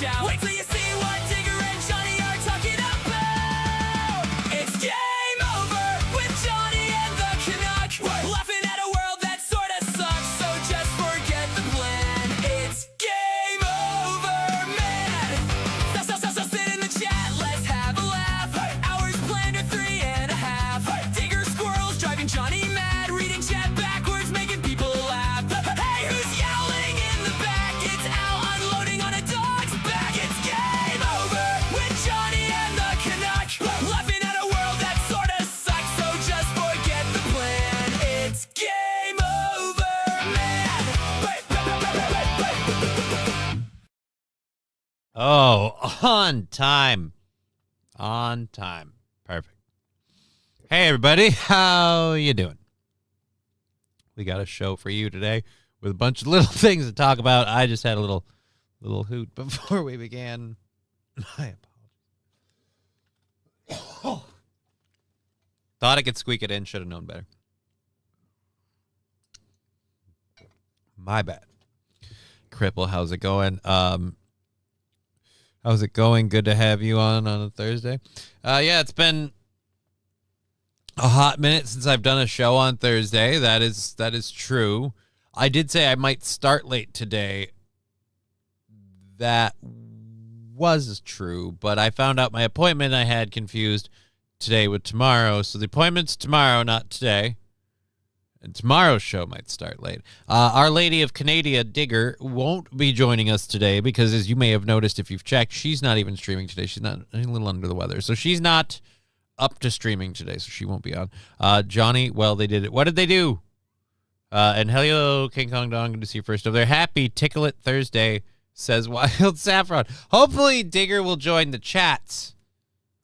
shout. Wait till you see what Digger and Johnny are talking about. It's game over with Johnny and the Canuck. Laughing at a world that sorta sucks, so just forget the plan. It's game over, man. So sit in the chat, let's have a laugh. Hours planned are 3.5. Digger squirrels driving Johnny mad, reading chat backwards, making people laugh. Hey, who's yowling in the back? It's Al unloading on a dog's back. It's game over with Johnny and the Canuck. Laughing at a world that sorta sucks, so just forget the plan. It's game over, man. Oh, on time. On time. Perfect. Hey, everybody. How you doing? We got a show for you today with a bunch of little things to talk about. I just had a little hoot before we began. My apologies. Thought I could squeak it in. Should have known better. My bad. Cripple, how's it going? How's it going? Good to have you on a Thursday. Yeah, it's been a hot minute since I've done a show on Thursday. That is true. I did say I might start late today. That was true, but I found out my appointment I had confused today with tomorrow. So the appointment's tomorrow, not today. And tomorrow's show might start late. Our Lady of Canada, Digger, won't be joining us today because, as you may have noticed if you've checked, she's not even streaming today. She's not a little under the weather. So she's not up to streaming today, so she won't be on. Johnny, well, they did it. What did they do? And hello, King Kong Dong, good to see you first over there. Happy Tickle It Thursday, says Wild Saffron. Hopefully Digger will join the chats.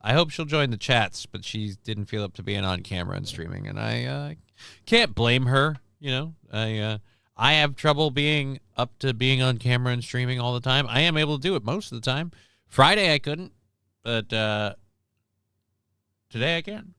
I hope she'll join the chats, but she didn't feel up to being on camera and streaming, and I can't blame her. You know, I have trouble being up to being on camera and streaming all the time. I am able to do it most of the time. Friday I couldn't, but today I can.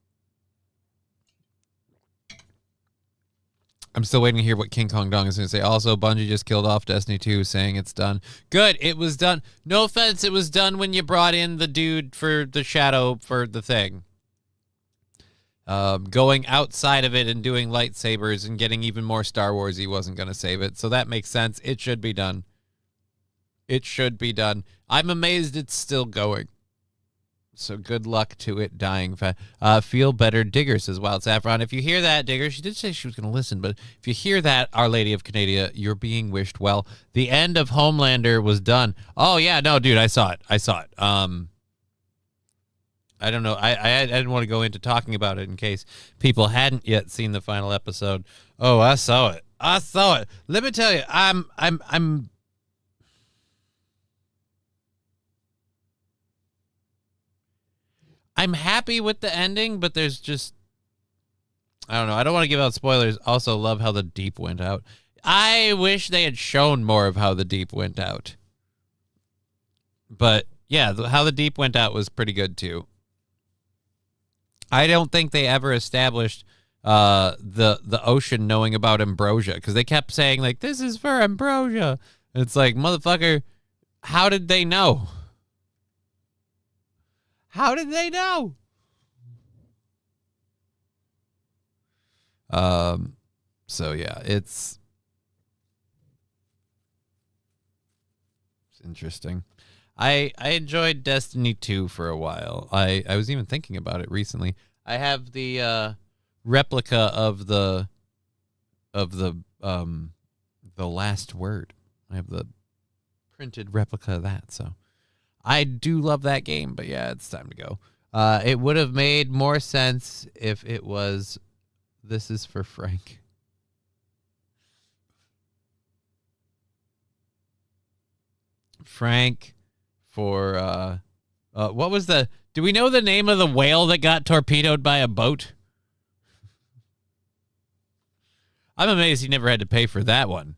I'm still waiting to hear what King Kong Dong is going to say. Also, Bungie just killed off Destiny 2, saying it's done. Good, it was done. No offense, it was done when you brought in the dude for the shadow for the thing. Going outside of it and doing lightsabers and getting even more Star Wars, he wasn't going to save it. So that makes sense. It should be done. It should be done. I'm amazed it's still going. So good luck to it dying. Feel better, Digger, says Wild Saffron. If you hear that, Digger, she did say she was going to listen, but if you hear that, Our Lady of Canada, you're being wished well. The end of Homelander was done. Oh, yeah, no, dude, I saw it. I don't know. I didn't want to go into talking about it in case people hadn't yet seen the final episode. Oh, I saw it. Let me tell you, I'm happy with the ending, but there's just, I don't know. I don't want to give out spoilers. Also, love how the Deep went out. I wish they had shown more of how the Deep went out. But yeah, how the Deep went out was pretty good too. I don't think they ever established the ocean knowing about Ambrosia, because they kept saying like, this is for Ambrosia. And it's like, motherfucker, how did they know? How did they know? So yeah, it's interesting. I enjoyed Destiny 2 for a while. I was even thinking about it recently. I have the replica of the Last Word. I have the printed replica of that, so I do love that game, but yeah, it's time to go. It would have made more sense if it was, this is for Frank. Frank for, what was the, do we know the name of the whale that got torpedoed by a boat? I'm amazed he never had to pay for that one.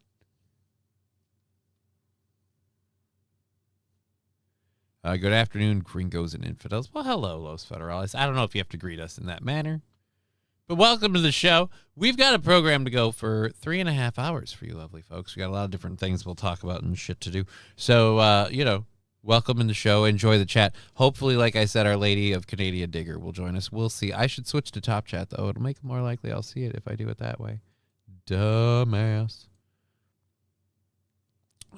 Good afternoon, gringos and infidels. Well, hello, Los Federales. I don't know if you have to greet us in that manner, but welcome to the show. We've got a program to go for 3.5 hours for you lovely folks. We got a lot of different things we'll talk about and shit to do. So, welcome in the show. Enjoy the chat. Hopefully, like I said, Our Lady of Canadian Digger will join us. We'll see. I should switch to top chat, though. It'll make it more likely I'll see it if I do it that way. Dumbass.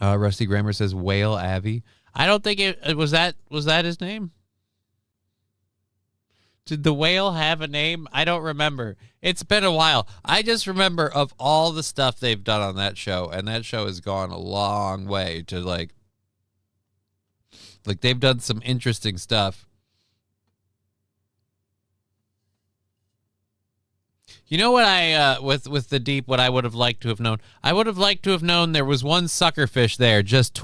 Rusty Grammar says Whale Avi. I don't think it was that his name? Did the whale have a name? I don't remember. It's been a while. I just remember of all the stuff they've done on that show, and that show has gone a long way to like they've done some interesting stuff. You know what I with the deep, what I would have liked to have known? I would have liked to have known there was one suckerfish there just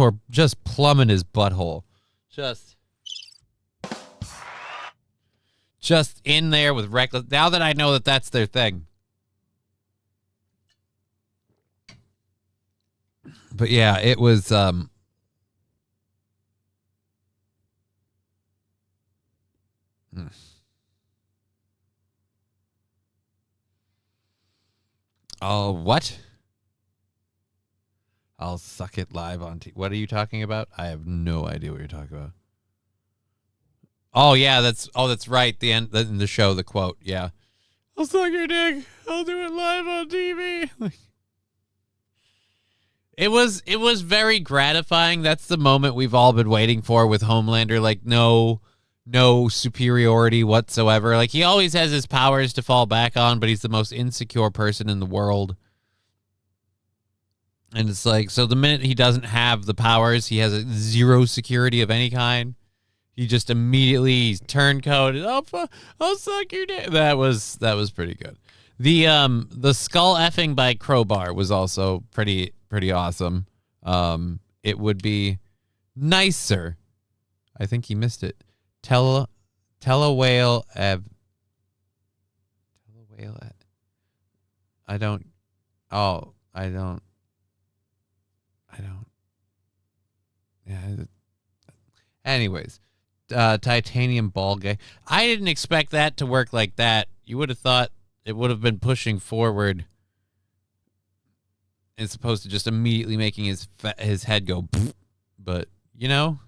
plumbing his butthole. Just in there with reckless. Now that I know that that's their thing. But yeah, it was Oh, what? I'll suck it live on TV. What are you talking about? I have no idea what you're talking about. Oh yeah, that's right. The end in the show, the quote. Yeah, I'll suck your dick. I'll do it live on TV. It was very gratifying. That's the moment we've all been waiting for with Homelander. Like no superiority whatsoever. Like he always has his powers to fall back on, but he's the most insecure person in the world. And it's like, so the minute he doesn't have the powers, he has a zero security of any kind. He just immediately turncoated. I'll suck your dick. That was pretty good. The skull effing by Crowbar was also pretty awesome. It would be nicer. I think he missed it. Tell a whale. Yeah. Anyways. Titanium ball gag. I didn't expect that to work like that. You would have thought it would have been pushing forward as opposed to just immediately making his head go. But you know,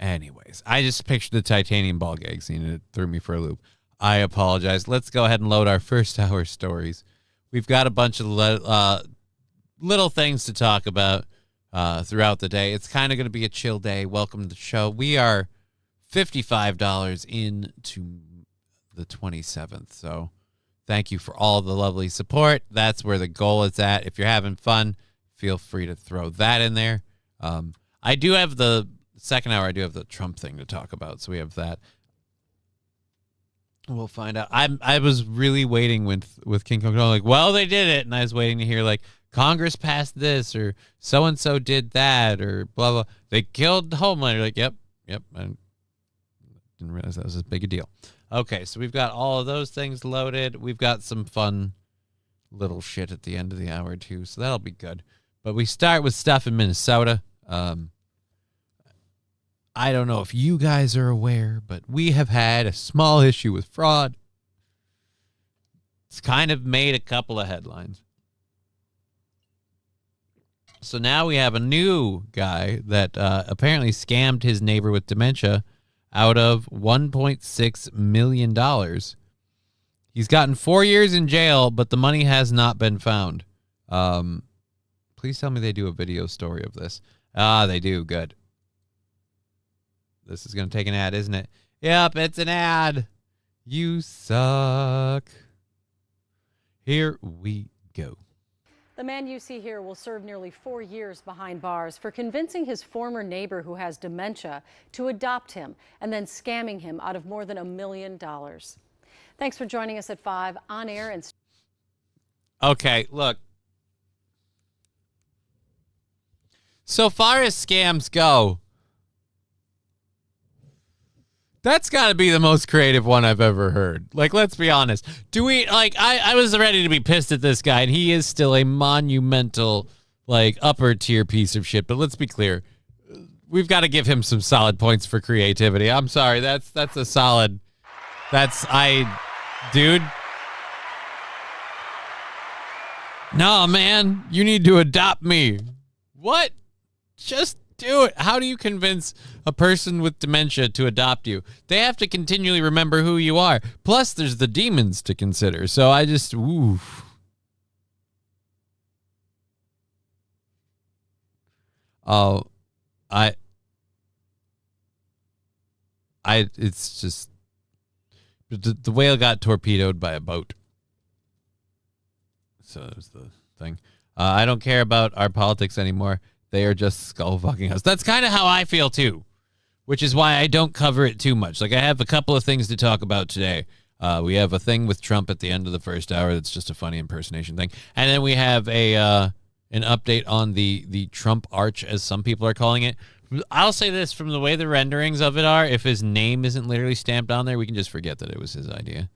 anyways, I just pictured the titanium ball gag scene and it threw me for a loop. I apologize. Let's go ahead and load our first hour stories. We've got a bunch of little things to talk about throughout the day. It's kind of going to be a chill day. Welcome to the show. We are $55 into the 27th. So thank you for all the lovely support. That's where the goal is at. If you're having fun, feel free to throw that in there. I do have the second hour. I do have the Trump thing to talk about. So we have that. We'll find out. I was really waiting with King Kong. Like, well, they did it, and I was waiting to hear like Congress passed this or so and so did that or blah blah. They killed Homelander. Like, yep. I didn't realize that was as big a deal. Okay, so we've got all of those things loaded. We've got some fun little shit at the end of the hour too, so that'll be good. But we start with stuff in Minnesota. I don't know if you guys are aware, but we have had a small issue with fraud. It's kind of made a couple of headlines. So now we have a new guy that apparently scammed his neighbor with dementia out of $1.6 million. He's gotten 4 years in jail, but the money has not been found. Please tell me they do a video story of this. They do. Good. This is going to take an ad, isn't it? Yep, it's an ad. You suck. Here we go. The man you see here will serve nearly 4 years behind bars for convincing his former neighbor who has dementia to adopt him and then scamming him out of more than $1 million. Thanks for joining us at 5 on air and. Okay, look. So far as scams go, that's got to be the most creative one I've ever heard. Like, let's be honest. Do we, like, I was ready to be pissed at this guy, and he is still a monumental, like, upper tier piece of shit. But let's be clear. We've got to give him some solid points for creativity. I'm sorry. That's a solid, dude. No, man, you need to adopt me. What? Just do it. How do you convince a person with dementia to adopt you? They have to continually remember who you are. Plus, there's the demons to consider. So I just, ooh. Oh, it's just, the whale got torpedoed by a boat. So that was the thing. I don't care about our politics anymore. They are just skull fucking us. That's kind of how I feel too, which is why I don't cover it too much. Like I have a couple of things to talk about today. We have a thing with Trump at the end of the first hour. That's just a funny impersonation thing. And then we have an update on the Trump arch, as some people are calling it. I'll say this, from the way the renderings of it are, if his name isn't literally stamped on there, we can just forget that it was his idea.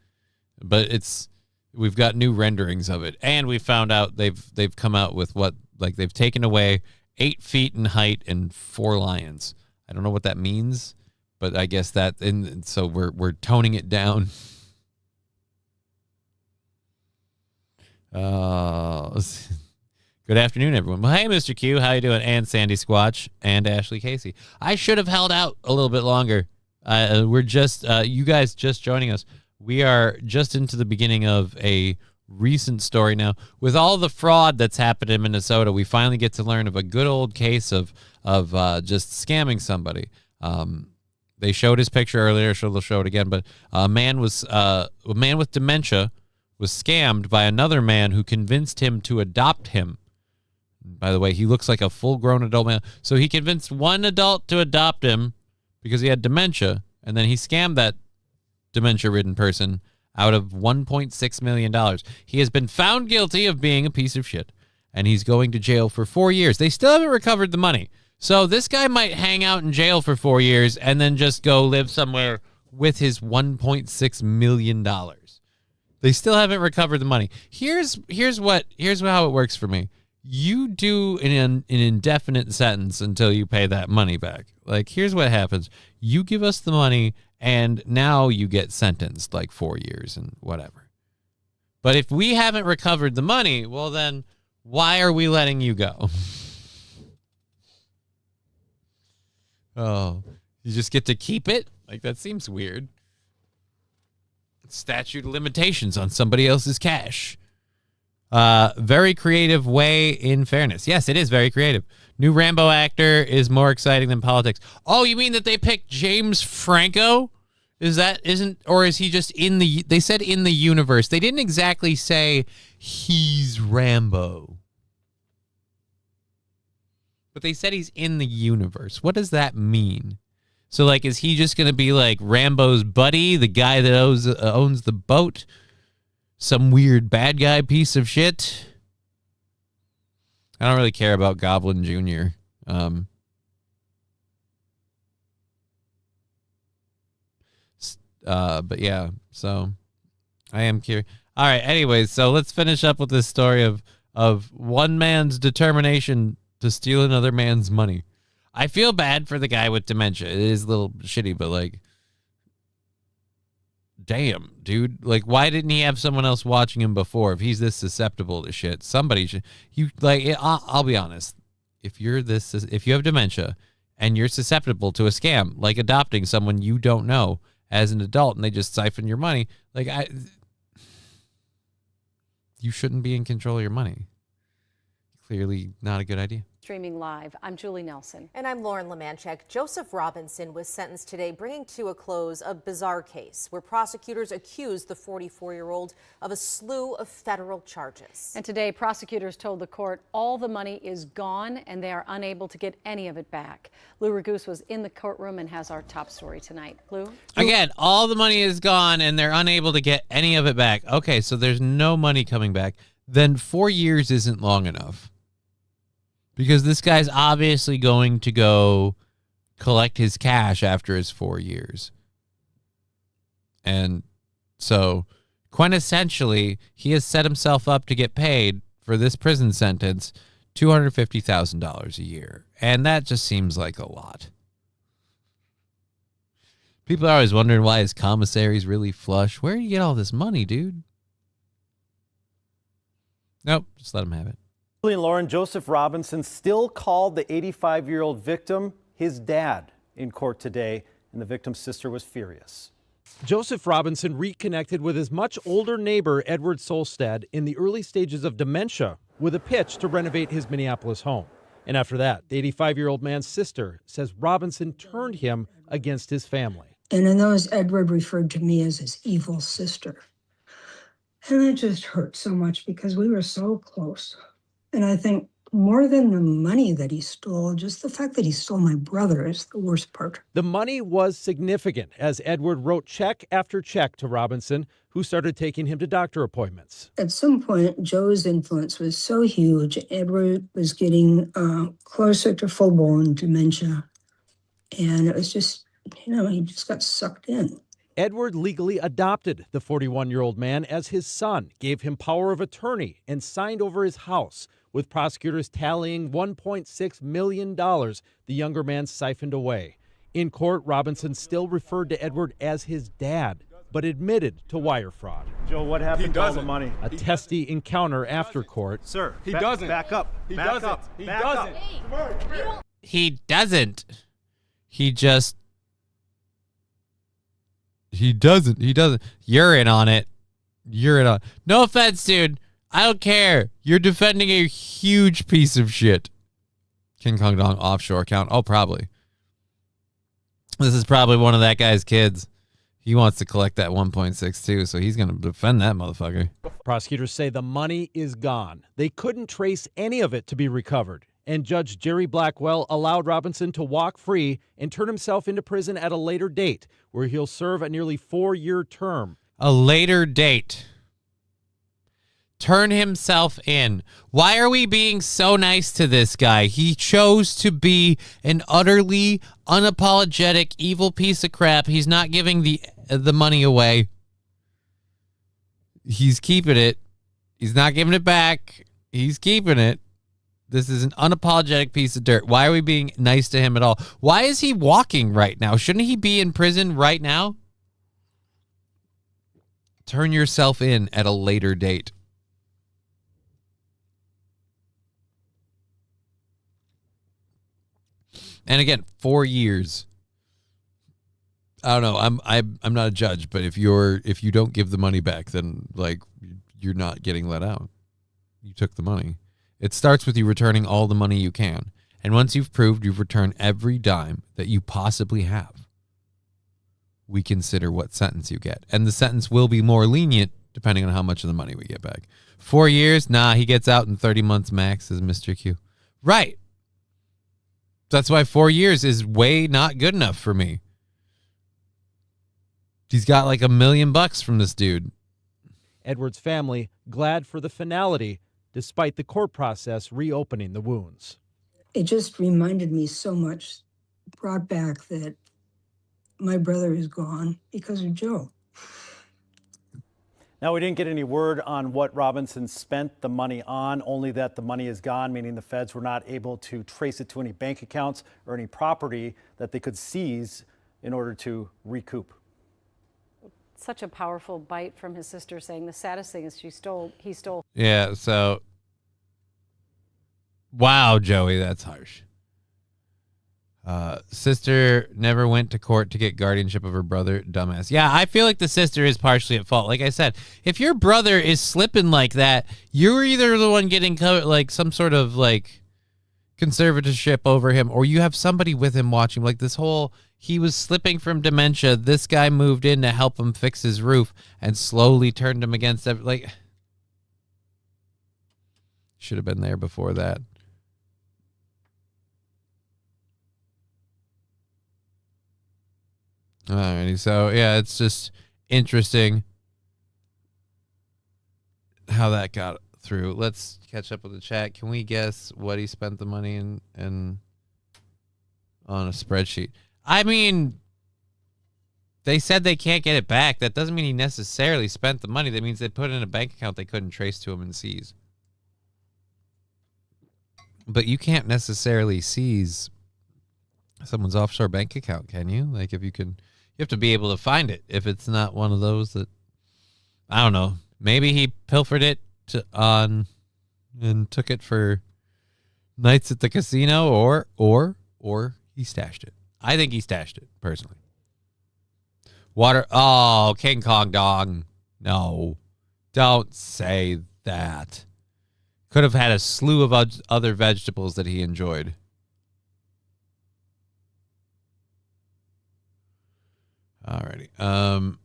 But we've got new renderings of it, and we found out they've come out with they've taken away 8 feet in height and 4 lions. I don't know what that means, but I guess that, and so we're toning it down. Good afternoon, everyone. Well, hey, Mr. Q, how you doing? And Sandy Squatch and Ashley Casey. I should have held out a little bit longer. We're just you guys just joining us. We are just into the beginning of a recent story now. With all the fraud that's happened in Minnesota, we finally get to learn of a good old case of just scamming somebody. They showed his picture earlier, so they'll show it again. But a man with dementia was scammed by another man who convinced him to adopt him. By the way, he looks like a full-grown adult man. So he convinced one adult to adopt him because he had dementia, and then he scammed that dementia-ridden person out of $1.6 million. He has been found guilty of being a piece of shit, and he's going to jail for 4 years. They still haven't recovered the money. So this guy might hang out in jail for 4 years and then just go live somewhere with his $1.6 million. They still haven't recovered the money. Here's how it works for me. You do an indefinite sentence until you pay that money back. Like, here's what happens. You give us the money, and now you get sentenced like 4 years and whatever. But if we haven't recovered the money, well, then why are we letting you go? Oh, you just get to keep it? Like, that seems weird. Statute of limitations on somebody else's cash. Very creative way, in fairness. Yes, it is very creative. New Rambo actor is more exciting than politics. Oh, you mean that they picked James Franco? Is he just in the, they said in the universe. They didn't exactly say he's Rambo. But they said he's in the universe. What does that mean? So, like, is he just going to be like Rambo's buddy, the guy that owns the boat? Some weird bad guy piece of shit? I don't really care about Goblin Jr. But yeah, so I am curious. All right, anyways, so let's finish up with this story of one man's determination to steal another man's money. I feel bad for the guy with dementia. It is a little shitty, but like, damn, dude. Like, why didn't he have someone else watching him before? If he's this susceptible to shit, somebody should. I'll be honest. If you have dementia and you're susceptible to a scam, like adopting someone you don't know as an adult and they just siphon your money, you shouldn't be in control of your money. Clearly not a good idea. Streaming live, I'm Julie Nelson. And I'm Lauren Lemanchek. Joseph Robinson was sentenced today, bringing to a close a bizarre case where prosecutors accused the 44-year-old of a slew of federal charges. And today, prosecutors told the court all the money is gone and they are unable to get any of it back. Lou Raguse was in the courtroom and has our top story tonight. Lou? Again, all the money is gone and they're unable to get any of it back. Okay, so there's no money coming back. Then 4 years isn't long enough. Because this guy's obviously going to go collect his cash after his 4 years. And so, quintessentially, he has set himself up to get paid for this prison sentence $250,000 a year. And that just seems like a lot. People are always wondering why his commissary's really flush. Where do you get all this money, dude? Nope, just let him have it. Julie and Lauren, Joseph Robinson still called the 85-year-old victim his dad in court today, and the victim's sister was furious. Joseph Robinson reconnected with his much older neighbor, Edward Solstad, in the early stages of dementia with a pitch to renovate his Minneapolis home. And after that, the 85-year-old man's sister says Robinson turned him against his family. And in those, Edward referred to me as his evil sister. And it just hurt so much because we were so close. And I think more than the money that he stole, just the fact that he stole my brother is the worst part. The money was significant as Edward wrote check after check to Robinson, who started taking him to doctor appointments. At some point, Joe's influence was so huge, Edward was getting closer to full-blown dementia. And it was just, he just got sucked in. Edward legally adopted the 41-year-old man as his son, gave him power of attorney, and signed over his house, with prosecutors tallying $1.6 million the younger man siphoned away. In court, Robinson still referred to Edward as his dad, but admitted to wire fraud. Joe, what happened to all the money? A testy encounter after court. Sir, He doesn't. Back up. He back doesn't. up. He back doesn't. Up. He doesn't. He just. He doesn't. He doesn't. You're in on it. You're in on. No offense, dude. I don't care. You're defending a huge piece of shit. King Kong Dong offshore account. Oh, probably. This is probably one of that guy's kids. He wants to collect that 1.6 too, so he's going to defend that motherfucker. Prosecutors say the money is gone. They couldn't trace any of it to be recovered. And Judge Jerry Blackwell allowed Robinson to walk free and turn himself into prison at a later date, where he'll serve a nearly 4-year term. A later date. Turn himself in. Why are we being so nice to this guy? He chose to be an utterly unapologetic evil piece of crap. He's not giving the money away. He's keeping it. He's not giving it back. He's keeping it. This is an unapologetic piece of dirt. Why are we being nice to him at all? Why is he walking right now? Shouldn't he be in prison right now? Turn yourself in at a later date. And again, 4 years. I don't know. I'm not a judge, but if you don't give the money back, then you're not getting let out. You took the money. It starts with you returning all the money you can. And once you've proved you've returned every dime that you possibly have, we consider what sentence you get. And the sentence will be more lenient depending on how much of the money we get back. 4 years? Nah, he gets out in 30 months max, says Mr. Q. Right. That's why 4 years is way not good enough for me. He's got like $1 million from this dude. Edward's family glad for the finality, despite the court process reopening the wounds. It just reminded me so much, brought back that my brother is gone because of Joe. Now, we didn't get any word on what Robinson spent the money on, only that the money is gone, meaning the feds were not able to trace it to any bank accounts or any property that they could seize in order to recoup. Such a powerful bite from his sister, saying the saddest thing is he stole. Yeah, so. Wow, Joey, that's harsh. Sister never went to court to get guardianship of her brother. Dumbass. Yeah, I feel like the sister is partially at fault. Like I said, if your brother is slipping like that, you're either the one getting like some sort of like conservatorship over him, or you have somebody with him watching. Like this whole, he was slipping from dementia. This guy moved in to help him fix his roof and slowly turned him against it. Like, should have been there before that. Alrighty, so yeah, it's just interesting how that got through. Let's catch up with the chat. Can we guess what he spent the money in on a spreadsheet? I mean, they said they can't get it back. That doesn't mean he necessarily spent the money. That means they put it in a bank account they couldn't trace to him and seize. But you can't necessarily seize someone's offshore bank account, can you? Like, if you can, you have to be able to find it. If it's not one of those that, I don't know, maybe he pilfered it on and took it for nights at the casino, or he stashed it. I think he stashed it, personally. Oh, King Kong dong. No, don't say that. Could have had a slew of other vegetables that he enjoyed. Alrighty.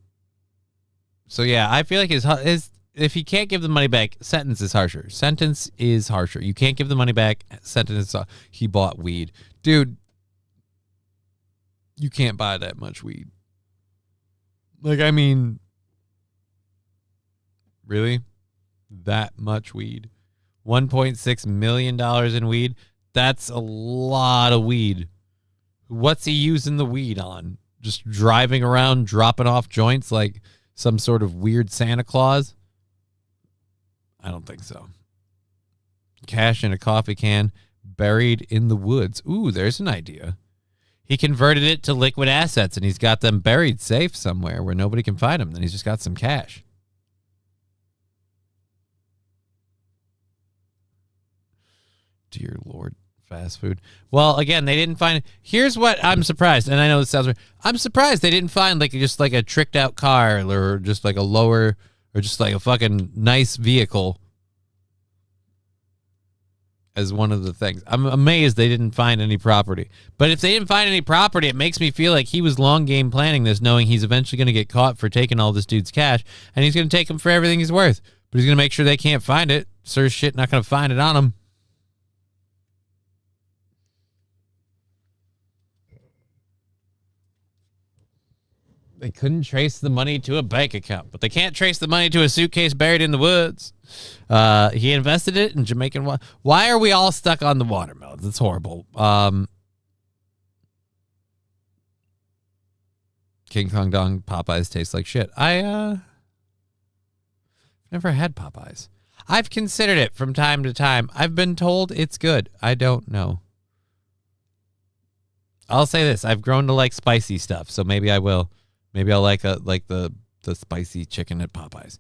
So yeah, I feel like his if he can't give the money back, sentence is harsher. Sentence is harsher. You can't give the money back. Sentence is he bought weed, dude. You can't buy that much weed. Like, I mean, really, that much weed? $1.6 million in weed. That's a lot of weed. What's he using the weed on? Just driving around, dropping off joints like some sort of weird Santa Claus? I don't think so. Cash in a coffee can, buried in the woods. Ooh, there's an idea. He converted it to liquid assets, and he's got them buried safe somewhere where nobody can find them. Then he's just got some cash. Dear Lord, fast food. Well, again, they didn't find. Here's what I'm surprised, and I know this sounds weird. I'm surprised they didn't find just like a tricked out car or just like a lower or just like a fucking nice vehicle as one of the things. I'm amazed they didn't find any property. But if they didn't find any property, it makes me feel like he was long game planning this, knowing he's eventually going to get caught for taking all this dude's cash, and he's going to take him for everything he's worth. But he's going to make sure they can't find it. Sir shit not going to find it on him. They couldn't trace the money to a bank account, but they can't trace the money to a suitcase buried in the woods. He invested it in Jamaican water. Why are we all stuck on the watermelons? It's horrible. King Kong Dong Popeyes taste like shit. I never had Popeyes. I've considered it from time to time. I've been told it's good. I don't know. I'll say this: I've grown to like spicy stuff, so maybe I will. Maybe I'll like the spicy chicken at Popeyes.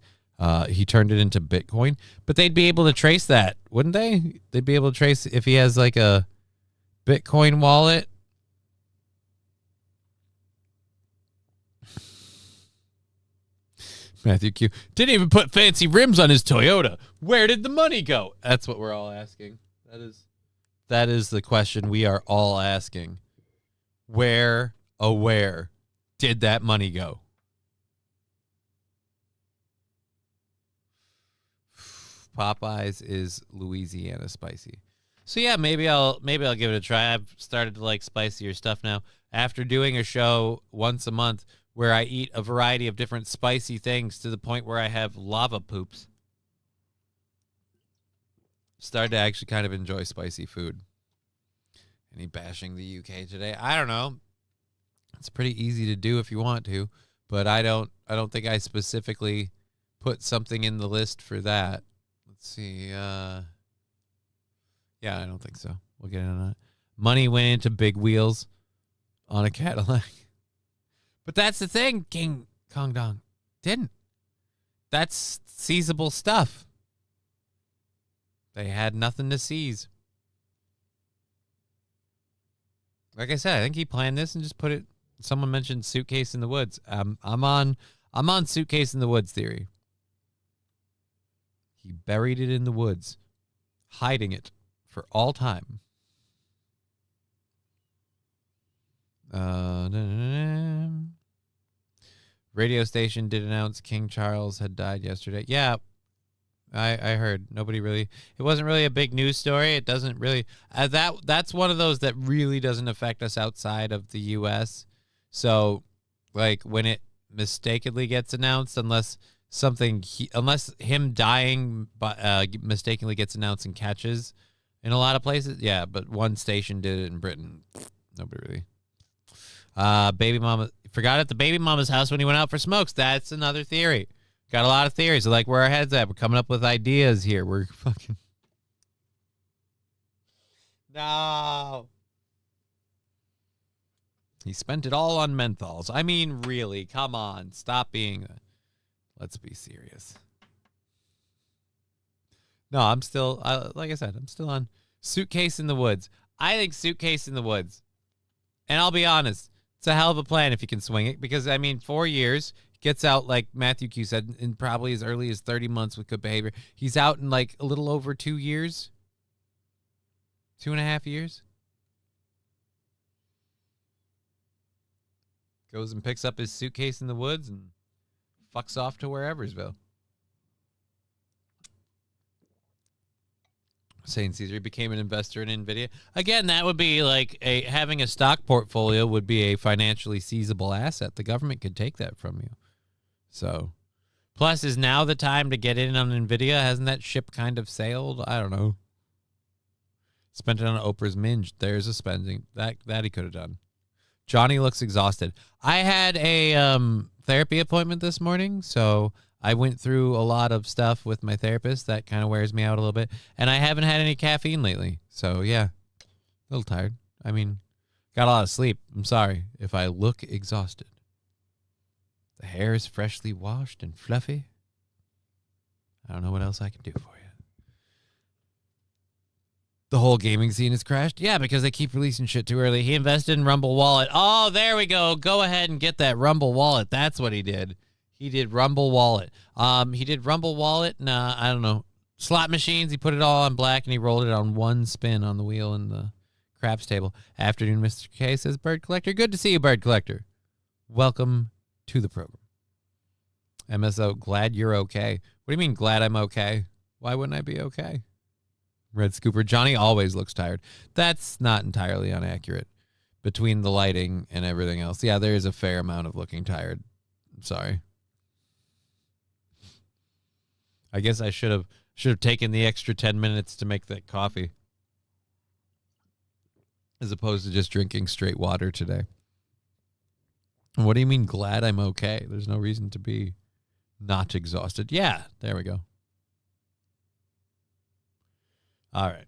He turned it into Bitcoin, but they'd be able to trace that, wouldn't they? They'd be able to trace if he has like a Bitcoin wallet. Matthew Q didn't even put fancy rims on his Toyota. Where did the money go? That's what we're all asking. That is the question we are all asking. Where did that money go? Popeyes is Louisiana spicy. So yeah, maybe I'll give it a try. I've started to like spicier stuff now. After doing a show once a month where I eat a variety of different spicy things to the point where I have lava poops. Started to actually kind of enjoy spicy food. Any bashing the UK today? I don't know. It's pretty easy to do if you want to, but I don't think I specifically put something in the list for that. Let's see. Yeah, I don't think so. We'll get into that. Money went into big wheels on a Cadillac. But that's the thing, King Kong Dong didn't. That's seizable stuff. They had nothing to seize. Like I said, I think he planned this and just put it. Someone mentioned suitcase in the woods. I'm on suitcase in the woods theory. He buried it in the woods, hiding it for all time. Radio station did announce King Charles had died yesterday. Yeah, I heard. Nobody really. It wasn't really a big news story. It doesn't really. That's one of those that really doesn't affect us outside of the U.S. So, like when it mistakenly gets announced, unless him dying mistakenly gets announced and catches in a lot of places. Yeah, but one station did it in Britain. Nobody really. Baby mama forgot at the baby mama's house when he went out for smokes. That's another theory. Got a lot of theories. I like where our heads at. We're coming up with ideas here. We're fucking. No. He spent it all on menthols. I mean, really, come on. Stop being. Let's be serious. No, I'm still, like I said, I'm still on Suitcase in the Woods. I think Suitcase in the Woods. And I'll be honest, it's a hell of a plan if you can swing it. Because, I mean, 4 years, gets out, like Matthew Q said, in probably as early as 30 months with good behavior. He's out in like a little over 2 years. 2.5 years. Goes and picks up his suitcase in the woods and fucks off to whereversville. Saying Caesar became an investor in NVIDIA. Again, that would be like having a stock portfolio would be a financially seizable asset. The government could take that from you. So, plus, is now the time to get in on NVIDIA? Hasn't that ship kind of sailed? I don't know. Spent it on Oprah's Minge. There's a spending. That he could have done. Johnny looks exhausted. I had a therapy appointment this morning, so I went through a lot of stuff with my therapist that kind of wears me out a little bit. And I haven't had any caffeine lately. So, yeah, a little tired. I mean, got a lot of sleep. I'm sorry if I look exhausted. The hair is freshly washed and fluffy. I don't know what else I can do for you. The whole gaming scene has crashed? Yeah, because they keep releasing shit too early. He invested in Rumble Wallet. Oh, there we go. Go ahead and get that Rumble Wallet. That's what he did. He did Rumble Wallet. He did Rumble Wallet. Nah, I don't know. Slot machines. He put it all on black and he rolled it on one spin on the wheel in the craps table. Afternoon, Mr. K, says Bird Collector. Good to see you, Bird Collector. Welcome to the program. MSO, glad you're okay. What do you mean, glad I'm okay? Why wouldn't I be okay? Red Scooper, Johnny always looks tired. That's not entirely inaccurate. Between the lighting and everything else. Yeah, there is a fair amount of looking tired. I'm sorry. I guess I should have taken the extra 10 minutes to make that coffee. As opposed to just drinking straight water today. What do you mean glad I'm okay? There's no reason to be not exhausted. Yeah, there we go. All right.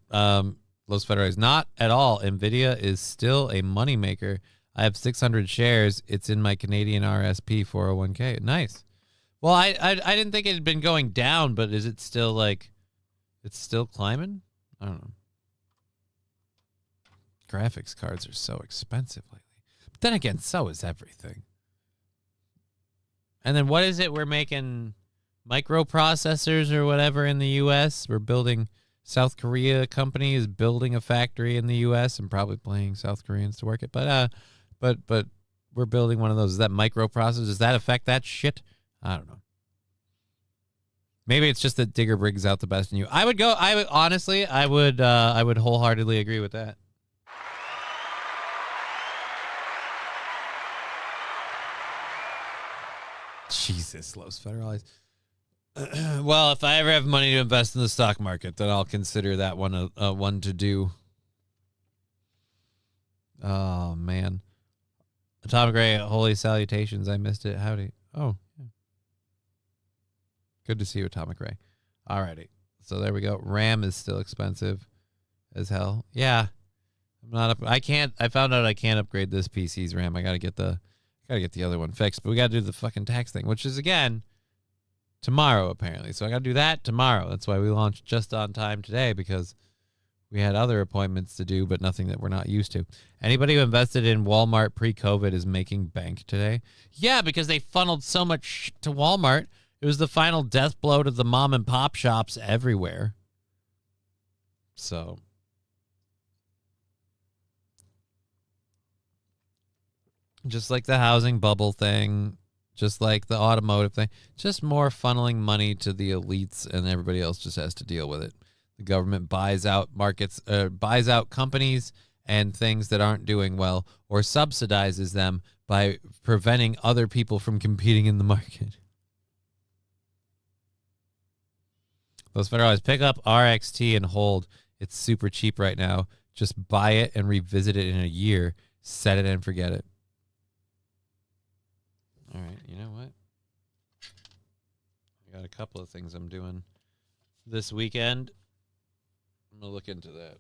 Los Federales, not at all. NVIDIA is still a moneymaker. I have 600 shares. It's in my Canadian RSP 401k. Nice. Well, I didn't think it had been going down, but is it still like, it's still climbing? I don't know. Graphics cards are so expensive lately. But then again, so is everything. And then what is it? We're making microprocessors or whatever in the U.S. We're building... South Korea company is building a factory in the U.S. and probably paying South Koreans to work it. But we're building one of those. Is that microprocessor? Does that affect that shit? I don't know. Maybe it's just that Digger brings out the best in you. I would honestly wholeheartedly agree with that. Jesus, Los Federales. Well, if I ever have money to invest in the stock market, then I'll consider that one a one to do. Oh, man. Atomic Ray, holy salutations. I missed it. Howdy. Oh, yeah. Good to see you, Atomic Ray. All righty. So there we go. RAM is still expensive as hell. Yeah. I found out I can't upgrade this PC's RAM. I got to get the other one fixed, but we got to do the fucking tax thing, which is, again, tomorrow, apparently. So I got to do that tomorrow. That's why we launched just on time today, because we had other appointments to do, but nothing that we're not used to. Anybody who invested in Walmart pre-COVID is making bank today? Yeah, because they funneled so much shit to Walmart. It was the final death blow to the mom and pop shops everywhere. So... just like the housing bubble thing, just like the automotive thing, just more funneling money to the elites, and everybody else just has to deal with it. The government buys out markets, buys out companies and things that aren't doing well, or subsidizes them by preventing other people from competing in the market. Those Federalists, pick up RXT and hold. It's super cheap right now. Just buy it and revisit it in a year. Set it and forget it. All right, you know what? I got a couple of things I'm doing this weekend. I'm going to look into that.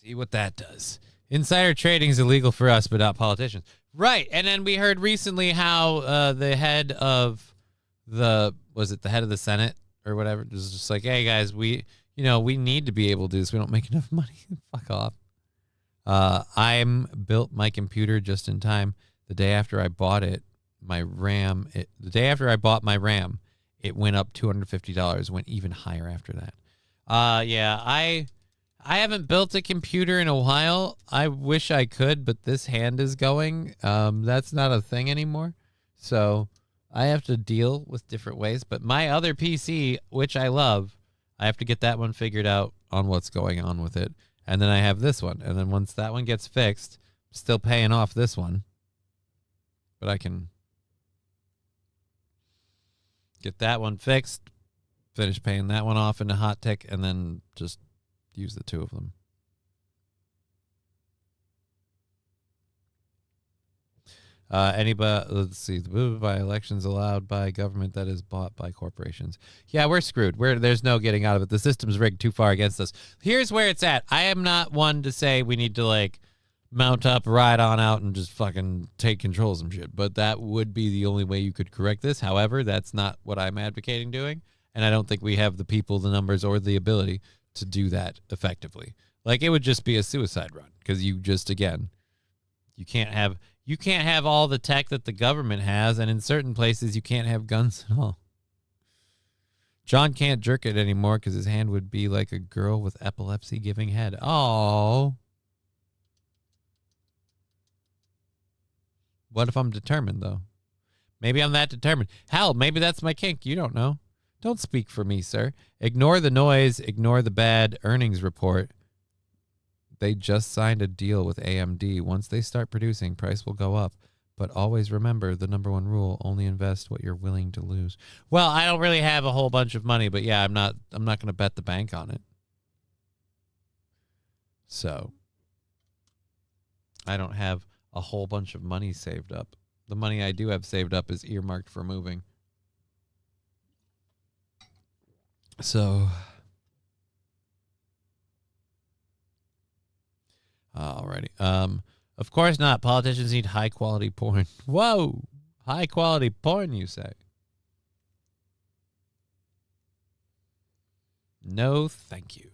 See what that does. Insider trading is illegal for us, but not politicians. Right. And then we heard recently how the head of the head of the Senate or whatever was just like, hey, guys, we need to be able to do this. We don't make enough money. Fuck off. I'm built my computer just in time. The day after I bought it, the day after I bought my RAM, it went up $250. Went even higher after that. Yeah, I haven't built a computer in a while. I wish I could, but this hand is going. That's not a thing anymore. So I have to deal with different ways. But my other PC, which I love, I have to get that one figured out on what's going on with it. And then I have this one. And then once that one gets fixed, I'm still paying off this one. But I can get that one fixed, finish paying that one off into Hot Tech, and then just use the two of them. Let's see. The move by elections allowed by government that is bought by corporations. Yeah, we're screwed. There's no getting out of it. The system's rigged too far against us. Here's where it's at. I am not one to say we need to mount up, ride on out, and just fucking take control of some shit. But that would be the only way you could correct this. However, that's not what I'm advocating doing. And I don't think we have the people, the numbers, or the ability to do that effectively. It would just be a suicide run because you can't have all the tech that the government has, and in certain places you can't have guns at all. John can't jerk it anymore because his hand would be like a girl with epilepsy giving head. Oh. What if I'm determined, though? Maybe I'm that determined. Hell, maybe that's my kink. You don't know. Don't speak for me, sir. Ignore the noise. Ignore the bad earnings report. They just signed a deal with AMD. Once they start producing, price will go up. But always remember the number one rule: only invest what you're willing to lose. Well, I don't really have a whole bunch of money, but yeah, I'm not going to bet the bank on it. So I don't have a whole bunch of money saved up. The money I do have saved up is earmarked for moving. So, alrighty. Of course not. Politicians need high quality porn. Whoa, high quality porn, you say? No, thank you.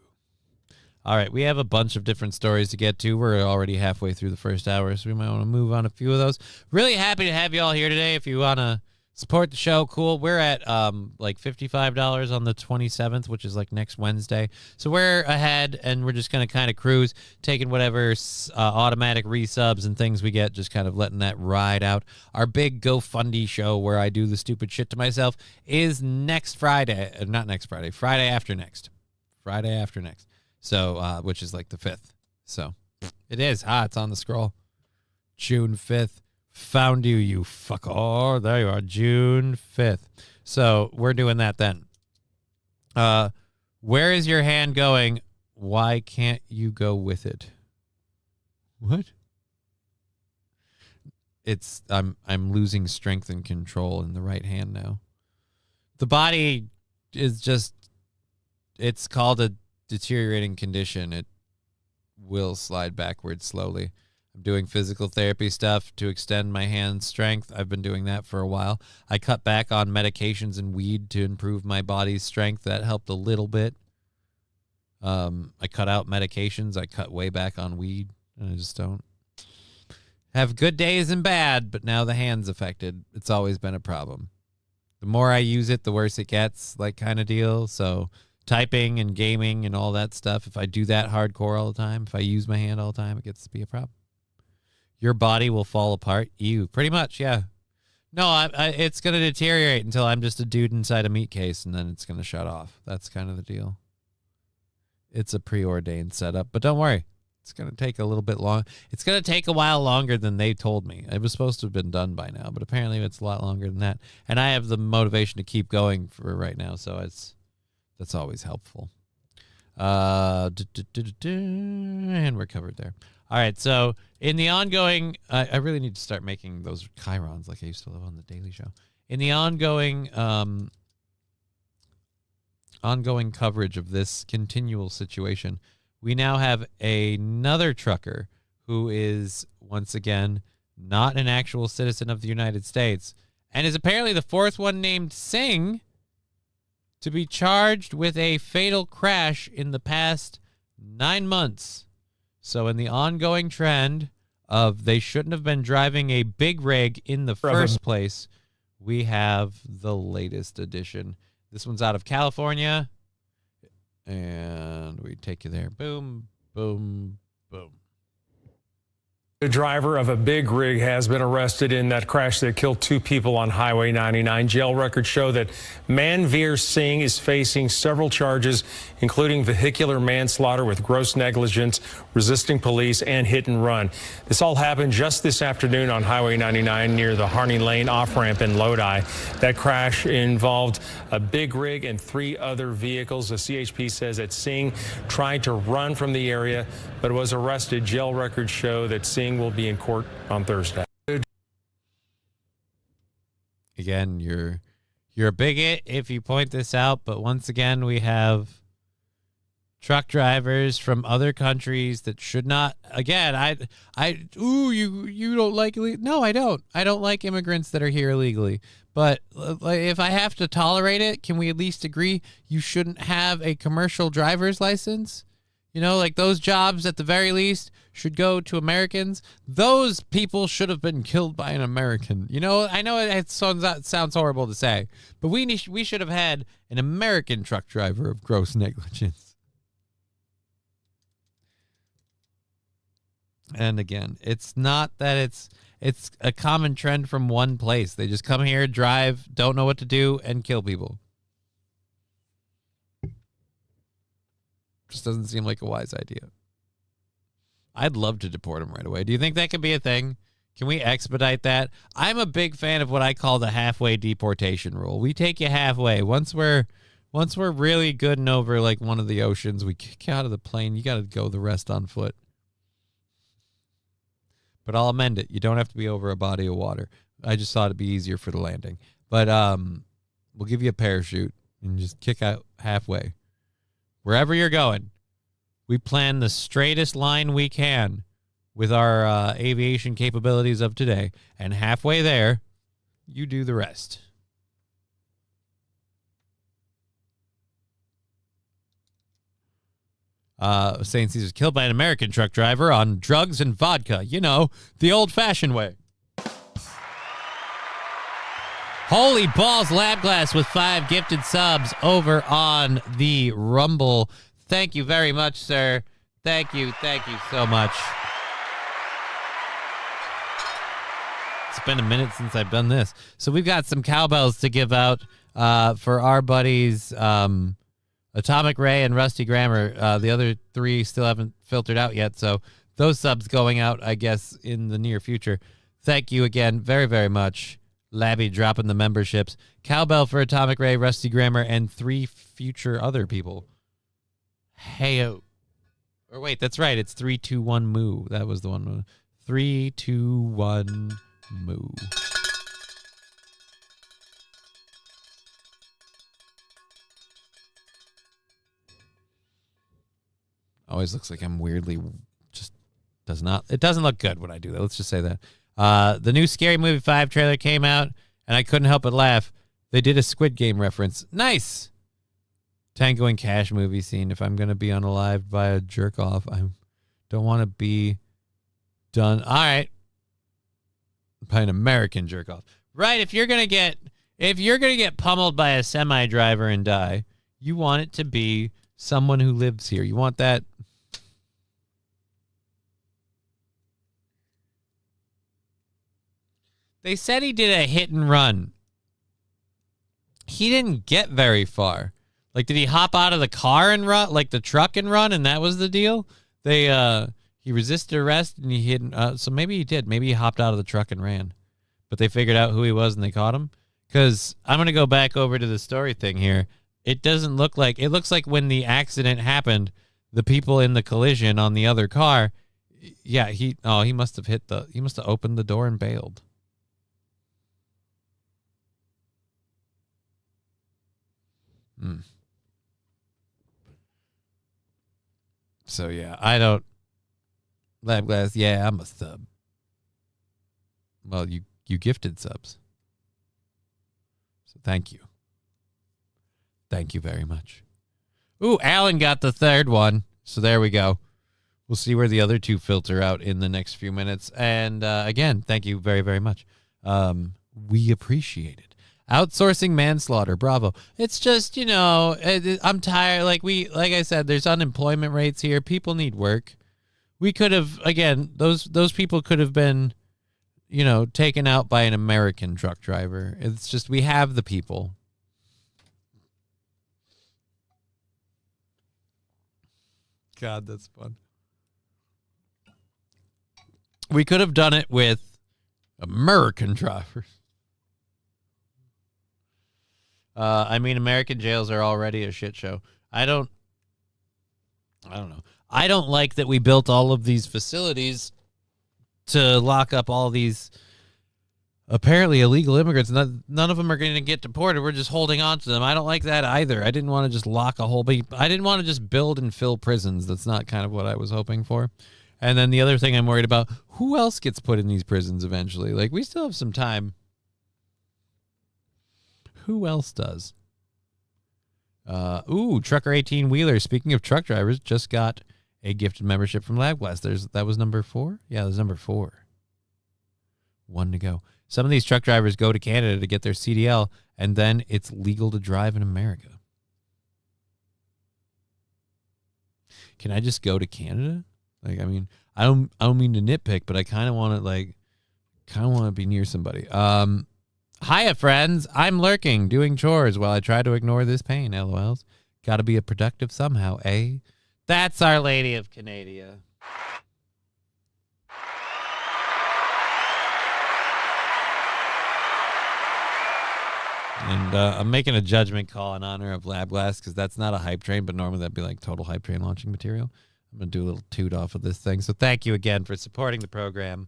All right, we have a bunch of different stories to get to. We're already halfway through the first hour, so we might want to move on a few of those. Really happy to have you all here today. If you want to support the show, cool. We're at $55 on the 27th, which is next Wednesday. So we're ahead, and we're just going to kind of cruise, taking whatever automatic resubs and things we get, just kind of letting that ride out. Our big GoFundMe show where I do the stupid shit to myself is next Friday. Not next Friday. Friday after next. Friday after next. So, which is the 5th. So it is. It's on the scroll. June 5th. Found you, you fuck. Oh, there you are. June 5th. So we're doing that then. Where is your hand going? Why can't you go with it? What? I'm losing strength and control in the right hand now. The body is just, it's called a deteriorating condition. It will slide backwards slowly. I'm doing physical therapy stuff to extend my hand strength. I've been doing that for a while. I cut back on medications and weed to improve my body's strength. That helped a little bit. I cut out medications. I cut way back on weed. And I just don't have good days and bad, but now the hand's affected. It's always been a problem. The more I use it, the worse it gets, kind of deal. So typing and gaming and all that stuff, if I do that hardcore all the time, if I use my hand all the time, it gets to be a problem. Your body will fall apart. Pretty much, yeah. No, it's going to deteriorate until I'm just a dude inside a meat case, and then it's going to shut off. That's kind of the deal. It's a preordained setup, but don't worry. It's going to take a little bit long. It's going to take a while longer than they told me. It was supposed to have been done by now, but apparently it's a lot longer than that. And I have the motivation to keep going for right now, so that's always helpful. And we're covered there. All right, so in the ongoing, I really need to start making those chyrons like I used to live on the Daily Show. In the ongoing coverage of this continual situation, we now have another trucker who is, once again, not an actual citizen of the United States and is apparently the fourth one named Singh to be charged with a fatal crash in the past 9 months. So in the ongoing trend of they shouldn't have been driving a big rig in the first place, we have the latest edition. This one's out of California. And we take you there. Boom, boom, boom. The driver of a big rig has been arrested in that crash that killed 2 people on Highway 99. Jail records show that Manveer Singh is facing several charges, including vehicular manslaughter with gross negligence, resisting police, and hit and run. This all happened just this afternoon on Highway 99 near the Harney Lane off-ramp in Lodi. That crash involved a big rig and 3 other vehicles. The CHP says that Singh tried to run from the area but was arrested. Jail records show that Singh will be in court on Thursday. Again, you're a bigot if you point this out, but once again, we have truck drivers from other countries that should not. Again, you don't like no, I don't. I don't like immigrants that are here illegally. But like, if I have to tolerate it, can we at least agree you shouldn't have a commercial driver's license? You know, like those jobs at the very least should go to Americans. Those people should have been killed by an American. You know, I know it sounds horrible to say, but we should have had an American truck driver of gross negligence. And again, it's not that it's a common trend from one place. They just come here, drive, don't know what to do, and kill people. Just doesn't seem like a wise idea. I'd love to deport him right away. Do you think that could be a thing? Can we expedite that? I'm a big fan of what I call the halfway deportation rule. We take you halfway. Once we're really good and over like one of the oceans, we kick you out of the plane. You got to go the rest on foot. But I'll amend it. You don't have to be over a body of water. I just thought it'd be easier for the landing. But we'll give you a parachute and just kick out halfway. Wherever you're going, we plan the straightest line we can with our aviation capabilities of today. And halfway there, you do the rest. St. Caesar's killed by an American truck driver on drugs and vodka. You know, the old-fashioned way. Holy balls, Lab Glass with 5 gifted subs over on the Rumble. Thank you very much, sir. Thank you so much. It's been a minute since I've done this. So we've got some cowbells to give out for our buddies Atomic Ray and Rusty Grammar. The other 3 still haven't filtered out yet, so those subs going out, I guess, in the near future. Thank you again very, very much. Labby dropping the memberships. Cowbell for Atomic Ray, Rusty Grammar, and 3 future other people. Hey-o. Or wait, that's right. It's 3, 2, 1, moo. That was the one. 3, 2, 1, moo. Always looks like I'm weirdly just does not. It doesn't look good when I do that. Let's just say that. The new Scary Movie 5 trailer came out, and I couldn't help but laugh. They did a Squid Game reference. Nice! Tango and Cash movie scene. If I'm going to be unalived by a jerk-off, I don't want to be done. All right. By an American jerk-off. Right, if you're going to get pummeled by a semi-driver and die, you want it to be someone who lives here. You want that. They said he did a hit and run. He didn't get very far. Like, did he hop out of the car and run, like the truck and run, and that was the deal? He resisted arrest and he hit. So maybe he did. Maybe he hopped out of the truck and ran. But they figured out who he was and they caught him. Because I'm going to go back over to the story thing here. It doesn't look like, it looks like when the accident happened, the people in the collision on the other car, yeah, he must have opened the door and bailed. So, yeah, I don't. Lab Glass, yeah, I'm a sub. Well, you gifted subs. So, thank you. Thank you very much. Ooh, Alan got the third one. So, there we go. We'll see where the other two filter out in the next few minutes. And again, thank you very, very much. We appreciate it. Outsourcing manslaughter, bravo. It's just, I'm tired. Like I said, there's unemployment rates here. People need work. We could have, again, those people could have been, taken out by an American truck driver. It's just we have the people. God, that's fun. We could have done it with American drivers. American jails are already a shit show. I don't know. I don't like that we built all of these facilities to lock up all these apparently illegal immigrants. None of them are going to get deported. We're just holding on to them. I don't like that either. I didn't want to just lock a whole I didn't want to just build and fill prisons. That's not kind of what I was hoping for. And then the other thing I'm worried about, who else gets put in these prisons eventually? Like, we still have some time. Who else does? Trucker 18-wheeler. Speaking of truck drivers, just got a gifted membership from LabGlass. That was number 4? Yeah, that was number 4. 1 to go. Some of these truck drivers go to Canada to get their CDL, and then it's legal to drive in America. Can I just go to Canada? Like, I don't mean to nitpick, but I kind of want to be near somebody. Hiya, friends. I'm lurking, doing chores while I try to ignore this pain. LOLs. Got to be a productive somehow, eh? That's Our Lady of Canada. And I'm making a judgment call in honor of LabGlass because that's not a hype train, but normally that'd be like total hype train launching material. I'm going to do a little toot off of this thing. So thank you again for supporting the program.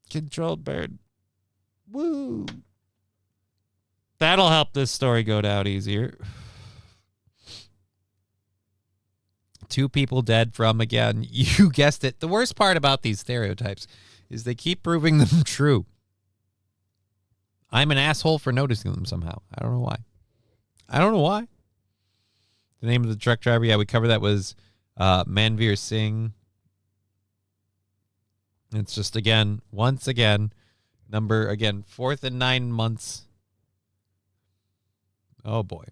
Controlled bird. Woo. That'll help this story go down easier. 2 people dead from, again, you guessed it. The worst part about these stereotypes is they keep proving them true. I'm an asshole for noticing them somehow. I don't know why. The name of the truck driver, yeah, we covered that, was Manveer Singh. It's just, once again, number, 4th and 9 months. Oh, boy.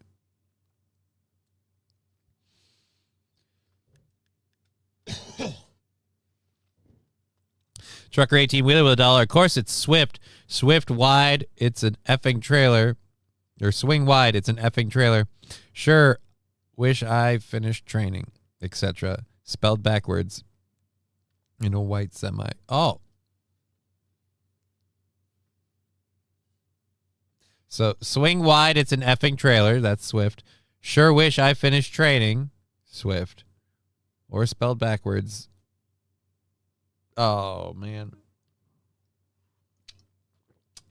Trucker 18-wheeler with $1. Of course, it's Swift. Swift wide, it's an effing trailer. Or swing wide, it's an effing trailer. Sure, wish I finished training, etc. Spelled backwards in a white semi. Oh. So, swing wide, it's an effing trailer. That's Swift. Sure wish I finished training. Swift. Or spelled backwards. Oh, man.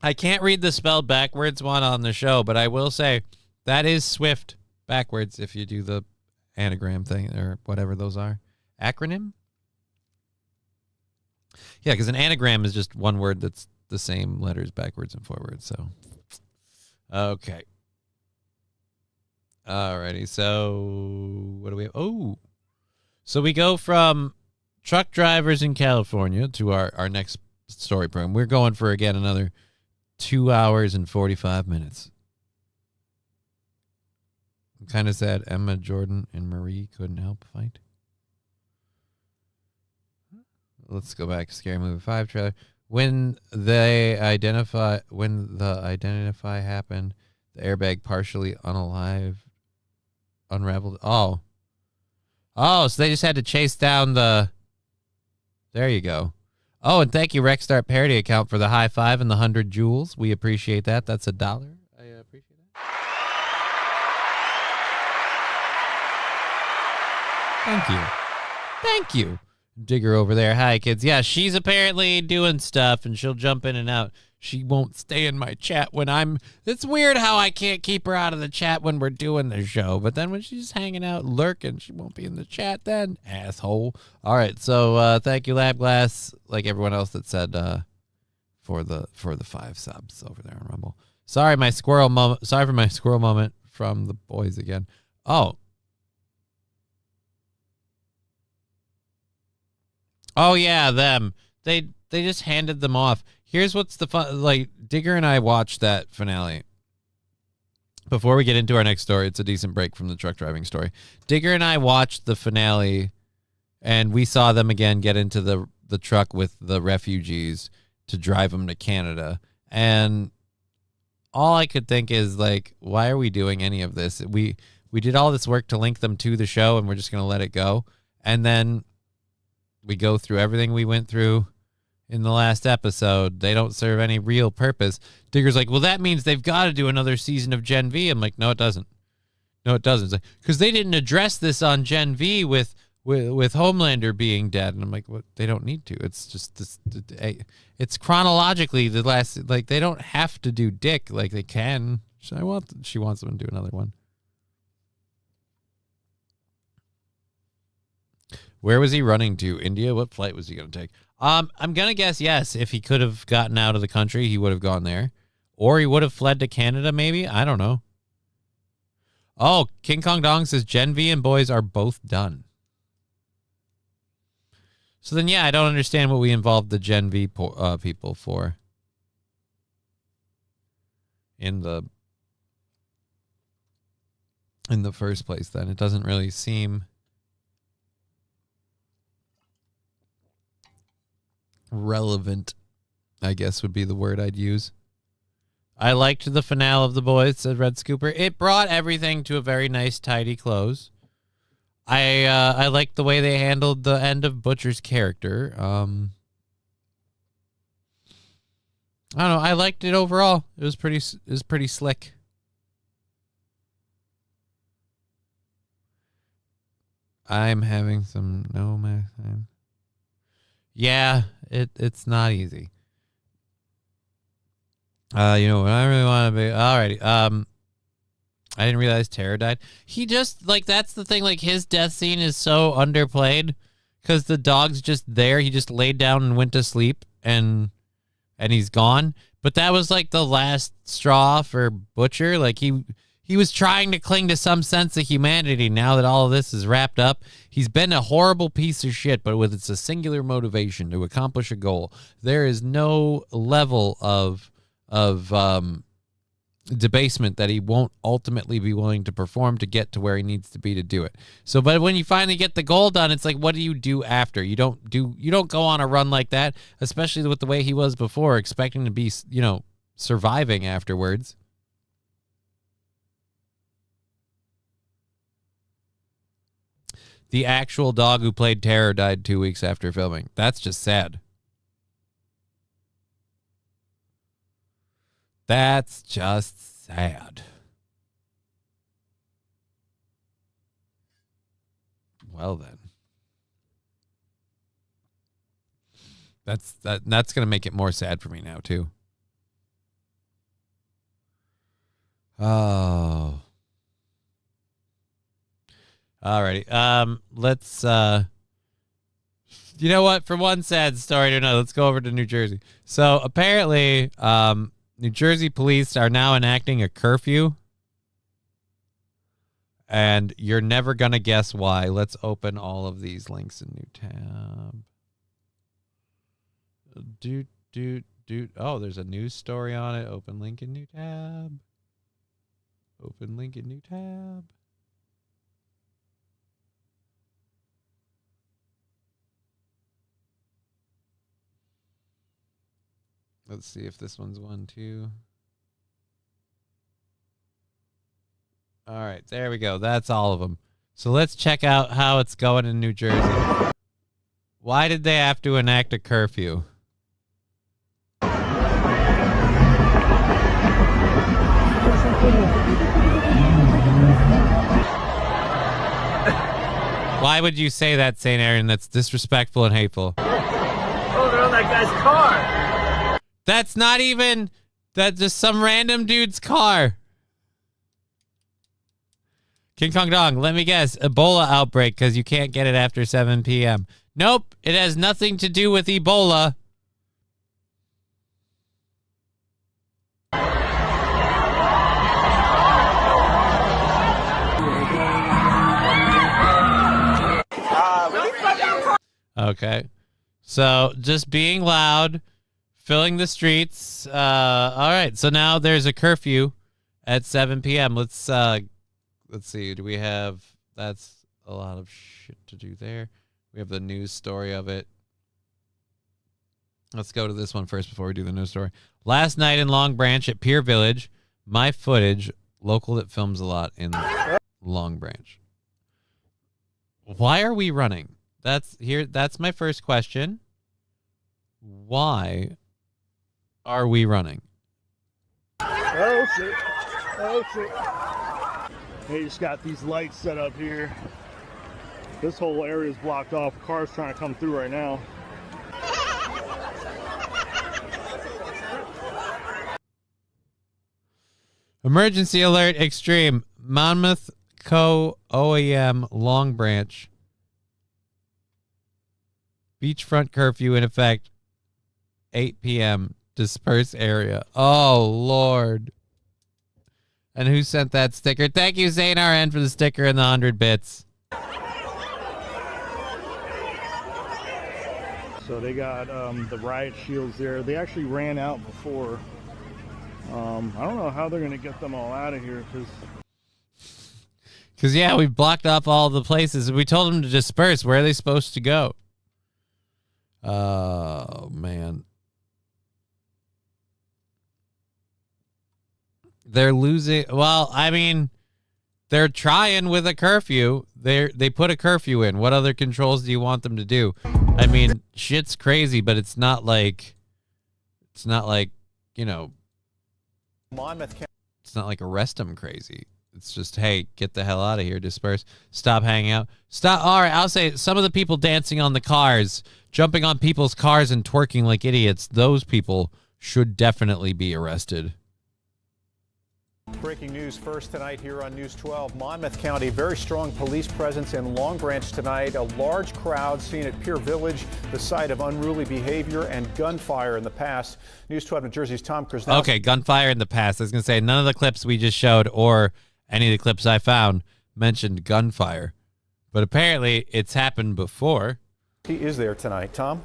I can't read the spelled backwards one on the show, but I will say that is Swift backwards if you do the anagram thing or whatever those are. Acronym? Yeah, because an anagram is just one word that's the same letters backwards and forwards. So, okay. Alrighty. So, what do we have? Oh, so we go from truck drivers in California to our next story program. We're going for, again, another 2 hours and 45 minutes. I'm kind of sad Emma, Jordan, and Marie couldn't help fight. Let's go back. Scary Movie 5 trailer. When the identify happened, the airbag partially unraveled. Oh, so they just had to chase down the... There you go. Oh, and thank you, Rexstart Parody Account, for the high five and the 100 joules. We appreciate that. That's $1. I appreciate that. Thank you. Digger over there. Hi, kids. Yeah, she's apparently doing stuff, and she'll jump in and out. She won't stay in my chat when I'm... It's weird how I can't keep her out of the chat when we're doing the show, but then when she's hanging out lurking, she won't be in the chat then. Asshole. All right, so thank you, Lab Glass, like everyone else that said for the 5 subs over there on Rumble. Sorry for my squirrel moment from the boys again. Oh, yeah, them. They just handed them off. Here's what's the fun. Like, Digger and I watched that finale. Before we get into our next story, it's a decent break from the truck driving story. Digger and I watched the finale, and we saw them again get into the truck with the refugees to drive them to Canada. And all I could think is, like, why are we doing any of this? We did all this work to link them to the show, and we're just going to let it go. And then we go through everything we went through in the last episode. They don't serve any real purpose. Digger's like, well, that means they've got to do another season of Gen V. I'm like, no, it doesn't. No, it doesn't. It's like, because they didn't address this on Gen V with Homelander being dead. And I'm like, what? They don't need to. It's just this. It's chronologically the last. Like, they don't have to do Dick. Like, they can. She wants them to do another one. Where was he running to? India? What flight was he going to take? I'm going to guess yes. If he could have gotten out of the country, he would have gone there. Or he would have fled to Canada, maybe? I don't know. Oh, King Kong Dong says Gen V and boys are both done. So then, yeah, I don't understand what we involved the Gen V people for. In the first place, then. It doesn't really seem relevant, I guess would be the word I'd use. I liked the finale of The Boys, said Red Scooper. It brought everything to a very nice, tidy close. I liked the way they handled the end of Butcher's character. I don't know. I liked it overall. It was pretty slick. I'm having some math time. Yeah, it's not easy. I really want to be alrighty. I didn't realize Tara died. He just that's the thing. Like, his death scene is so underplayed because the dog's just there. He just laid down and went to sleep, and he's gone. But that was like the last straw for Butcher. Like, he was trying to cling to some sense of humanity now that all of this is wrapped up. He's been a horrible piece of shit, but with a singular motivation to accomplish a goal. There is no level of debasement that he won't ultimately be willing to perform to get to where he needs to be to do it. So, but when you finally get the goal done, it's like, what do you do after? You don't go on a run like that, especially with the way he was before, expecting to be, surviving afterwards. The actual dog who played Terror died 2 weeks after filming. That's just sad. That's just sad. Well then. That's going to make it more sad for me now too. Oh. Alrighty. Let's you know what? From one sad story to another, let's go over to New Jersey. So apparently, New Jersey police are now enacting a curfew. And you're never gonna guess why. Let's open all of these links in new tab. Oh, there's a news story on it. Open link in new tab. Open link in new tab. Let's see if this one's one too. All right, there we go. That's all of them. So let's check out how it's going in New Jersey. Why did they have to enact a curfew? Why would you say that, St. Aaron? That's disrespectful and hateful. Oh, they're on that guy's car. That's not even... That's just some random dude's car. King Kong Dong, let me guess. Ebola outbreak because you can't get it after 7 p.m. Nope, it has nothing to do with Ebola. Okay. So just being loud, filling the streets. All right. So now there's a curfew at 7 p.m. Let's see. Do we have? That's a lot of shit to do there. We have the news story of it. Let's go to this one first before we do the news story. Last night in Long Branch at Pier Village, my footage, local that films a lot in Long Branch. Why are we running? That's my first question. Why are we running? Oh, shit. Oh, shit. They just got these lights set up here. This whole area is blocked off. Cars trying to come through right now. Emergency alert extreme. Monmouth Co. OEM Long Branch. Beachfront curfew in effect. 8 p.m. Disperse area. Oh, Lord. And who sent that sticker? Thank you, Zane RN, for the sticker and the 100 bits. So they got the riot shields there. They actually ran out before. I don't know how they're going to get them all out of here Because, yeah, we blocked off all the places. We told them to disperse. Where are they supposed to go? Oh, man. They're losing. Well, I mean, they're trying with a curfew. They put a curfew in. What other controls do you want them to do? I mean, shit's crazy, but it's not like, you know, it's not like arrest them crazy. It's just, hey, get the hell out of here, disperse, stop hanging out, stop. All right, I'll say some of the people dancing on the cars, jumping on people's cars and twerking like idiots, those people should definitely be arrested. Breaking news first tonight here on News 12. Monmouth County, very strong police presence in Long Branch tonight. A large crowd seen at Pier Village, the site of unruly behavior and gunfire in the past. News 12 New Jersey's Tom Krasnowski. Okay, gunfire in the past. I was going to say none of the clips we just showed or any of the clips I found mentioned gunfire. But apparently it's happened before. He is there tonight. Tom?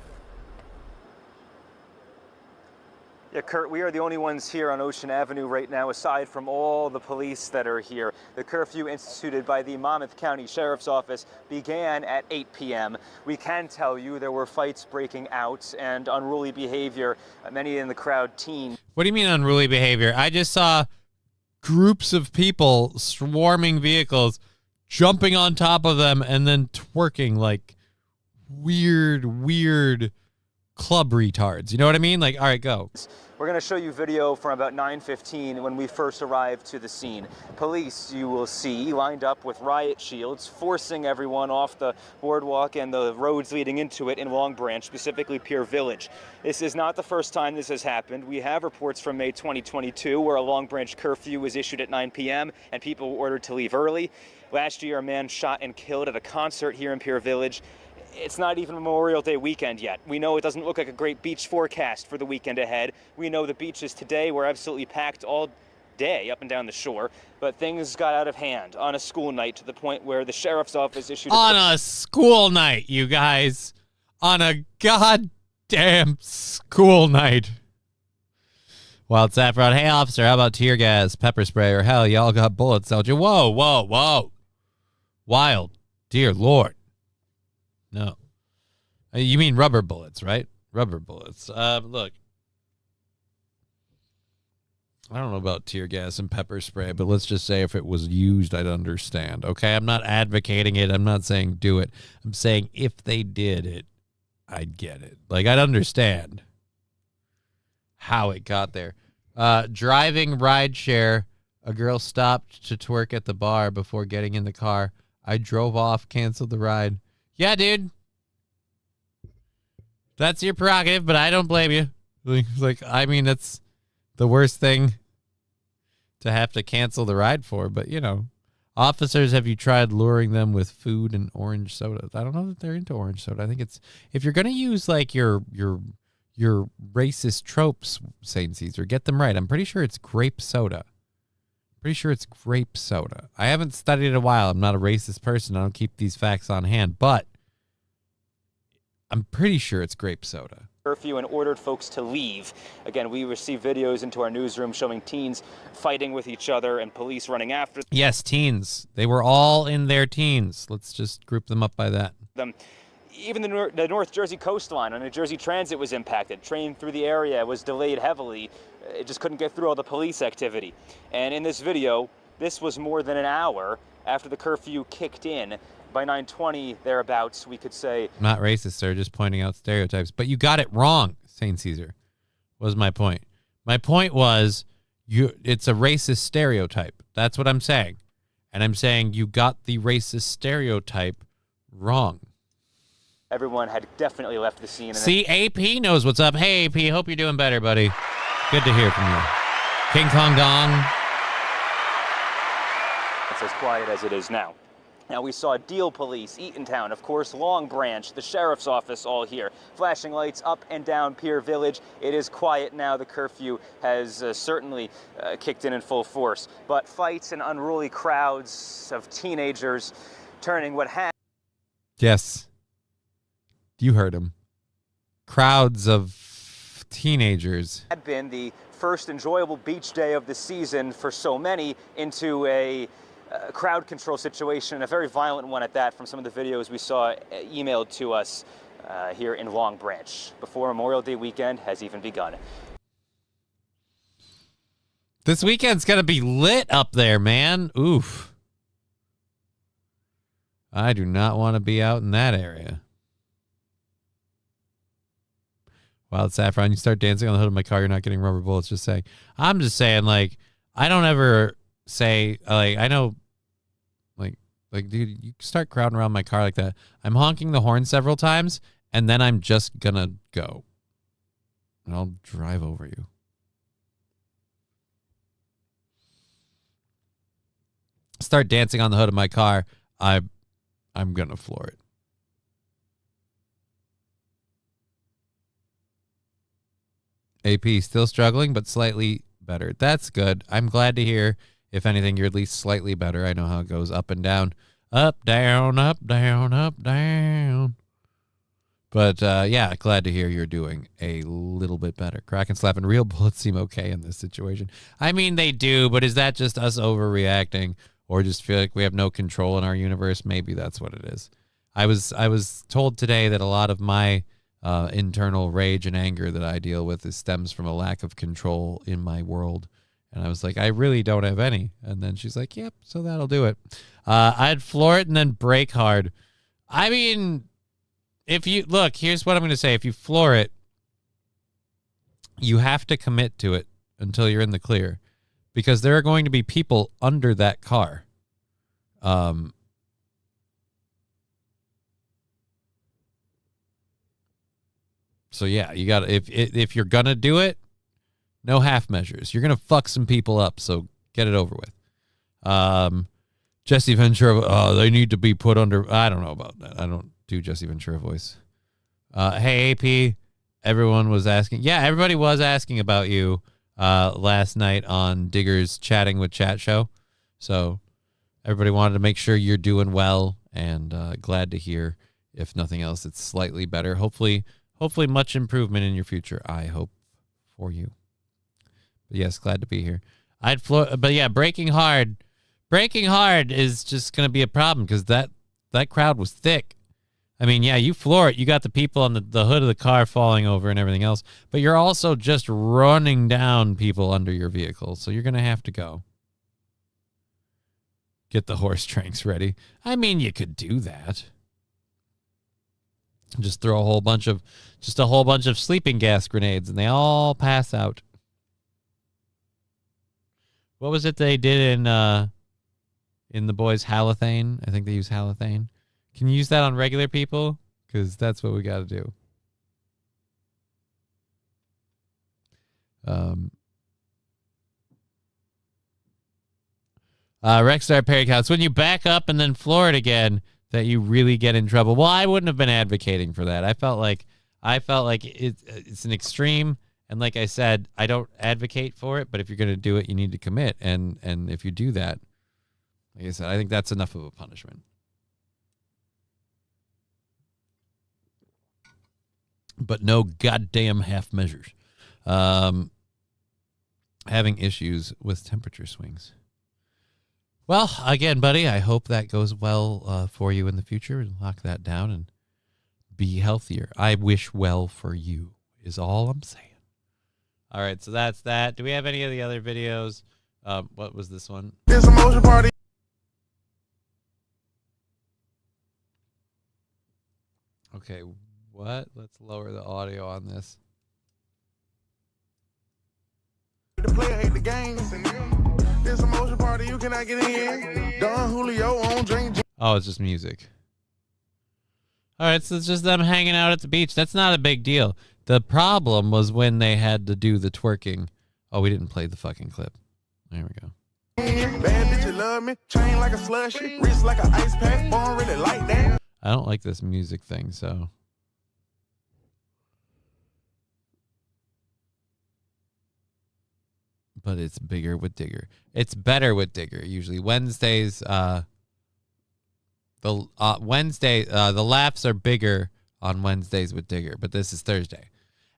Yeah, Kurt, we are the only ones here on Ocean Avenue right now, aside from all the police that are here. The curfew instituted by the Monmouth County Sheriff's Office began at 8 p.m. We can tell you there were fights breaking out and unruly behavior, many in the crowd teen. What do you mean unruly behavior? I just saw groups of people swarming vehicles, jumping on top of them, and then twerking like weird club retards. You know what I mean? Like, all right, go. We're going to show you video from about 9:15 when we first arrived to the scene. Police, you will see, lined up with riot shields, forcing everyone off the boardwalk and the roads leading into it in Long Branch, specifically Pier Village. This is not the first time this has happened. We have reports from May 2022 where a Long Branch curfew was issued at 9 p.m. and people were ordered to leave early. Last year, a man shot and killed at a concert here in Pier Village. It's not even Memorial Day weekend yet. We know it doesn't look like a great beach forecast for the weekend ahead. We know the beaches today were absolutely packed all day up and down the shore, but things got out of hand on a school night to the point where the sheriff's office issued on a school night, you guys. On a goddamn school night. Wild Saffron, hey officer, how about tear gas, pepper spray, or hell, y'all got bullets, don't you? Whoa. Wild, dear Lord. No. You mean rubber bullets, right? Rubber bullets. Look. I don't know about tear gas and pepper spray, but let's just say if it was used, I'd understand. Okay? I'm not advocating it. I'm not saying do it. I'm saying if they did it, I'd get it. Like, I'd understand how it got there. Driving rideshare. A girl stopped to twerk at the bar before getting in the car. I drove off, canceled the ride. Yeah, dude. That's your prerogative, but I don't blame you. I mean, that's the worst thing to have to cancel the ride for. But, you know, officers, have you tried luring them with food and orange soda? I don't know that they're into orange soda. I think it's, if you're going to use like your racist tropes, St. Caesar, get them right. I'm pretty sure it's grape soda. Pretty sure it's grape soda. I haven't studied it in a while. I'm not a racist person. I don't keep these facts on hand, but I'm pretty sure it's grape soda. Curfew and ordered folks to leave. Again, we received videos into our newsroom showing teens fighting with each other and police running after Yes, teens. They were all in their teens. Let's just group them up by that. them. Even the North Jersey coastline on New Jersey Transit was impacted. Train through the area was delayed heavily. It just couldn't get through all the police activity. And in this video, this was more than an hour after the curfew kicked in. By 9:20 thereabouts, we could say. Not racist, sir, just pointing out stereotypes. But you got it wrong, St. Caesar, was my point. My point was, it's a racist stereotype. That's what I'm saying. And I'm saying you got the racist stereotype wrong. Everyone had definitely left the scene. And See, AP knows what's up. Hey, AP, hope you're doing better, buddy. Good to hear from you. King Kong Dong. it's as quiet as it is now. Now, we saw Deal Police, Eatontown, of course, Long Branch, the Sheriff's Office all here. Flashing lights up and down Pier Village. It is quiet now. The curfew has certainly kicked in full force. But fights and unruly crowds of teenagers turning what had... Yes. You heard him. Crowds of teenagers. Had been the first enjoyable beach day of the season for so many into a crowd control situation, a very violent one at that, from some of the videos we saw emailed to us here in Long Branch before Memorial Day weekend has even begun. This weekend's going to be lit up there, man. Oof. I do not want to be out in that area. Wild Saffron, you start dancing on the hood of my car, you're not getting rubber bullets, just saying. I'm just saying, like, I don't ever say, like, I know, like, dude, you start crowding around my car like that. I'm honking the horn several times, and then I'm just gonna go. And I'll drive over you. Start dancing on the hood of my car, I'm gonna floor it. AP still struggling, but slightly better. That's good. I'm glad to hear. If anything, you're at least slightly better. I know how it goes up and down. Up, down, up, down, up, down. But, yeah, glad to hear you're doing a little bit better. Crack and slap and real bullets seem okay in this situation. I mean, they do, but is that just us overreacting or just feel like we have no control in our universe? Maybe that's what it is. I was told today that a lot of my internal rage and anger that I deal with stems from a lack of control in my world. And I was like, I really don't have any. And then she's like, yep, so that'll do it. I'd floor it and then break hard. I mean, if you look, here's what I'm going to say. If you floor it, you have to commit to it until you're in the clear, because there are going to be people under that car. So yeah, you got to, if you're going to do it, no half measures. You're going to fuck some people up, so get it over with. Jesse Ventura, they need to be put under. I don't know about that. I don't do Jesse Ventura voice. Hey, AP, everyone was asking. Yeah, everybody was asking about you last night on Digger's Chatting with Chat show. So everybody wanted to make sure you're doing well, and glad to hear, if nothing else, it's slightly better. Hopefully much improvement in your future. I hope for you. But yes, glad to be here. But yeah, breaking hard is just going to be a problem because that crowd was thick. I mean, yeah, you floor it. You got the people on the hood of the car falling over and everything else, but you're also just running down people under your vehicle. So you're going to have to go. Get the horse tranks ready. I mean, you could do that. Just throw a whole bunch of sleeping gas grenades and they all pass out. What was it they did in the boys halothane. I think they use halothane. Can you use that on regular people? Because that's what we got to do. Rexstar Perry Counts. When you back up and then floor it again, that you really get in trouble. Well, I wouldn't have been advocating for that. I felt like it's an extreme, and like I said, I don't advocate for it. But if you're going to do it, you need to commit. And if you do that, like I said, I think that's enough of a punishment. But no goddamn half measures. Having issues with temperature swings. Well, again, buddy, I hope that goes well for you in the future, and lock that down and be healthier. I wish well for you is all I'm saying. All right, so that's that. Do we have any of the other videos? What was this one? There's a motion party. Okay, what? Let's lower the audio on this. The player hate the game. There's a motion party, you cannot get in. Don Julio on drink. Oh, it's just music. All right, so it's just them hanging out at the beach. That's not a big deal. The problem was when they had to do the twerking. Oh, we didn't play the fucking clip. There we go. Bad bitch, you love me. Chain like a slushy. Wrist like an ice pack. Born really like that. I don't like this music thing, so. But it's bigger with Digger. It's better with Digger. Usually Wednesdays, the laughs are bigger on Wednesdays with Digger, but this is Thursday.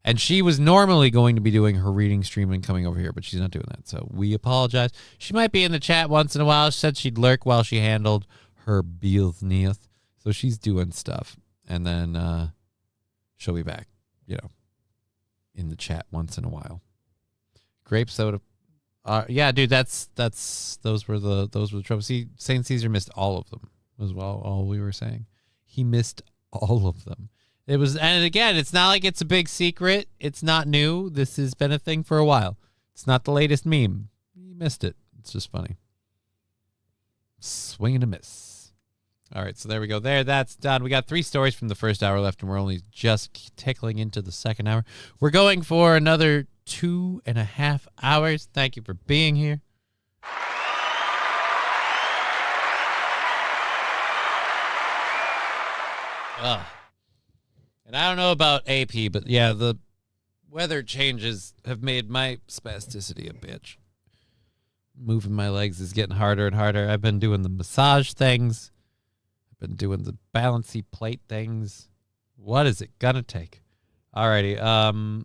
And she was normally going to be doing her reading stream and coming over here, but she's not doing that. So we apologize. She might be in the chat once in a while. She said she'd lurk while she handled her business. So she's doing stuff. And then she'll be back, in the chat once in a while. Grape soda. Yeah, dude, those were the tropes. See, St. Caesar missed all of them as well. All we were saying, he missed all of them. It was, and again, it's not like it's a big secret. It's not new. This has been a thing for a while. It's not the latest meme. You missed it. It's just funny. Swing and a miss. All right, so there we go. That's done. We got 3 stories from the first hour left, and we're only just tickling into the second hour. We're going for another 2.5 hours. Thank you for being here. And I don't know about AP, but yeah, the weather changes have made my spasticity a bitch. Moving my legs is getting harder and harder. I've been doing the massage things. I've been doing the balancy plate things. What is it gonna take? Alrighty.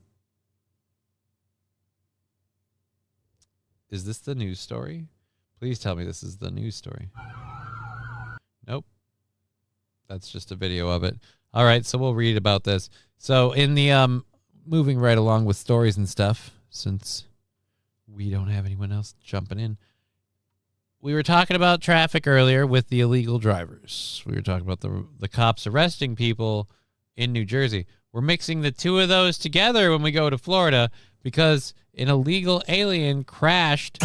Is this the news story? Please tell me this is the news story. Nope. That's just a video of it. All right, so we'll read about this. So in the moving right along with stories and stuff, since we don't have anyone else jumping in, we were talking about traffic earlier with the illegal drivers. We were talking about the cops arresting people in New Jersey. We're mixing the two of those together when we go to Florida because an illegal alien crashed,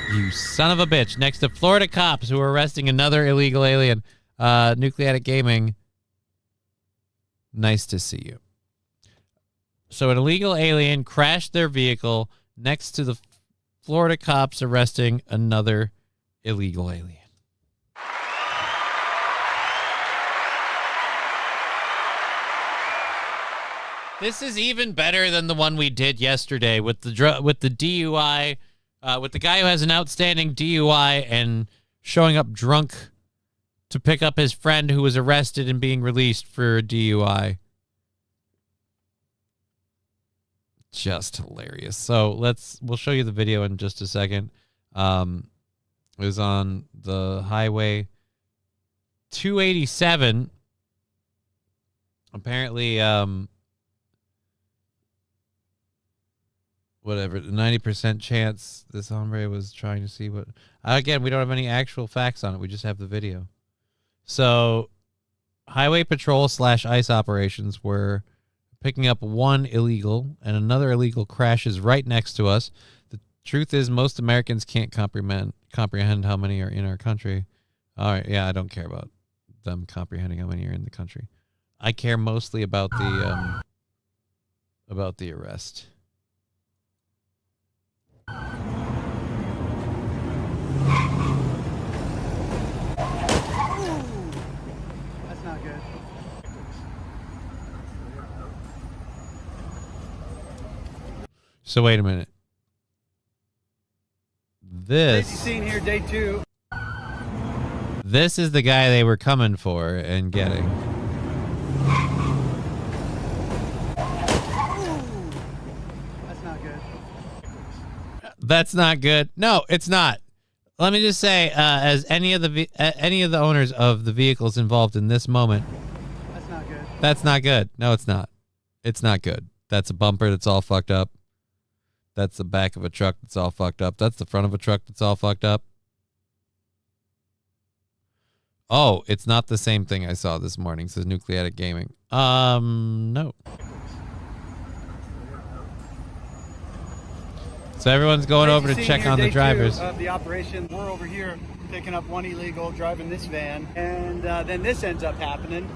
you son of a bitch, next to Florida cops who were arresting another illegal alien. Nucleatic Gaming, nice to see you. So an illegal alien crashed their vehicle next to the Florida cops arresting another illegal alien. This is even better than the one we did yesterday with the DUI, with the guy who has an outstanding DUI and showing up drunk to pick up his friend who was arrested and being released for a DUI. Just hilarious. So we'll show you the video in just a second. It was on the highway 287. Apparently, whatever, 90% chance this hombre was trying to see what. Again, we don't have any actual facts on it. We just have the video. So, highway patrol / ICE operations were picking up one illegal, and another illegal crashes right next to us. The truth is, most Americans can't comprehend comprehend how many are in our country. All right, yeah, I don't care about them comprehending how many are in the country. I care mostly about the arrest. That's not good. So wait a minute. Crazy scene here, day 2. This is the guy they were coming for and getting. That's not good. That's not good. No, it's not. Let me just say, as any of the owners of the vehicles involved in this moment, That's not good. that's not good. No, it's not. It's not good. That's a bumper that's all fucked up. That's the back of a truck that's all fucked up. That's the front of a truck that's all fucked up. Oh, it's not the same thing I saw this morning, says Nucleatic Gaming. No. So everyone's going over to Crazy check scene on here, the day drivers. 2 of the operation. We're over here picking up one illegal driving this van, and then this ends up happening.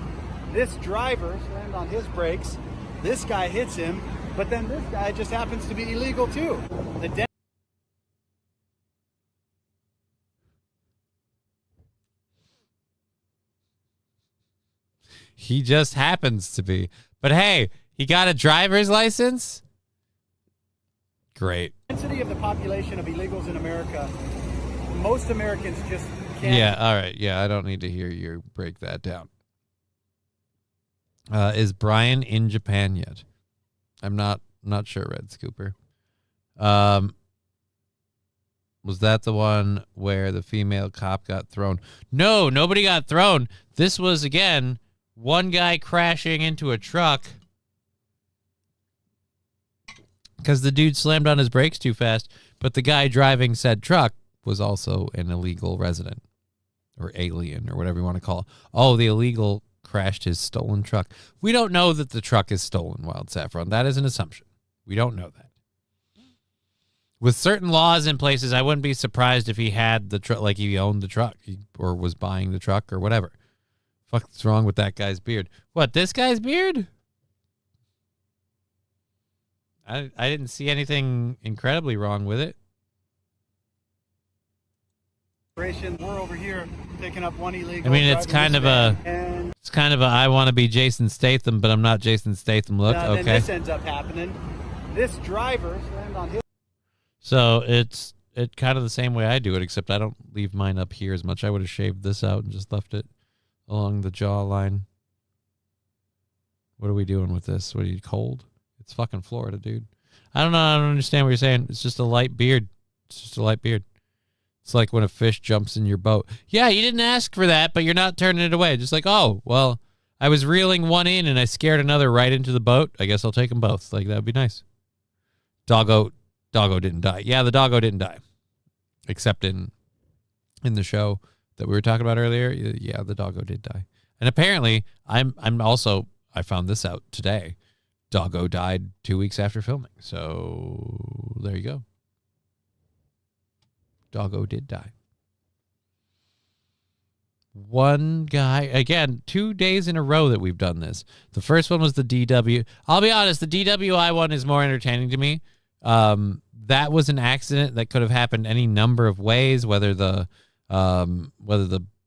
This driver slammed on his brakes. This guy hits him, but then this guy just happens to be illegal too. The He just happens to be. But hey, he got a driver's license? Great. density of the population of illegals in America, most Americans just can't. Yeah, all right. Yeah, I don't need to hear you break that down. Is Brian in Japan yet? I'm not sure, Red Scooper. Was that the one where the female cop got thrown? No, nobody got thrown. This was, again, one guy crashing into a truck because the dude slammed on his brakes too fast, but the guy driving said truck was also an illegal resident or alien or whatever you want to call it. Oh, the illegal crashed his stolen truck. We don't know that the truck is stolen, Wild Saffron. That is an assumption. We don't know that. With certain laws in places, I wouldn't be surprised if he had the truck, like he owned the truck or was buying the truck or whatever. What's wrong with that guy's beard? What, this guy's beard? I didn't see anything incredibly wrong with it. We're over here picking up one illegal. I mean, it's kind of a I want to be Jason Statham, but I'm not Jason Statham look. Then Okay. this ends up happening. This driver slammed on his. So it's kind of the same way I do it, except I don't leave mine up here as much. I would have shaved this out and just left it along the jawline. What are we doing with this? What are you, cold? It's fucking Florida, dude. I don't know. I don't understand what you're saying. It's just a light beard. It's just a light beard. It's like when a fish jumps in your boat. Yeah, you didn't ask for that, but you're not turning it away. Just like, oh, well, I was reeling one in and I scared another right into the boat. I guess I'll take them both. Like, that would be nice. Doggo didn't die. Yeah, the doggo didn't die. Except in the show that we were talking about earlier. Yeah, the doggo did die. And apparently, I found this out today. Doggo died 2 weeks after filming. So there you go. Doggo did die. One guy, again, 2 days in a row that we've done this. The first one was the DW. I'll be honest, the DWI one is more entertaining to me. That was an accident that could have happened any number of ways, whether the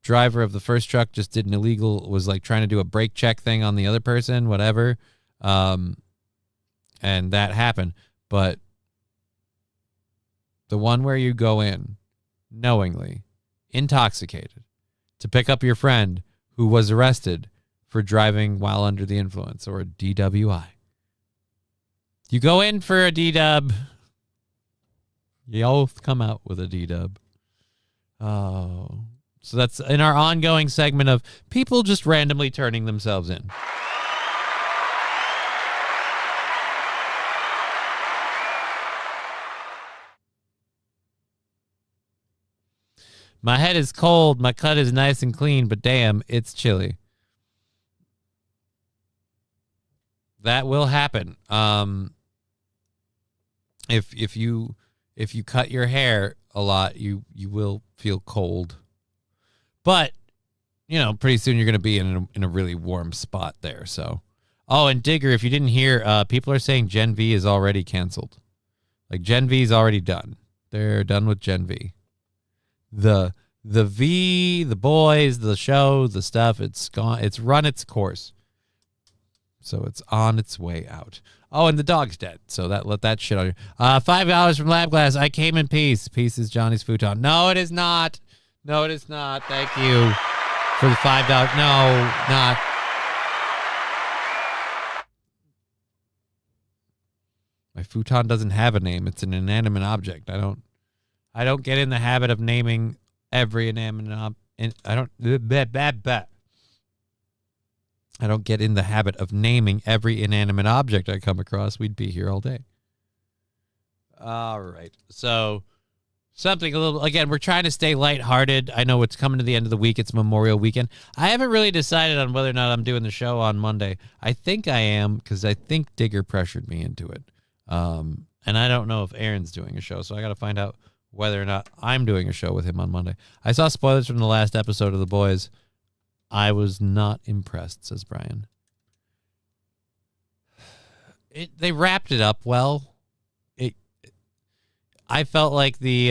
driver of the first truck just did an illegal, was like trying to do a brake check thing on the other person, whatever. And that happened. But the one where you go in knowingly intoxicated to pick up your friend who was arrested for driving while under the influence, or a DWI. You go in for a D-dub, you both come out with a D-dub. Oh. So that's in our ongoing segment of people just randomly turning themselves in. My head is cold, my cut is nice and clean, but damn, it's chilly. That will happen. If you if you cut your hair a lot, you will feel cold. But, pretty soon you're going to be in a really warm spot there. So, oh, and Digger, if you didn't hear, people are saying Gen V is already canceled. Like Gen V is already done. They're done with Gen V. The V, the boys, the show, the stuff, it's gone. It's run its course. So it's on its way out. Oh, and the dog's dead. So let that shit on you. $5 from Lab Glass. I came in peace. Peace is Johnny's futon. No, it is not. No, it is not. Thank you for the $5. No, not. My futon doesn't have a name. It's an inanimate object. I don't get in the habit of naming every inanimate object. I don't get in the habit of naming every inanimate object I come across. We'd be here all day. All right. So something a little, again, we're trying to stay lighthearted. I know it's coming to the end of the week. It's Memorial Weekend. I haven't really decided on whether or not I'm doing the show on Monday. I think I am because I think Digger pressured me into it. And I don't know if Aaron's doing a show, so I got to find out whether or not I'm doing a show with him on Monday. I saw spoilers from the last episode of The Boys. I was not impressed, says Brian. They wrapped it up well. I felt like the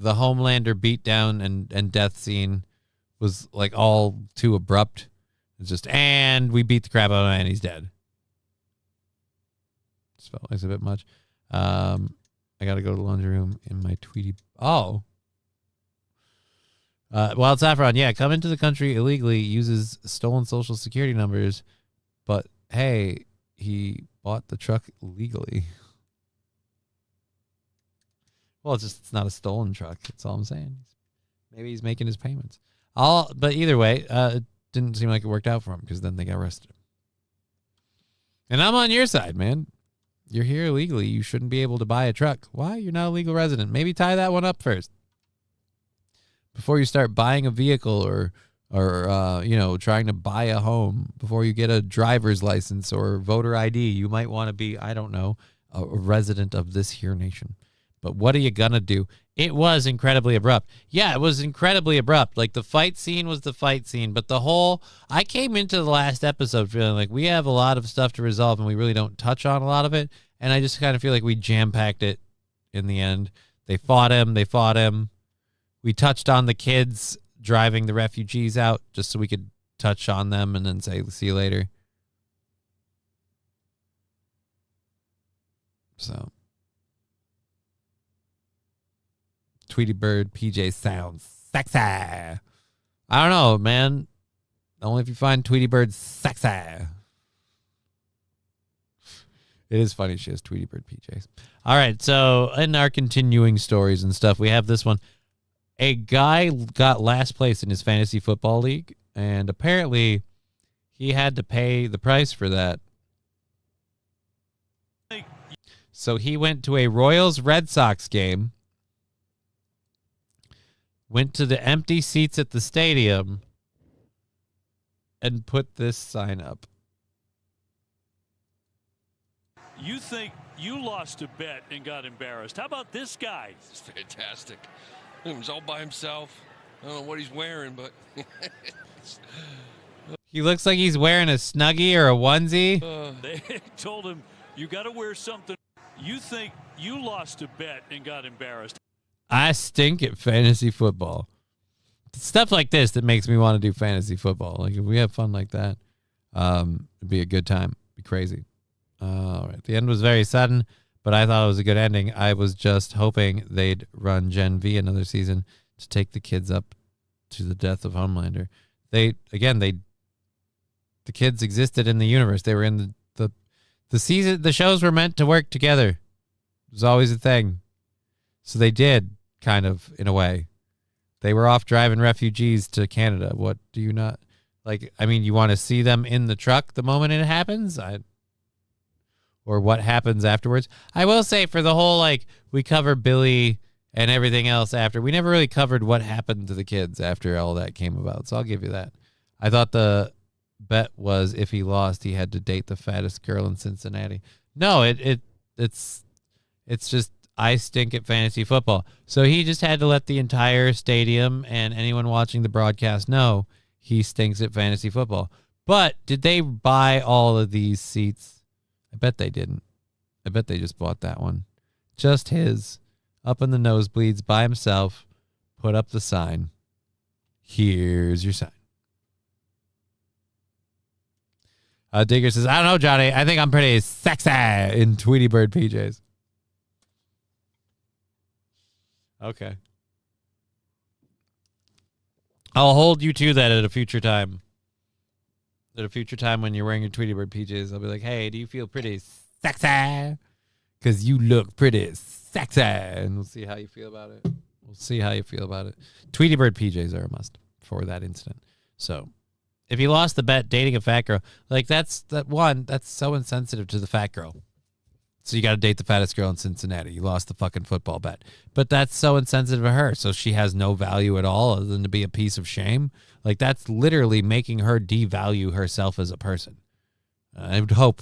Homelander beatdown and death scene was like all too abrupt. It's just, and we beat the crap out of him and he's dead. Just felt like it's a bit much. I got to go to the laundry room in my Tweety. Oh. Wild Saffron, yeah, come into the country illegally, uses stolen social security numbers, but hey, he bought the truck legally. Well, it's not a stolen truck. That's all I'm saying. Maybe he's making his payments. But either way, it didn't seem like it worked out for him because then they got arrested. And I'm on your side, man. You're here illegally. You shouldn't be able to buy a truck. Why? You're not a legal resident. Maybe tie that one up first. Before you start buying a vehicle or trying to buy a home, before you get a driver's license or voter ID, you might want to be, I don't know, a resident of this here nation. But what are you going to do? It was incredibly abrupt. Yeah, it was incredibly abrupt. Like the fight scene was the fight scene, but I came into the last episode feeling like we have a lot of stuff to resolve and we really don't touch on a lot of it. And I just kind of feel like we jam-packed it in the end. They fought him. We touched on the kids driving the refugees out just so we could touch on them and then say, see you later. So, Tweety Bird PJ sounds sexy. I don't know, man. Only if you find Tweety Bird sexy. It is funny she has Tweety Bird PJs. All right, so in our continuing stories and stuff, we have this one. A guy got last place in his fantasy football league, and apparently he had to pay the price for that. So he went to a Royals-Red Sox game, went to the empty seats at the stadium, and put this sign up. You think you lost a bet and got embarrassed. How about this guy? It's fantastic. He was all by himself. I don't know what he's wearing, but he looks like he's wearing a Snuggie or a onesie. They told him, you got to wear something. You think you lost a bet and got embarrassed. I stink at fantasy football. Stuff like this that makes me want to do fantasy football. Like if we have fun like that, it'd be a good time. It'd be crazy. All right. The end was very sudden, but I thought it was a good ending. I was just hoping they'd run Gen V another season to take the kids up to the death of Homelander. The kids existed in the universe. They were in the season. The shows were meant to work together. It was always a thing. So they did, kind of, in a way. They were off driving refugees to Canada. What do you not like? I mean, you want to see them in the truck the moment it happens? Or what happens afterwards? I will say for the whole, we cover Billy and everything else after. We never really covered what happened to the kids after all that came about. So I'll give you that. I thought the bet was if he lost, he had to date the fattest girl in Cincinnati. No, It's just, I stink at fantasy football. So he just had to let the entire stadium and anyone watching the broadcast know he stinks at fantasy football. But did they buy all of these seats? I bet they didn't. I bet they just bought that one. Just his. Up in the nosebleeds by himself. Put up the sign. Here's your sign. Digger says, I don't know, Johnny. I think I'm pretty sexy in Tweety Bird PJs. Okay. I'll hold you to that at a future time. At a future time when you're wearing your Tweety Bird PJs, I'll be like, hey, do you feel pretty sexy? Because you look pretty sexy. And we'll see how you feel about it. We'll see how you feel about it. Tweety Bird PJs are a must for that incident. So if you lost the bet dating a fat girl, like that's so insensitive to the fat girl. So you got to date the fattest girl in Cincinnati. You lost the fucking football bet. But that's so insensitive to her. So she has no value at all other than to be a piece of shame. Like, that's literally making her devalue herself as a person. I would hope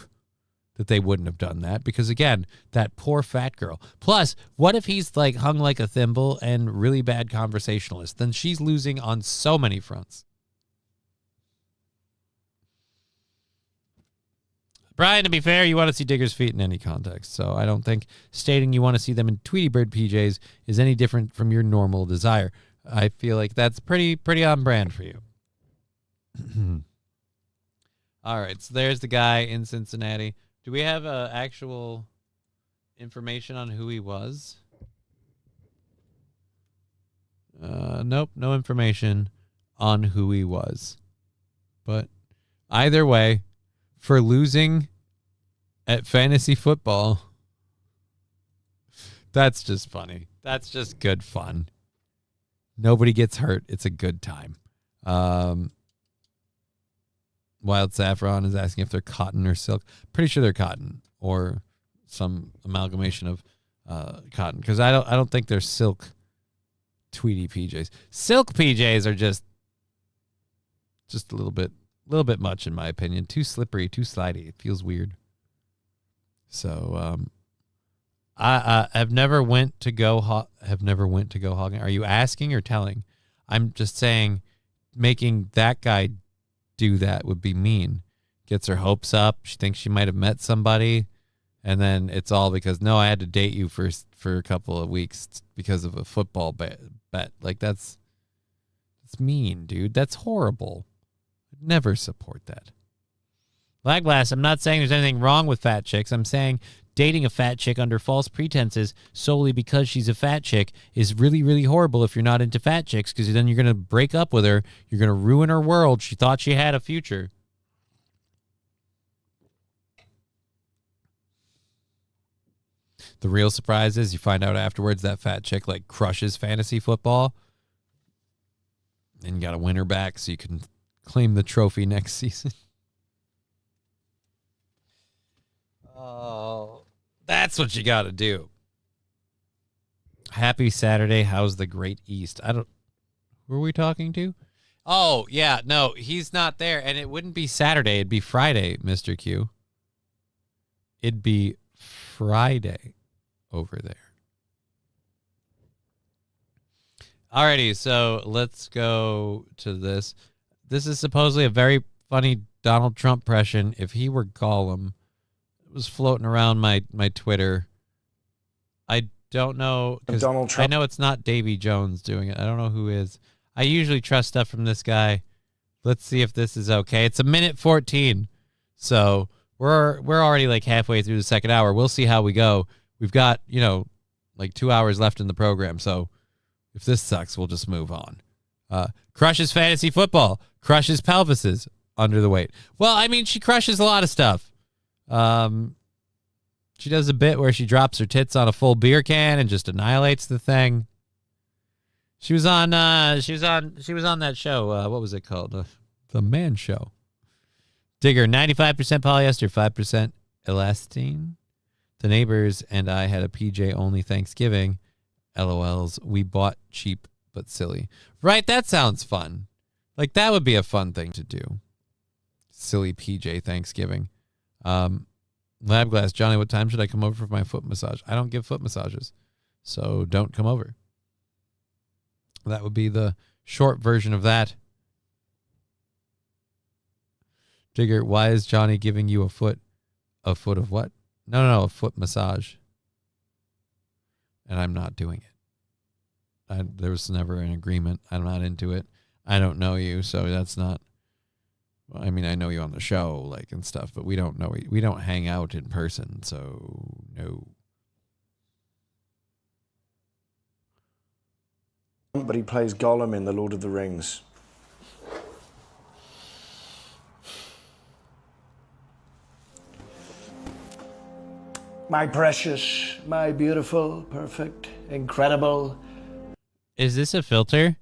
that they wouldn't have done that because, again, that poor fat girl. Plus, what if he's, like, hung like a thimble and really bad conversationalist? Then she's losing on so many fronts. Brian, to be fair, you want to see Digger's feet in any context, so I don't think stating you want to see them in Tweety Bird PJs is any different from your normal desire. I feel like that's pretty on brand for you. All right, so there's the guy in Cincinnati. Do we have actual information on who he was? Nope, no information on who he was. But either way, for losing at fantasy football, that's just funny. That's just good fun. Nobody gets hurt. It's a good time. Wild Saffron is asking if they're cotton or silk. Pretty sure they're cotton or some amalgamation of cotton, because I don't think they're silk Tweety PJs. Silk PJs are just a little bit much in my opinion. Too slippery, too slidey. It feels weird. So I have never went to go hogging. Are you asking or telling? I'm just saying making that guy do that would be mean. Gets her hopes up. She thinks she might have met somebody, and then it's all because, no, I had to date you for a couple of weeks because of a football bet. Like, that's mean, dude. That's horrible. Never support that. Laglass, I'm not saying there's anything wrong with fat chicks. I'm saying dating a fat chick under false pretenses solely because she's a fat chick is really, really horrible if you're not into fat chicks, because then you're going to break up with her. You're going to ruin her world. She thought she had a future. The real surprise is you find out afterwards that fat chick, like, crushes fantasy football. And you got to win her back so you can claim the trophy next season. Oh, that's what you got to do. Happy Saturday. How's the Great East? Who are we talking to? Oh, yeah. No, he's not there. And it wouldn't be Saturday. It'd be Friday, Mr. Q. It'd be Friday over there. Alrighty, so let's go to this. This is supposedly a very funny Donald Trump impression. If he were Gollum, it was floating around my Twitter. I don't know. Donald Trump. I know it's not Davy Jones doing it. I don't know who is. I usually trust stuff from this guy. Let's see if this is okay. It's 1:14, so we're already like halfway through the second hour. We'll see how we go. We've got, like 2 hours left in the program, so if this sucks, we'll just move on. Crushes fantasy football. Crushes pelvises under the weight. Well, I mean, she crushes a lot of stuff. She does a bit where she drops her tits on a full beer can and just annihilates the thing. She was on that show. What was it called? The Man Show. Digger, 95% polyester, 5% elastine. The neighbors and I had a PJ only Thanksgiving. LOLs. We bought cheap but silly. Right? That sounds fun. Like, that would be a fun thing to do. Silly PJ Thanksgiving. Lab Glass, Johnny, what time should I come over for my foot massage? I don't give foot massages, so don't come over. That would be the short version of that. Digger, why is Johnny giving you a foot of what? No, a foot massage. And I'm not doing it. There was never an agreement. I'm not into it. I don't know you, so that's not. I mean, I know you on the show, like, and stuff, but we don't know. We don't hang out in person, so no. But he plays Gollum in The Lord of the Rings. My precious, my beautiful, perfect, incredible. Is this a filter?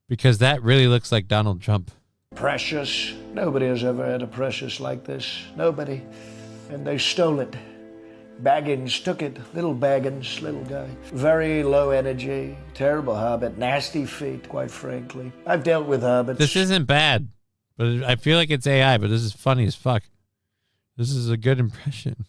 Because that really looks like Donald Trump. Precious. Nobody has ever had a precious like this. Nobody. And they stole it. Baggins took it. Little Baggins, little guy. Very low energy. Terrible habit. Nasty feet, quite frankly. I've dealt with habits. This isn't bad, but I feel like it's AI, but this is funny as fuck. This is a good impression.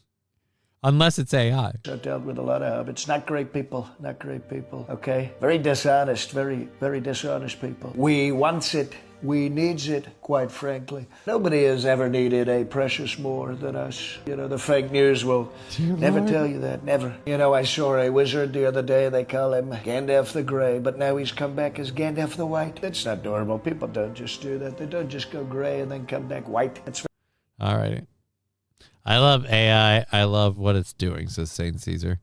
Unless it's AI. I've dealt with a lot of habits. Not great people. Not great people. Okay? Very dishonest. Very, very dishonest people. We wants it. We needs it, quite frankly. Nobody has ever needed a precious more than us. You know, the fake news will never tell you that. Never. You know, I saw a wizard the other day. They call him Gandalf the Grey, but now he's come back as Gandalf the White. That's not normal. People don't just do that. They don't just go gray and then come back white. That's all right. I love AI. I love what it's doing, says Saint Caesar.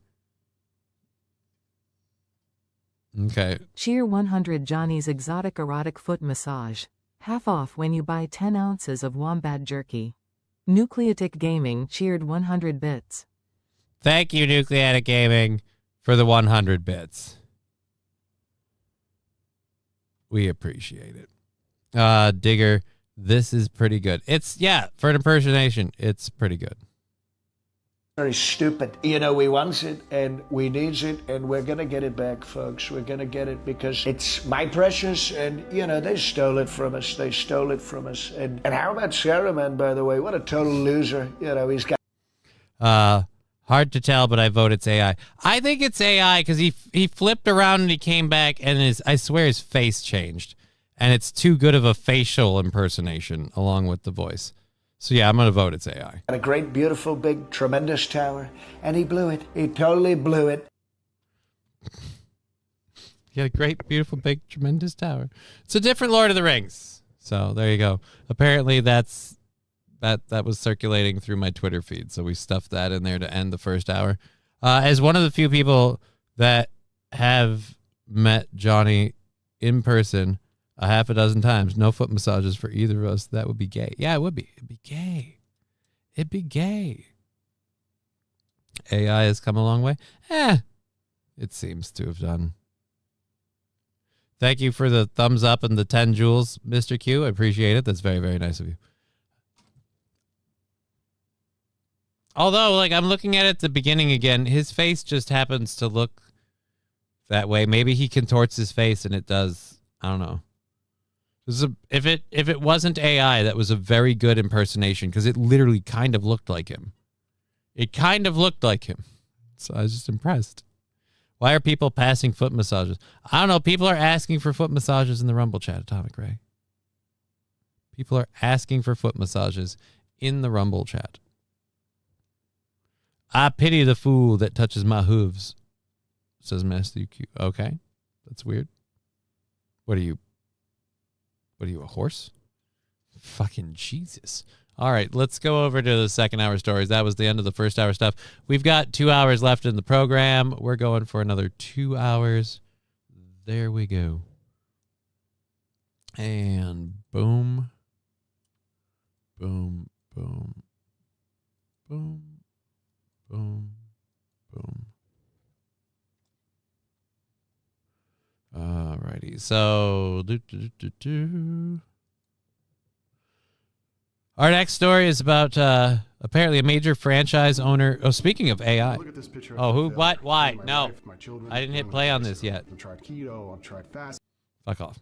Okay. Cheer 100 Johnny's Exotic Erotic Foot Massage. Half off when you buy 10 ounces of wombat jerky. Nucleatic Gaming cheered 100 bits. Thank you, Nucleatic Gaming, for the 100 bits. We appreciate it. Digger, this is pretty good. It's, yeah, for an impersonation, it's pretty good. very stupid. You know, we wants it and we needs it and we're going to get it back, folks. We're going to get it because it's my precious and, you know, they stole it from us. They stole it from us. And how about Saruman, by the way? What a total loser. You know, he's got... Hard to tell, but I vote it's AI. I think it's AI because he flipped around and he came back and I swear his face changed. And it's too good of a facial impersonation along with the voice. So yeah, I'm going to vote it's AI. A great, beautiful, big, tremendous tower. And he blew it. He totally blew it. He had a great, beautiful, big, tremendous tower. It's a different Lord of the Rings. So there you go. Apparently that was circulating through my Twitter feed. So we stuffed that in there to end the first hour. As one of the few people that have met Johnny in person a half a dozen times, no foot massages for either of us. That would be gay. Yeah, it would be. It'd be gay. It'd be gay. AI has come a long way. It seems to have done. Thank you for the thumbs up and the 10 jewels, Mr. Q. I appreciate it. That's very, very nice of you. Although, like, I'm looking at it at the beginning again, his face just happens to look that way. Maybe he contorts his face and it does. I don't know. If it wasn't AI, that was a very good impersonation because it literally kind of looked like him. It kind of looked like him. So I was just impressed. Why are people passing foot massages? I don't know. People are asking for foot massages in the Rumble chat, Atomic Ray. People are asking for foot massages in the Rumble chat. I pity the fool that touches my hooves, says Master Q. Okay. That's weird. What are you, a horse? Fucking Jesus. All right, let's go over to the second hour stories. That was the end of the first hour stuff. We've got 2 hours left in the program. We're going for another 2 hours. There we go. And boom. Boom, boom, boom, boom, boom. Alrighty, so our next story is about apparently a major franchise owner. Oh, speaking of AI. Look at this picture. Oh, who? What? Why? No, wife, my children, I didn't hit play on this yet. I've tried keto. I've tried fast. Fuck off.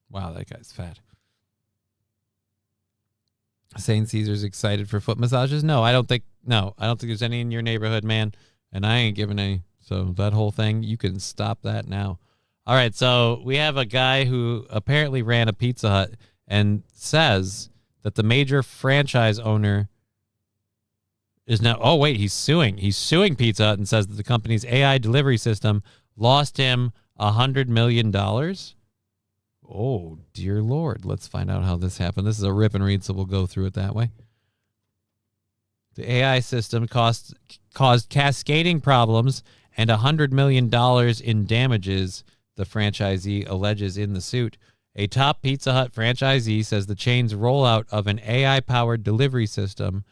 Wow, that guy's fat. Saint Caesar's excited for foot massages? No, I don't think no, I don't think there's any in your neighborhood, man. And I ain't giving any. So that whole thing, you can stop that now. All right, so we have a guy who apparently ran a Pizza Hut and says that the major franchise owner is now, oh, wait, he's suing. He's suing Pizza Hut and says that the company's AI delivery system lost him $100 million. Oh, dear Lord. Let's find out how this happened. This is a rip and read, so we'll go through it that way. The AI system caused cascading problems and $100 million in damages, the franchisee alleges in the suit. A top Pizza Hut franchisee says the chain's rollout of an AI-powered delivery system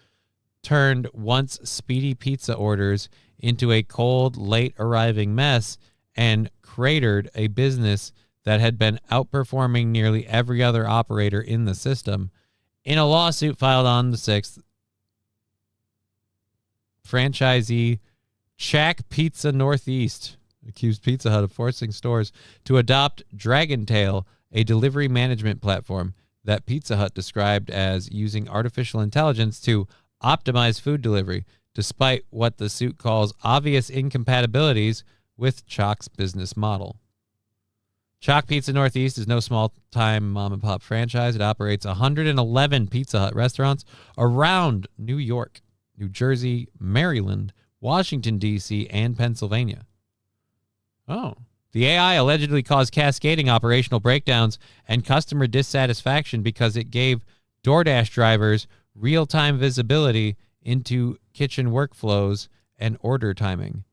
turned once speedy pizza orders into a cold, late-arriving mess and cratered a business that had been outperforming nearly every other operator in the system. In a lawsuit filed on the 6th, franchisee Shack Pizza Northeast accused Pizza Hut of forcing stores to adopt Dragontail, a delivery management platform that Pizza Hut described as using artificial intelligence to optimize food delivery, despite what the suit calls obvious incompatibilities with Chalk's business model. Chalk Pizza Northeast is no small-time mom-and-pop franchise. It operates 111 Pizza Hut restaurants around New York, New Jersey, Maryland, Washington, D.C., and Pennsylvania. Oh. The AI allegedly caused cascading operational breakdowns and customer dissatisfaction because it gave DoorDash drivers real-time visibility into kitchen workflows and order timing.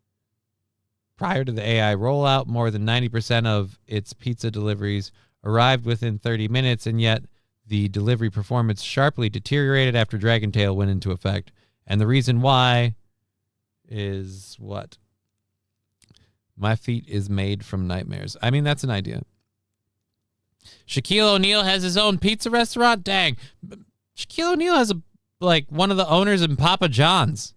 Prior to the AI rollout, more than 90% of its pizza deliveries arrived within 30 minutes, and yet the delivery performance sharply deteriorated after Dragontail went into effect. And the reason why is what? My feet is made from nightmares. I mean, that's an idea. Shaquille O'Neal has his own pizza restaurant? Dang. Shaquille O'Neal has one of the owners in Papa John's.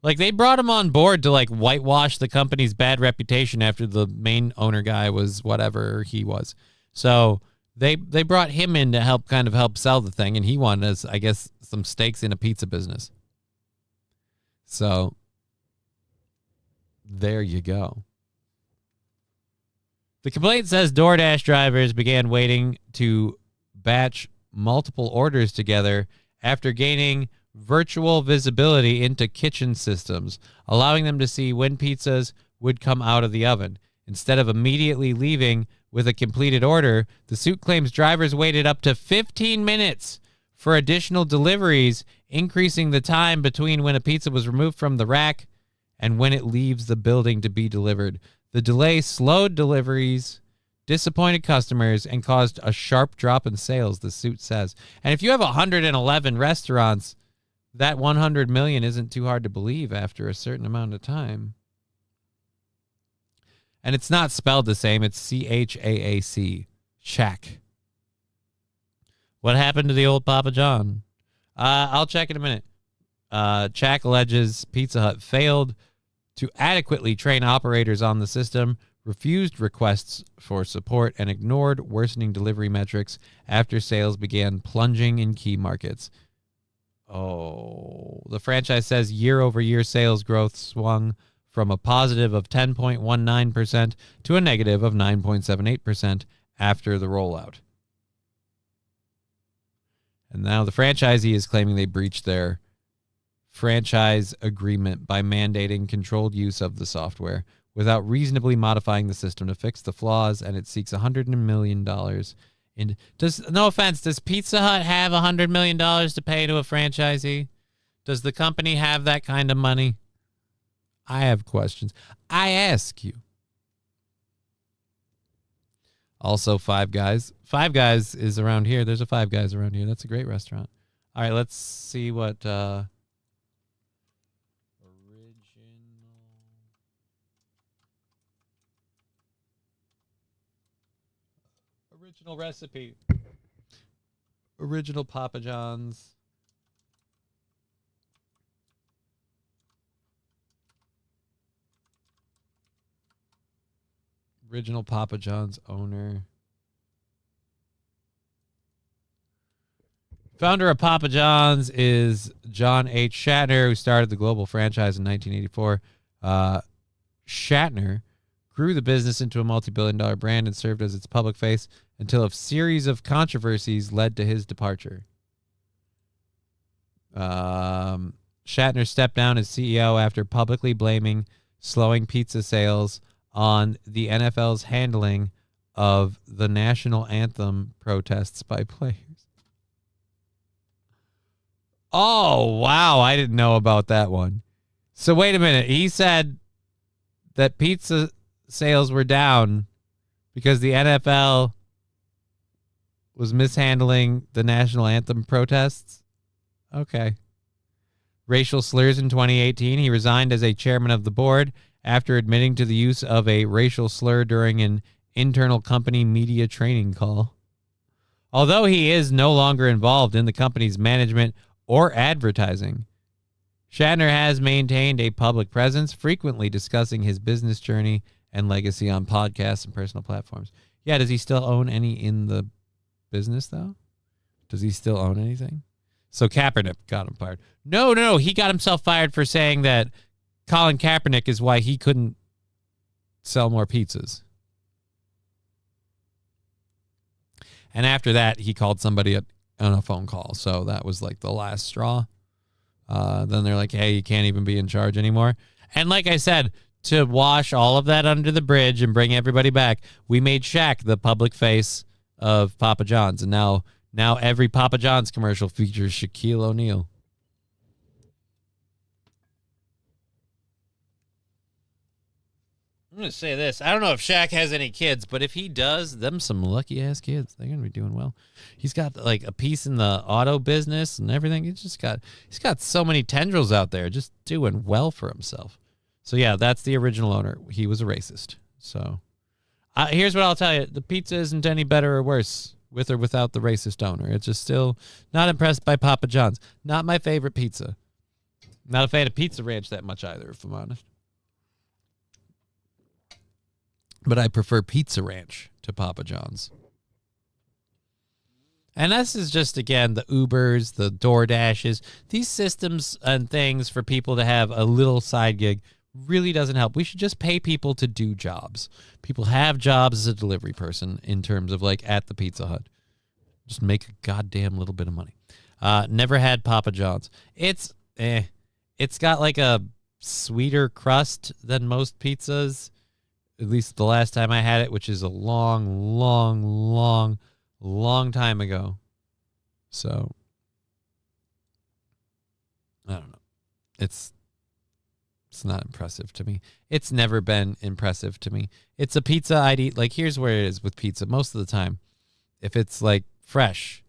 Like, they brought him on board to, whitewash the company's bad reputation after the main owner guy was whatever he was. So they brought him in to help sell the thing, and he wanted, I guess, some stakes in a pizza business. So there you go. The complaint says DoorDash drivers began waiting to batch multiple orders together after gaining virtual visibility into kitchen systems, allowing them to see when pizzas would come out of the oven. Instead of immediately leaving with a completed order, the suit claims drivers waited up to 15 minutes for additional deliveries, increasing the time between when a pizza was removed from the rack and when it leaves the building to be delivered. The delay slowed deliveries, disappointed customers, and caused a sharp drop in sales, the suit says. And if you have 111 restaurants, that 100 million isn't too hard to believe after a certain amount of time. And it's not spelled the same. It's C-H-A-A-C. Shack. What happened to the old Papa John? I'll check in a minute. Shack alleges Pizza Hut failed to adequately train operators on the system, refused requests for support, and ignored worsening delivery metrics after sales began plunging in key markets. Oh, the franchise says year-over-year sales growth swung from a positive of 10.19% to a negative of 9.78% after the rollout. And now the franchisee is claiming they breached their franchise agreement by mandating controlled use of the software without reasonably modifying the system to fix the flaws, and it seeks $100 million. No offense, does Pizza Hut have $100 million to pay to a franchisee? Does the company have that kind of money? I have questions. I ask you. Also, Five Guys. Five Guys is around here. There's a Five Guys around here. That's a great restaurant. All right, let's see what original recipe. Original Papa John's. Original Papa John's owner. Founder of Papa John's is John H. Shatner, who started the global franchise in 1984. Shatner grew the business into a multi-billion-dollar brand and served as its public face until a series of controversies led to his departure. Shatner stepped down as CEO after publicly blaming slowing pizza sales on the NFL's handling of the national anthem protests by players. Oh, wow. I didn't know about that one. So wait a minute. He said that pizza sales were down because the NFL was mishandling the national anthem protests. Okay. Racial slurs in 2018. He resigned as a chairman of the board after admitting to the use of a racial slur during an internal company media training call. Although he is no longer involved in the company's management or advertising, Shatner has maintained a public presence, frequently discussing his business journey and legacy on podcasts and personal platforms. Yeah, does he still own any in the business, though? Does he still own anything? So Kaepernick got him fired. No. He got himself fired for saying that Colin Kaepernick is why he couldn't sell more pizzas. And after that, he called somebody on a phone call. So that was like the last straw. Then they're like, hey, you can't even be in charge anymore. And like I said, to wash all of that under the bridge and bring everybody back, we made Shaq the public face of Papa John's. And now every Papa John's commercial features Shaquille O'Neal. I'm going to say this. I don't know if Shaq has any kids, but if he does, them some lucky-ass kids. They're going to be doing well. He's got, like, a piece in the auto business and everything. He's got so many tendrils out there just doing well for himself. So, yeah, that's the original owner. He was a racist. So, here's what I'll tell you. The pizza isn't any better or worse with or without the racist owner. It's just still not impressed by Papa John's. Not my favorite pizza. Not a fan of Pizza Ranch that much either, if I'm honest. But I prefer Pizza Ranch to Papa John's. And this is just, again, the Ubers, the DoorDashes. These systems and things for people to have a little side gig really doesn't help. We should just pay people to do jobs. People have jobs as a delivery person in terms of, like, at the Pizza Hut. Just make a goddamn little bit of money. Never had Papa John's. It's got, like, a sweeter crust than most pizzas. At least the last time I had it, which is a long time ago. So, I don't know. It's not impressive to me. It's never been impressive to me. It's a pizza I'd eat. Like, here's where it is with pizza. Most of the time, if it's, like, fresh,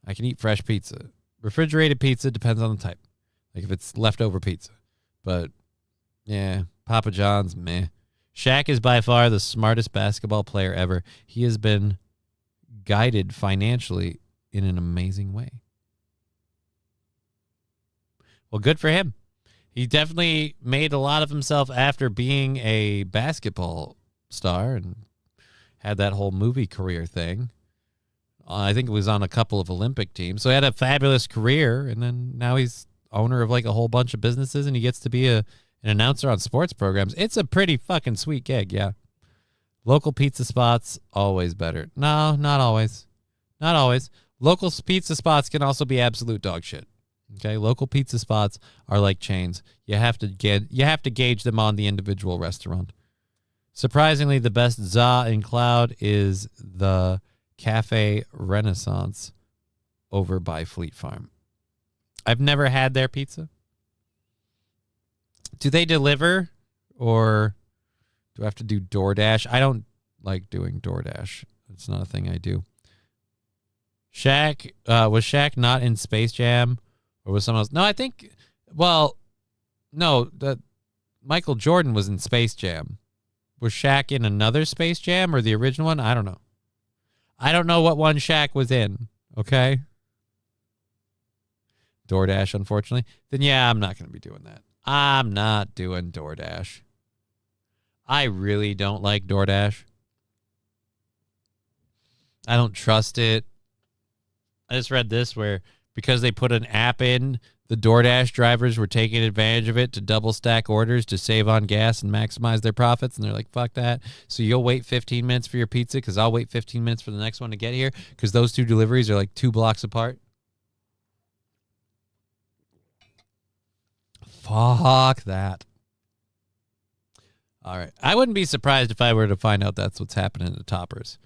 I can eat fresh pizza. Refrigerated pizza depends on the type. Like, if it's leftover pizza. But, yeah, Papa John's, meh. Shaq is by far the smartest basketball player ever. He has been guided financially in an amazing way. Well, good for him. He definitely made a lot of himself after being a basketball star and had that whole movie career thing. I think it was on a couple of Olympic teams. So he had a fabulous career, and then now he's owner of like a whole bunch of businesses, and he gets to be an announcer on sports programs. It's a pretty fucking sweet gig, yeah. Local pizza spots, always better. No, not always. Not always. Local pizza spots can also be absolute dog shit. Okay, local pizza spots are like chains. You have to gauge them on the individual restaurant. Surprisingly, the best za in Cloud is the Cafe Renaissance over by Fleet Farm. I've never had their pizza. Do they deliver, or do I have to do DoorDash? I don't like doing DoorDash. It's not a thing I do. Shaq, was Shaq not in Space Jam, or was someone else? No, I think, well, no, Michael Jordan was in Space Jam. Was Shaq in another Space Jam or the original one? I don't know. I don't know what one Shaq was in, okay? DoorDash, unfortunately. Then, yeah, I'm not going to be doing that. I'm not doing DoorDash. I really don't like DoorDash. I don't trust it. I just read this where because they put an app in, the DoorDash drivers were taking advantage of it to double stack orders to save on gas and maximize their profits. And they're like, fuck that. So you'll wait 15 minutes for your pizza because I'll wait 15 minutes for the next one to get here because those two deliveries are like 2 blocks apart. Fuck that. All right. I wouldn't be surprised if I were to find out that's what's happening at Toppers.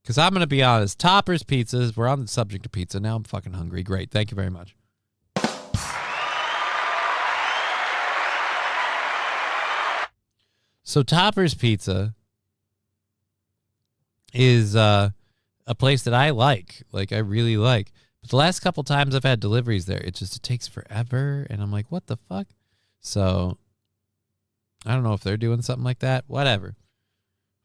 Because I'm going to be honest, Toppers pizzas, we're on the subject of pizza. Now I'm fucking hungry. Great. Thank you very much. So Toppers Pizza is a place that I like. Like, I really like. But the last couple times I've had deliveries there, it takes forever. And I'm like, what the fuck? So I don't know if they're doing something like that. Whatever.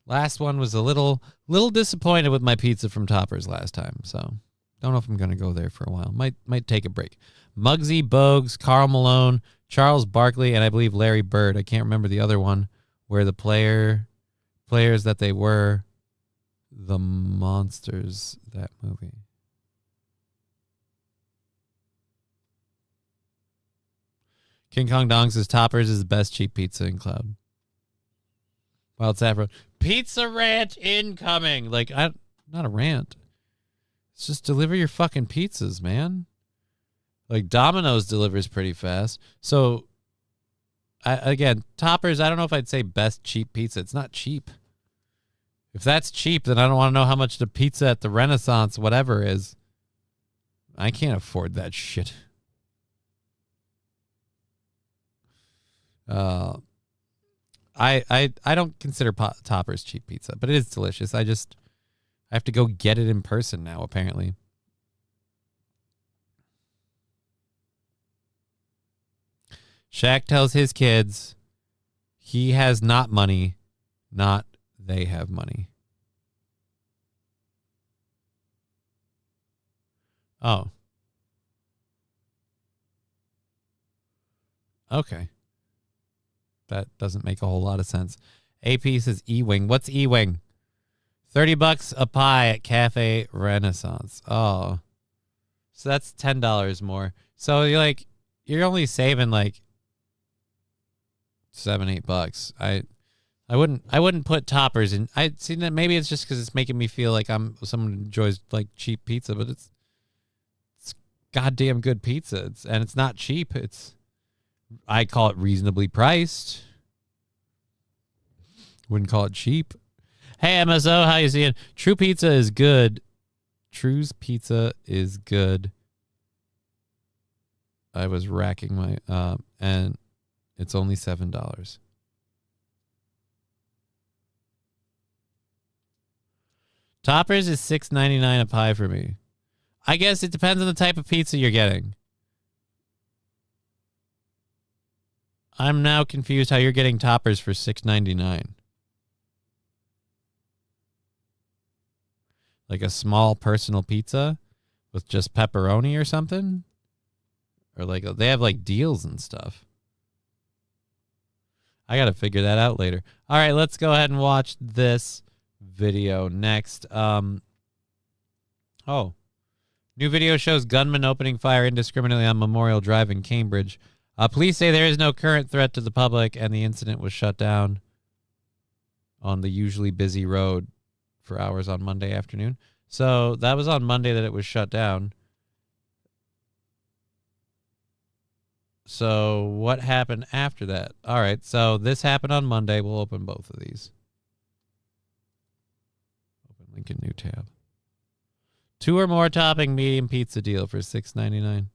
Last one was a little disappointed with my pizza from Toppers last time. So don't know if I'm going to go there for a while. Might take a break. Muggsy Bogues, Karl Malone, Charles Barkley, and I believe Larry Bird. I can't remember the other one. Where the players that they were the monsters, that movie. King Kong Dong says Toppers is the best cheap pizza in Cloud. Wild Saffron. Pizza rant incoming. Like, not a rant. It's just deliver your fucking pizzas, man. Like, Domino's delivers pretty fast. So, again, Toppers, I don't know if I'd say best cheap pizza. It's not cheap. If that's cheap, then I don't want to know how much the pizza at the Renaissance whatever is. I can't afford that shit. I don't consider Toppers cheap pizza, but it is delicious. I have to go get it in person now, apparently. Shaq tells his kids he has not money, not they have money. Oh. Okay. That doesn't make a whole lot of sense. AP says E-Wing. What's E-Wing? $30 a pie at Cafe Renaissance. Oh. So that's $10 more. So you're only saving like $7-8. I wouldn't put Toppers in. I see that maybe it's just because it's making me feel like I'm someone who enjoys like cheap pizza, but it's goddamn good pizza. It's not cheap. I call it reasonably priced. Wouldn't call it cheap. Hey MSO, how you seeing? True Pizza is good. True's Pizza is good. I was racking my and it's only $7. Toppers is $6.99 a pie for me. I guess it depends on the type of pizza you're getting. I'm now confused how you're getting Toppers for $6.99. Like a small personal pizza with just pepperoni or something? Or like they have like deals and stuff. I got to figure that out later. All right, let's go ahead and watch this video next. New video shows gunman opening fire indiscriminately on Memorial Drive in Cambridge. Police say there is no current threat to the public, and the incident was shut down on the usually busy road for hours on Monday afternoon. So that was on Monday that it was shut down. So what happened after that? All right, so this happened on Monday. We'll open both of these. Open link in new tab. 2 or more topping medium pizza deal for $6.99.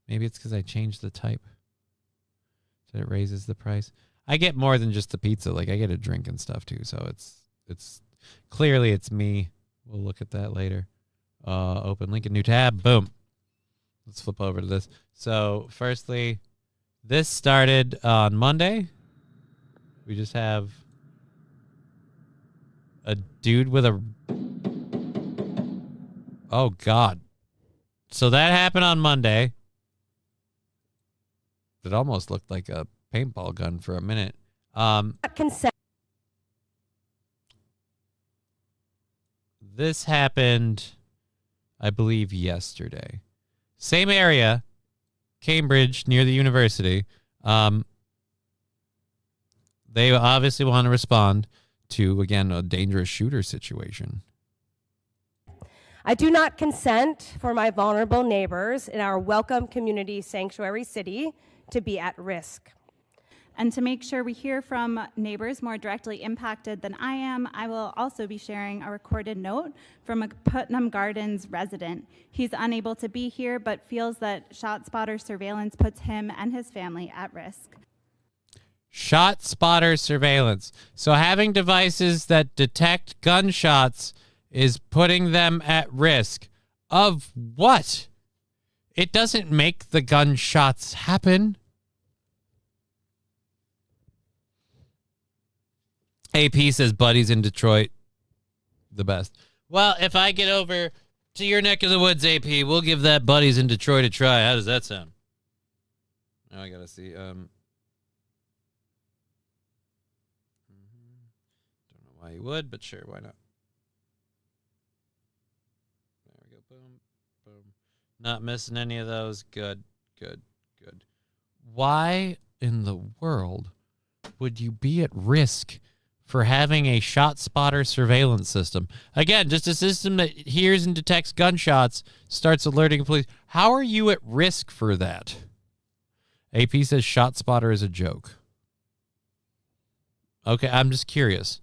Maybe it's because I changed the type. So it raises the price. I get more than just the pizza. Like I get a drink and stuff too. So it's clearly it's me. We'll look at that later. Open link in new tab. Boom. Let's flip over to this. So firstly, this started on Monday. We just have a dude with a... Oh, God. So that happened on Monday. It almost looked like a paintball gun for a minute. Consent. This happened, I believe, yesterday. Same area, Cambridge, near the university. They obviously want to respond to, again, a dangerous shooter situation. I do not consent for my vulnerable neighbors in our welcome community sanctuary city to be at risk. And to make sure we hear from neighbors more directly impacted than I am, I will also be sharing a recorded note from a Putnam Gardens resident. He's unable to be here, but feels that ShotSpotter surveillance puts him and his family at risk. ShotSpotter surveillance. So having devices that detect gunshots is putting them at risk of what? It doesn't make the gunshots happen. AP says buddies in Detroit, the best. Well, if I get over to your neck of the woods, AP, we'll give that buddies in Detroit a try. How does that sound? Now I gotta see. Don't know why you would, but sure, why not? There we go. Boom, boom. Not missing any of those. Good, good, good. Why in the world would you be at risk for having a ShotSpotter surveillance system? Again, just a system that hears and detects gunshots, starts alerting police. How are you at risk for that? AP says ShotSpotter is a joke. Okay, I'm just curious.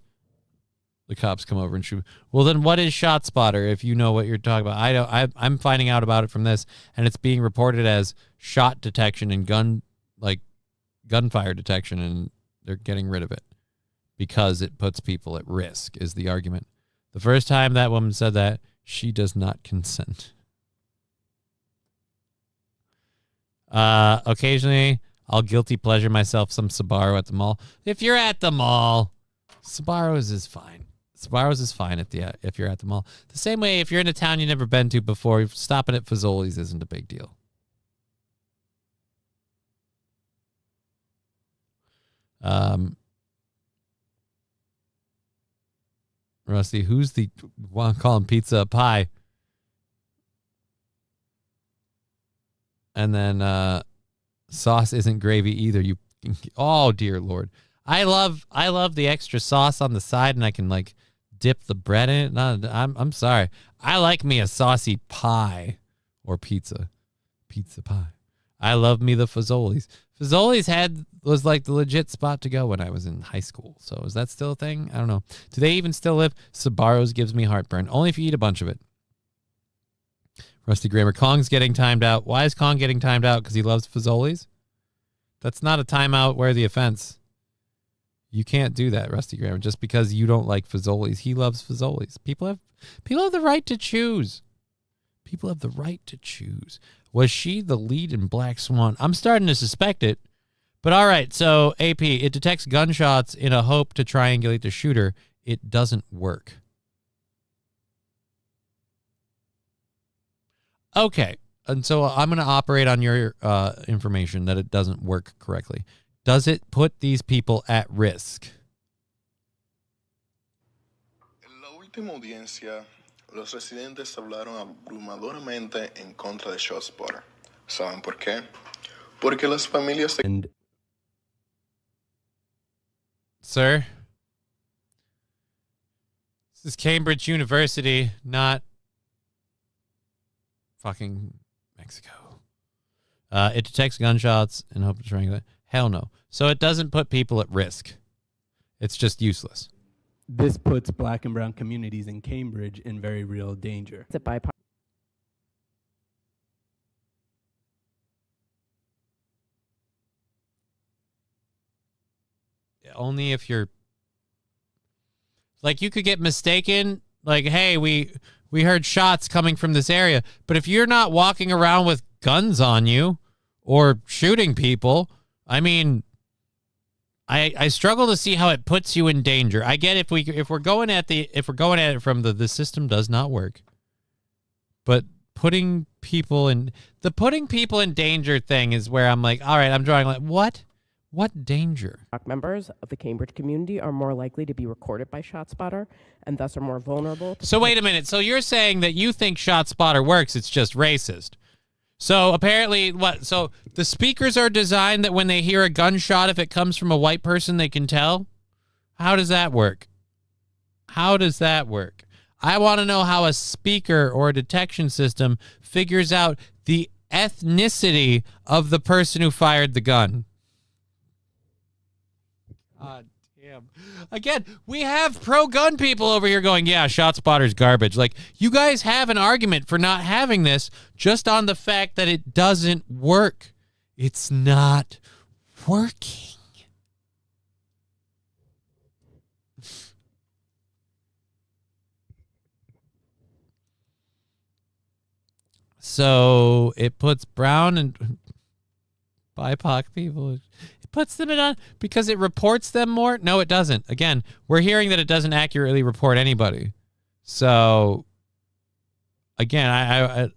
The cops come over and shoot. Well, then what is ShotSpotter if you know what you're talking about? I'm finding out about it from this, and it's being reported as shot detection and gunfire detection, and they're getting rid of it because it puts people at risk, is the argument. The first time that woman said that, she does not consent. Occasionally, I'll guilty pleasure myself some Sbarro at the mall. If you're at the mall, Sbarro's is fine. Sbarro's is fine if you're at the mall. The same way, if you're in a town you've never been to before, stopping at Fazoli's isn't a big deal. Rusty, who's the one calling pizza a pie? And then sauce isn't gravy either. Oh dear Lord. I love the extra sauce on the side, and I can like dip the bread in it. No, I'm sorry. I like me a saucy pie or pizza pie. I love me the Fazoli's. Fazoli's was like the legit spot to go when I was in high school. So is that still a thing? I don't know. Do they even still live? Sbarro's gives me heartburn. Only if you eat a bunch of it. Rusty Grammar. Kong's getting timed out. Why is Kong getting timed out? Because he loves Fazoli's? That's not a timeout where the offense. You can't do that, Rusty Grammar, just because you don't like Fazoli's. He loves Fazoli's. People have the right to choose. People have the right to choose. Was she the lead in Black Swan? I'm starting to suspect it. But all right, so AP, it detects gunshots in a hope to triangulate the shooter. It doesn't work. Okay, and so I'm going to operate on your information that it doesn't work correctly. Does it put these people at risk? En la última audiencia, los residentes hablaron abrumadoramente en contra de ShotSpotter. ¿Saben por qué? Porque las familias de... Sir, this is Cambridge University, not fucking Mexico. It detects gunshots and hope to triangulate. Hell no. So it doesn't put people at risk. It's just useless. This puts black and brown communities in Cambridge in very real danger. It's a bipartisan. Only if you're like, you could get mistaken. Like, hey, we heard shots coming from this area. But if you're not walking around with guns on you or shooting people, I mean, I struggle to see how it puts you in danger. I get if we're going at it from the system does not work. But putting people in danger thing is where I'm like, all right, I'm drawing like, what? What danger? Members of the Cambridge community are more likely to be recorded by ShotSpotter and thus are more vulnerable to... So wait a minute. So you're saying that you think ShotSpotter works, it's just racist. So apparently, what? So the speakers are designed that when they hear a gunshot, if it comes from a white person, they can tell? How does that work? How does that work? I want to know how a speaker or a detection system figures out the ethnicity of the person who fired the gun. God damn. Again, we have pro-gun people over here going, yeah, ShotSpotter's garbage. Like, you guys have an argument for not having this just on the fact that it doesn't work. It's not working. So it puts brown and BIPOC people, it puts them on because it reports them more. No, it doesn't. Again, we're hearing that it doesn't accurately report anybody. So again, I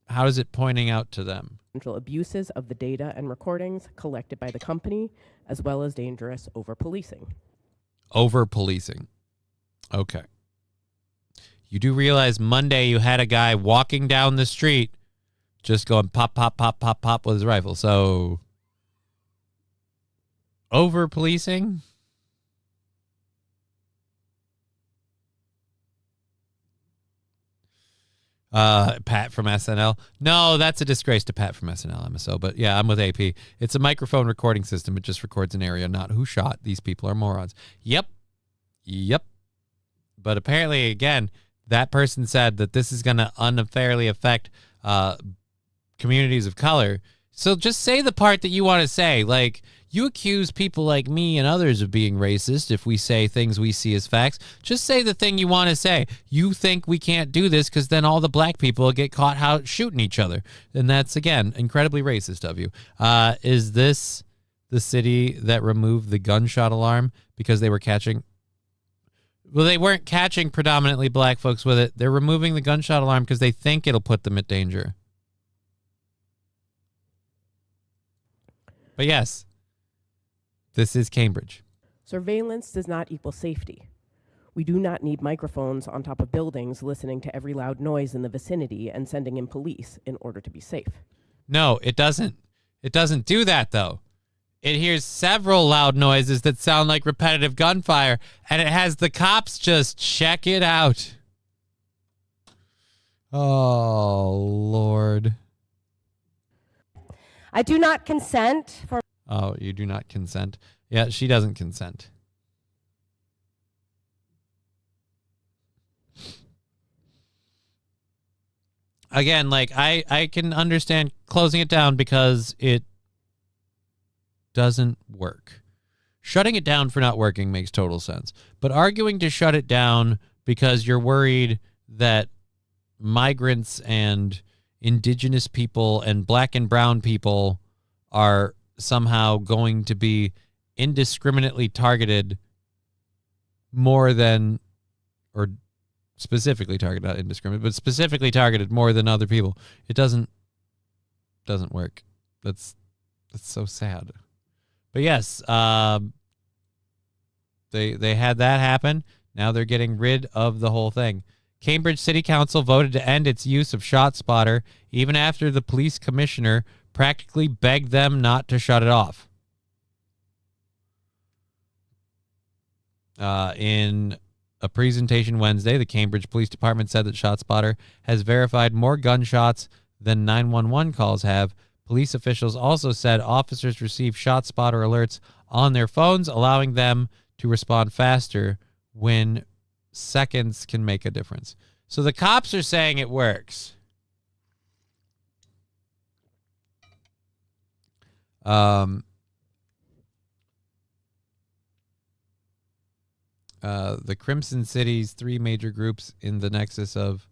how is it pointing out to them? Abuses of the data and recordings collected by the company, as well as dangerous over-policing. Over-policing. Okay. You do realize Monday you had a guy walking down the street just going pop, pop, pop, pop, pop with his rifle. So, over-policing? Pat from SNL. No, that's a disgrace to Pat from SNL, MSO. But yeah, I'm with AP. It's a microphone recording system. It just records an area, not who shot. These people are morons. Yep. But apparently, again, that person said that this is going to unfairly affect communities of color. So just say the part that you want to say. Like, you accuse people like me and others of being racist if we say things we see as facts. Just say the thing you want to say. You think we can't do this because then all the black people get caught out shooting each other. And that's, again, incredibly racist of you. Is this the city that removed the gunshot alarm because they were catching... Well, they weren't catching predominantly black folks with it. They're removing the gunshot alarm because they think it'll put them at danger. But yes, this is Cambridge. Surveillance does not equal safety. We do not need microphones on top of buildings listening to every loud noise in the vicinity and sending in police in order to be safe. No, it doesn't. It doesn't do that, though. It hears several loud noises that sound like repetitive gunfire, and it has the cops just check it out. Oh, Lord. I do not consent for... Oh, you do not consent? Yeah, she doesn't consent. Again, like, I can understand closing it down because it doesn't work. Shutting it down for not working makes total sense. But arguing to shut it down because you're worried that migrants and indigenous people and black and brown people are somehow going to be indiscriminately targeted more than, or specifically targeted, not indiscriminate, but specifically targeted more than other people. It doesn't work. That's so sad. But yes, they had that happen. Now they're getting rid of the whole thing. Cambridge City Council voted to end its use of ShotSpotter even after the police commissioner practically begged them not to shut it off. In a presentation Wednesday, the Cambridge Police Department said that ShotSpotter has verified more gunshots than 911 calls have. Police officials also said officers receive ShotSpotter alerts on their phones, allowing them to respond faster when seconds can make a difference. So the cops are saying it works. The Crimson City's three major groups in the nexus of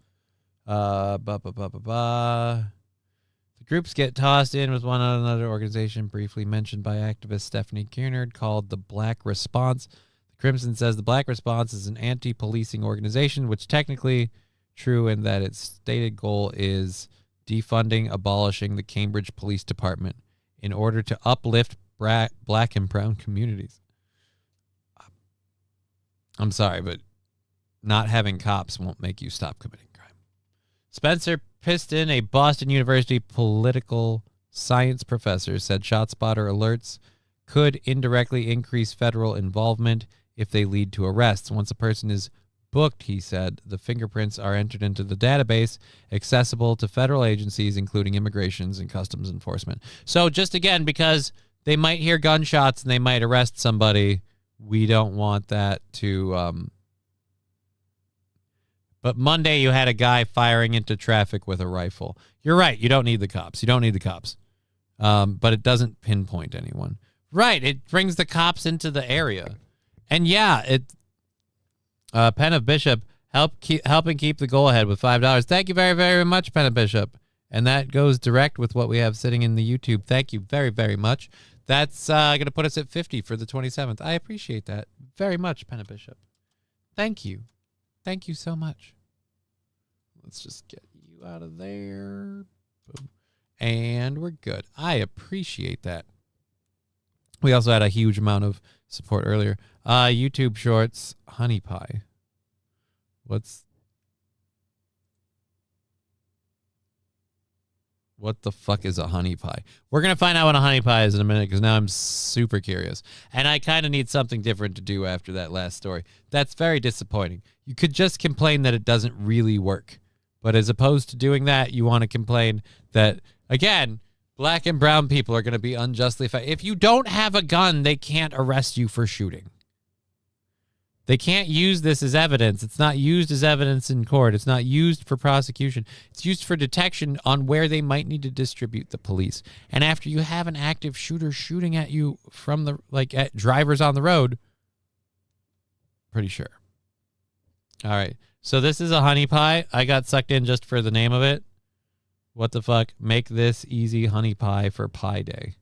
the groups get tossed in with one another organization briefly mentioned by activist Stephanie Kiernard called the Black Response. The Crimson says the Black Response is an anti-policing organization, which technically true in that its stated goal is defunding, abolishing the Cambridge Police Department in order to uplift black and brown communities. I'm sorry, but not having cops won't make you stop committing crime. Spencer Piston, a Boston University political science professor, said ShotSpotter alerts could indirectly increase federal involvement if they lead to arrests. Once a person is booked, he said, the fingerprints are entered into the database accessible to federal agencies, including immigrations and customs enforcement. So just again, because they might hear gunshots and they might arrest somebody, we don't want that to... But Monday you had a guy firing into traffic with a rifle. You're right. You don't need the cops. You don't need the cops. But it doesn't pinpoint anyone. Right. It brings the cops into the area. And yeah, Pen of Bishop helping keep the goal ahead with $5. Thank you very, very much, Pen of Bishop. And that goes direct with what we have sitting in the YouTube. Thank you very, very much. That's going to put us at 50 for the 27th. I appreciate that very much, Pen of Bishop. Thank you. Thank you so much. Let's just get you out of there. Boom. And we're good. I appreciate that. We also had a huge amount of support earlier. YouTube Shorts, honey pie. What the fuck is a honey pie? We're going to find out what a honey pie is in a minute because now I'm super curious. And I kind of need something different to do after that last story. That's very disappointing. You could just complain that it doesn't really work. But as opposed to doing that, you want to complain that, again, black and brown people are going to be unjustly fired. If you don't have a gun, they can't arrest you for shooting. They can't use this as evidence. It's not used as evidence in court. It's not used for prosecution. It's used for detection on where they might need to distribute the police. And after you have an active shooter shooting at you from at drivers on the road, pretty sure. All right. So this is a honey pie. I got sucked in just for the name of it. What the fuck? Make this easy honey pie for Pie Day.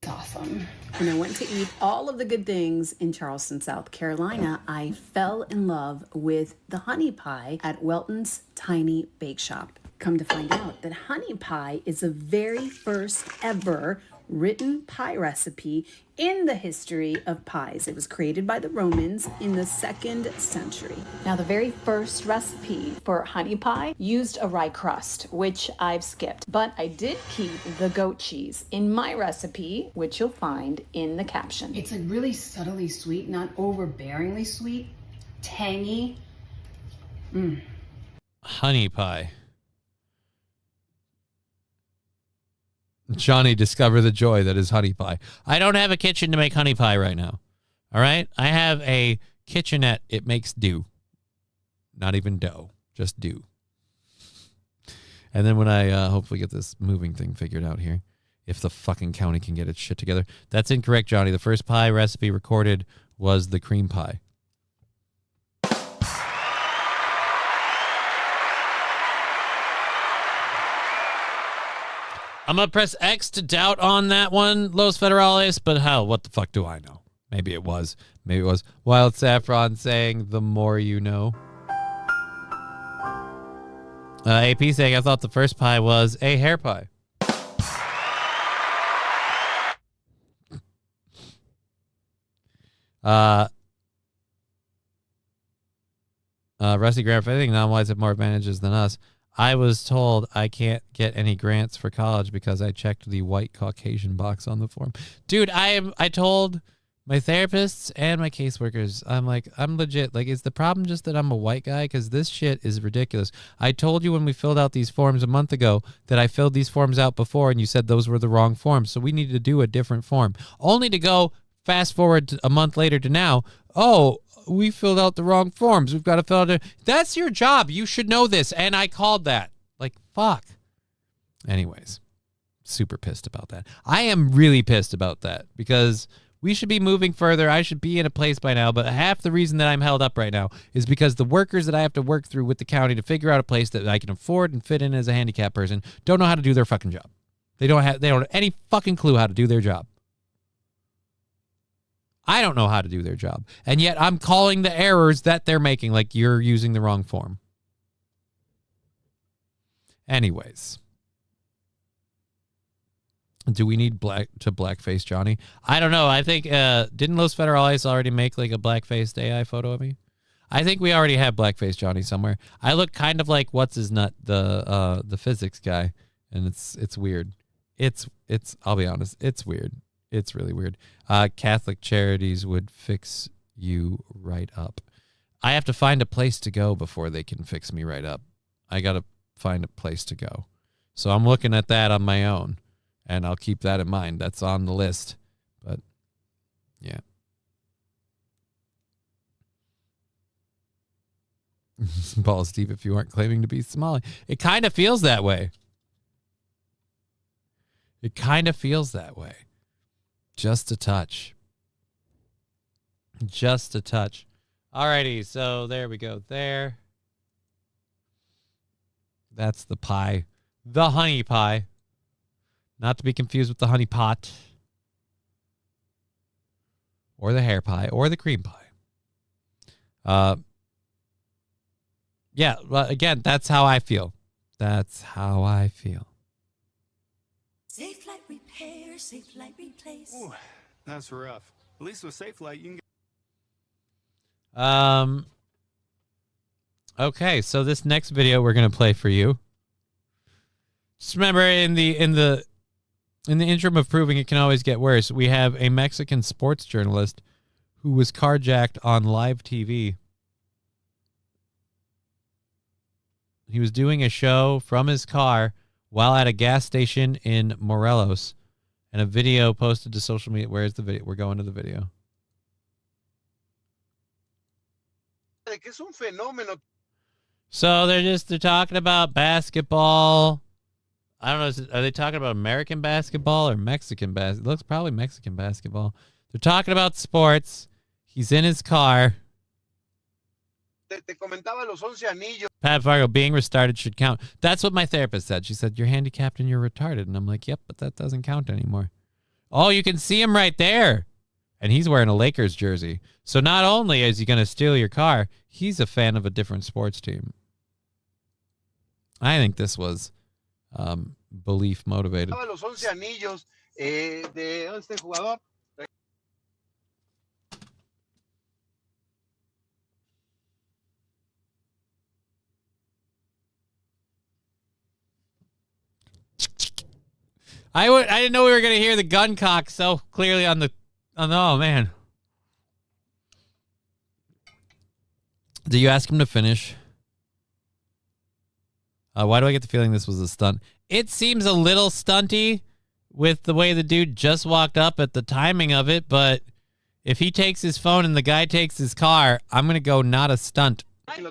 Awesome. When I went to eat all of the good things in Charleston, South Carolina, I fell in love with the honey pie at Welton's Tiny Bake Shop. Come to find out that honey pie is the very first ever written pie recipe in the history of pies. It was created by the Romans in the 2nd century. Now, the very first recipe for honey pie used a rye crust, which I've skipped, but I did keep the goat cheese in my recipe, which you'll find in the caption. It's like really subtly sweet, not overbearingly sweet, tangy. Honey pie. Johnny, discover the joy that is honey pie. I don't have a kitchen to make honey pie right now. All right? I have a kitchenette. It makes do. Not even dough. Just do. And then when I hopefully get this moving thing figured out here, if the fucking county can get its shit together. That's incorrect, Johnny. The first pie recipe recorded was the cream pie. I'm going to press X to doubt on that one, Los Federales, but hell, what the fuck do I know? Maybe it was. Maybe it was. Wild Saffron saying, the more you know. AP saying, I thought the first pie was a hair pie. Rusty Graham, I think non-whites have more advantages than us. I was told I can't get any grants for college because I checked the white Caucasian box on the form. Dude, I told my therapists and my caseworkers, I'm legit. Like, is the problem just that I'm a white guy? Because this shit is ridiculous. I told you when we filled out these forms a month ago that I filled these forms out before and you said those were the wrong forms. So we needed to do a different form. Only to go fast forward to a month later to now. Oh, we filled out the wrong forms. We've got to fill out it. That's your job. You should know this. And I called that. Like, fuck. Anyways, super pissed about that. I am really pissed about that because we should be moving further. I should be in a place by now. But half the reason that I'm held up right now is because the workers that I have to work through with the county to figure out a place that I can afford and fit in as a handicapped person don't know how to do their fucking job. They don't have any fucking clue how to do their job. I don't know how to do their job. And yet I'm calling the errors that they're making like you're using the wrong form. Anyways. Do we need blackface Johnny? I don't know. I think didn't Los Federales already make like a blackfaced AI photo of me? I think we already have blackface Johnny somewhere. I look kind of like what's his nut, the physics guy, and it's weird. It's I'll be honest, it's weird. It's really weird. Catholic Charities would fix you right up. I have to find a place to go before they can fix me right up. I got to find a place to go. So I'm looking at that on my own. And I'll keep that in mind. That's on the list. But, yeah. Balls deep if you aren't claiming to be Somali. It kind of feels that way. It kind of feels that way. Just a touch. Just a touch. Alrighty, so there we go. There. That's the pie. The honey pie. Not to be confused with the honey pot. Or the hair pie. Or the cream pie. Yeah, well, again, that's how I feel. That's how I feel. Safe Light Repair, Safe Light Replace. Ooh, that's rough. At least with Safe Light, you can get... Okay, so this next video we're going to play for you. Just remember in the interim of proving it can always get worse, we have a Mexican sports journalist who was carjacked on live TV. He was doing a show from his car while at a gas station in Morelos, and a video posted to social media. Where's the video? We're going to the video. So they're talking about basketball. I don't know. Are they talking about American basketball or Mexican basketball? It looks probably Mexican basketball. They're talking about sports. He's in his car. Pat Fargo, being retarded should count. That's what my therapist said. She said, you're handicapped and you're retarded. And I'm like, yep, but that doesn't count anymore. Oh, you can see him right there. And he's wearing a Lakers jersey. So not only is he going to steal your car, he's a fan of a different sports team. I think this was... belief motivated. I didn't know we were going to hear the gun cock so clearly on the oh man. Did you ask him to finish? Why do I get the feeling this was a stunt? It seems a little stunty with the way the dude just walked up at the timing of it, but if he takes his phone and the guy takes his car, I'm going to go not a stunt. He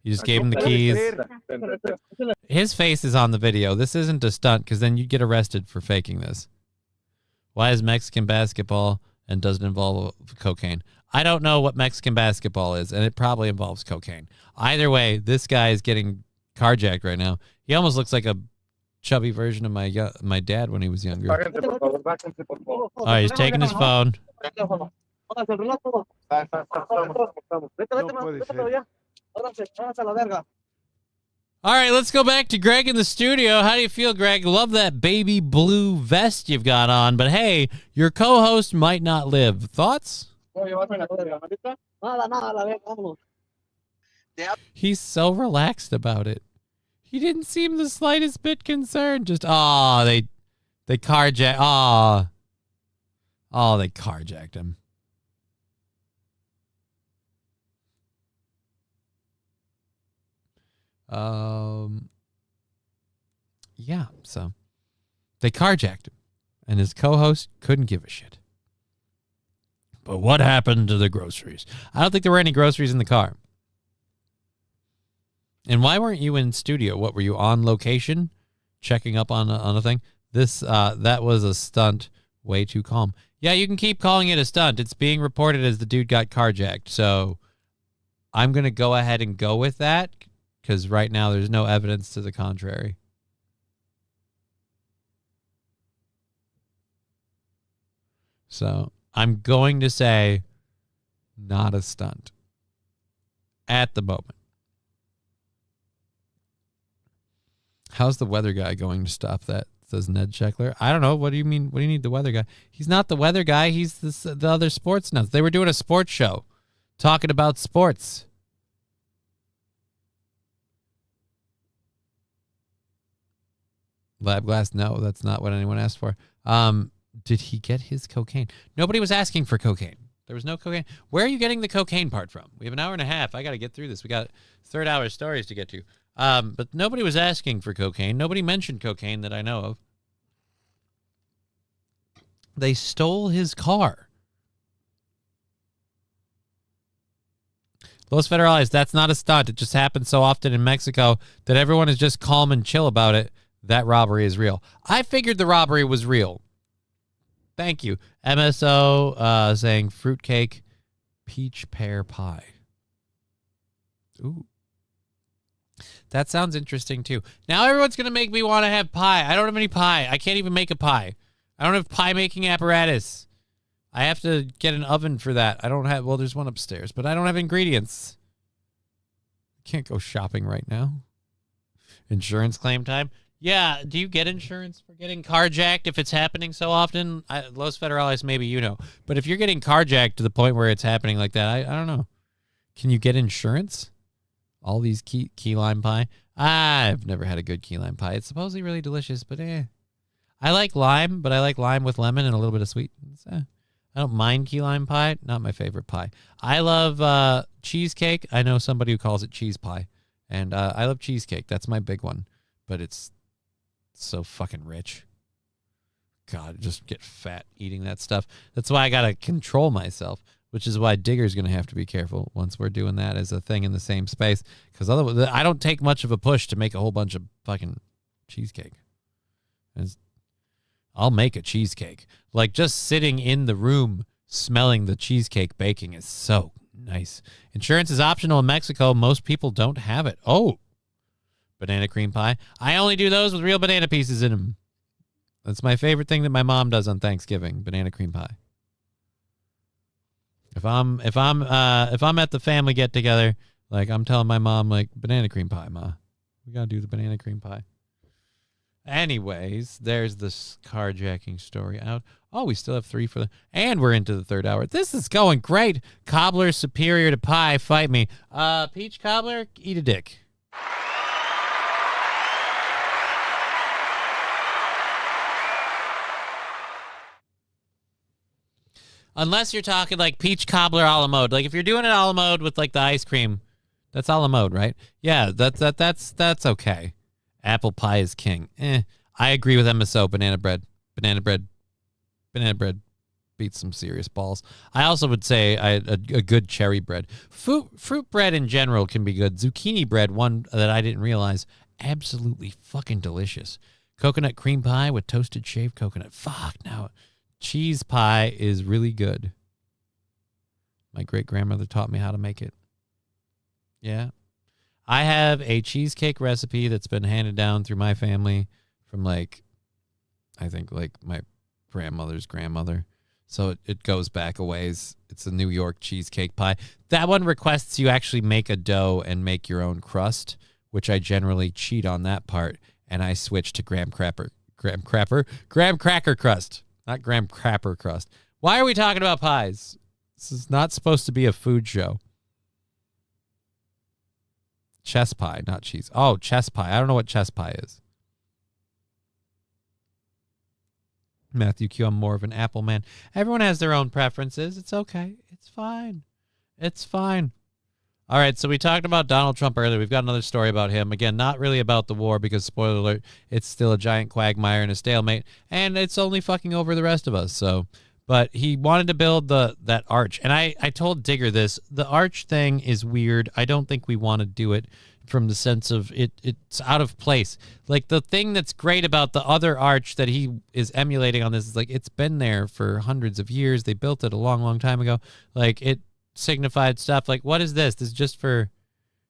just gave him the keys. His face is on the video. This isn't a stunt because then you'd get arrested for faking this. Why is Mexican basketball and doesn't involve cocaine? I don't know what Mexican basketball is, and it probably involves cocaine. Either way, this guy is getting carjacked right now. He almost looks like a chubby version of my dad when he was younger. All right, he's taking his phone. All right, let's go back to Greg in the studio. How do you feel, Greg? Love that baby blue vest you've got on, but hey, your co-host might not live. Thoughts? He's so relaxed about it. He didn't seem the slightest bit concerned. Just, they carjacked. They carjacked him. Yeah, so they carjacked him, and his co-host couldn't give a shit. But what happened to the groceries? I don't think there were any groceries in the car. And why weren't you in studio? What, were you on location, checking up on a thing? That was a stunt. Way too calm. Yeah, you can keep calling it a stunt. It's being reported as the dude got carjacked. So I'm going to go ahead and go with that because right now there's no evidence to the contrary. So I'm going to say not a stunt. at the moment. How's the weather guy going to stop that? Says Ned Sheckler. I don't know. What do you mean? What do you need the weather guy? He's not the weather guy. He's the other sports nuts. They were doing a sports show talking about sports. Lab glass, no, that's not what anyone asked for. Did he get his cocaine? Nobody was asking for cocaine. There was no cocaine. Where are you getting the cocaine part from? We have an hour and a half. I got to get through this. We got third hour stories to get to. But nobody was asking for cocaine. Nobody mentioned cocaine that I know of. They stole his car. Los Federales, that's not a stunt. It just happens so often in Mexico that everyone is just calm and chill about it. That robbery is real. I figured the robbery was real. Thank you. MSO saying fruitcake, peach pear pie. Ooh. That sounds interesting, too. Now everyone's going to make me want to have pie. I don't have any pie. I can't even make a pie. I don't have pie-making apparatus. I have to get an oven for that. I don't have... Well, there's one upstairs, but I don't have ingredients. I can't go shopping right now. Insurance claim time? Yeah, do you get insurance for getting carjacked if it's happening so often? Los Federales, maybe you know. But if you're getting carjacked to the point where it's happening like that, I don't know. Can you get insurance? All these key lime pie? I've never had a good key lime pie. It's supposedly really delicious, but I like lime, but I like lime with lemon and a little bit of sweet. I don't mind key lime pie. Not my favorite pie. I love cheesecake. I know somebody who calls it cheese pie. And I love cheesecake. That's my big one. But it's so fucking rich. God, just get fat eating that stuff. That's why I got to control myself, which is why Digger's going to have to be careful once we're doing that as a thing in the same space. Because otherwise, I don't take much of a push to make a whole bunch of fucking cheesecake. I'll make a cheesecake. Like, just sitting in the room smelling the cheesecake baking is so nice. Insurance is optional in Mexico. Most people don't have it. Oh, banana cream pie. I only do those with real banana pieces in them. That's my favorite thing that my mom does on Thanksgiving, banana cream pie. If I'm at the family get together, like I'm telling my mom, like, banana cream pie, Ma. We gotta do the banana cream pie. Anyways, there's this carjacking story out. Oh, we still have 3 for and we're into the third hour. This is going great. Cobbler superior to pie. Fight me. Peach cobbler, eat a dick. Unless you're talking like peach cobbler a la mode. Like if you're doing it a la mode with like the ice cream, that's a la mode, right? Yeah, that's okay. Apple pie is king. I agree with MSO. Banana bread beats some serious balls. I also would say a good cherry bread. Fruit bread in general can be good. Zucchini bread, one that I didn't realize, absolutely fucking delicious. Coconut cream pie with toasted shaved coconut. Fuck, now cheese pie is really good. My great-grandmother taught me how to make it. Yeah. I have a cheesecake recipe that's been handed down through my family from, like, I think, like, my grandmother's grandmother. So it goes back a ways. It's a New York cheesecake pie. That one requests you actually make a dough and make your own crust, which I generally cheat on that part, and I switch to graham cracker crust. Not graham crapper crust. Why are we talking about pies? This is not supposed to be a food show. Chess pie, not cheese. Oh, chess pie. I don't know what chess pie is. Matthew Q, I'm more of an apple man. Everyone has their own preferences. It's okay. It's fine. It's fine. All right, so we talked about Donald Trump earlier. We've got another story about him. Again, not really about the war because, spoiler alert, it's still a giant quagmire and a stalemate, and it's only fucking over the rest of us. So, but he wanted to build that arch, and I told Digger this. The arch thing is weird. I don't think we want to do it from the sense of it's out of place. Like, the thing that's great about the other arch that he is emulating on this is, like, it's been there for hundreds of years. They built it a long, long time ago. Like, it signified stuff. Like, what is this? This is just for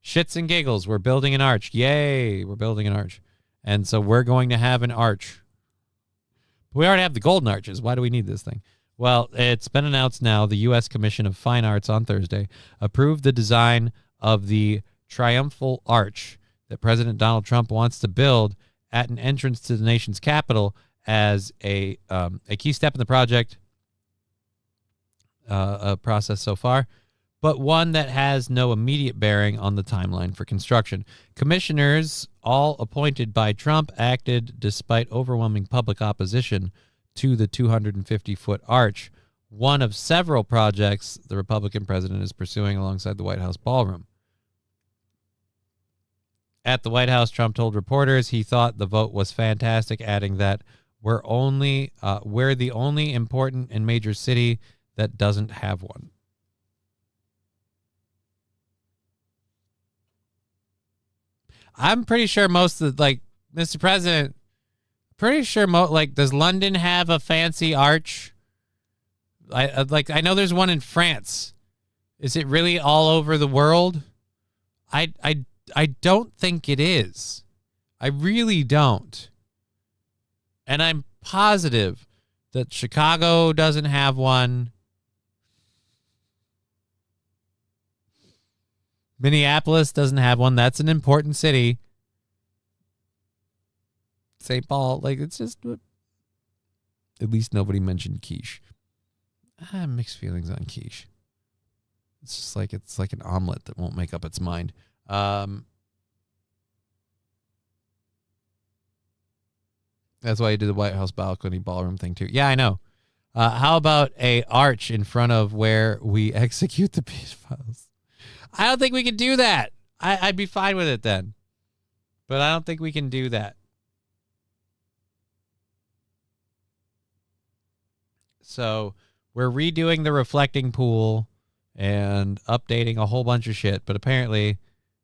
shits and giggles. We're building an arch. Yay, we're building an arch. And so we're going to have an arch. But we already have the golden arches. Why do we need this thing? Well, it's been announced now. The U.S. Commission of Fine Arts on Thursday approved the design of the triumphal arch that President Donald Trump wants to build at an entrance to the nation's capital as a key step in the project process so far, but one that has no immediate bearing on the timeline for construction. Commissioners, all appointed by Trump, acted despite overwhelming public opposition to the 250-foot arch, one of several projects the Republican president is pursuing alongside the White House ballroom. At the White House, Trump told reporters he thought the vote was fantastic, adding that we're the only important and major city that doesn't have one. I'm pretty sure most of Mr. President, pretty sure does London have a fancy arch? I know there's one in France. Is it really all over the world? I don't think it is. I really don't. And I'm positive that Chicago doesn't have one. Minneapolis doesn't have one. That's an important city. St. Paul, it's just... At least nobody mentioned quiche. I have mixed feelings on quiche. It's just it's like an omelet that won't make up its mind. That's why you did the White House balcony ballroom thing too. Yeah, I know. How about a arch in front of where we execute the peace files? I don't think we can do that. I'd be fine with it then. But I don't think we can do that. So we're redoing the reflecting pool and updating a whole bunch of shit. But apparently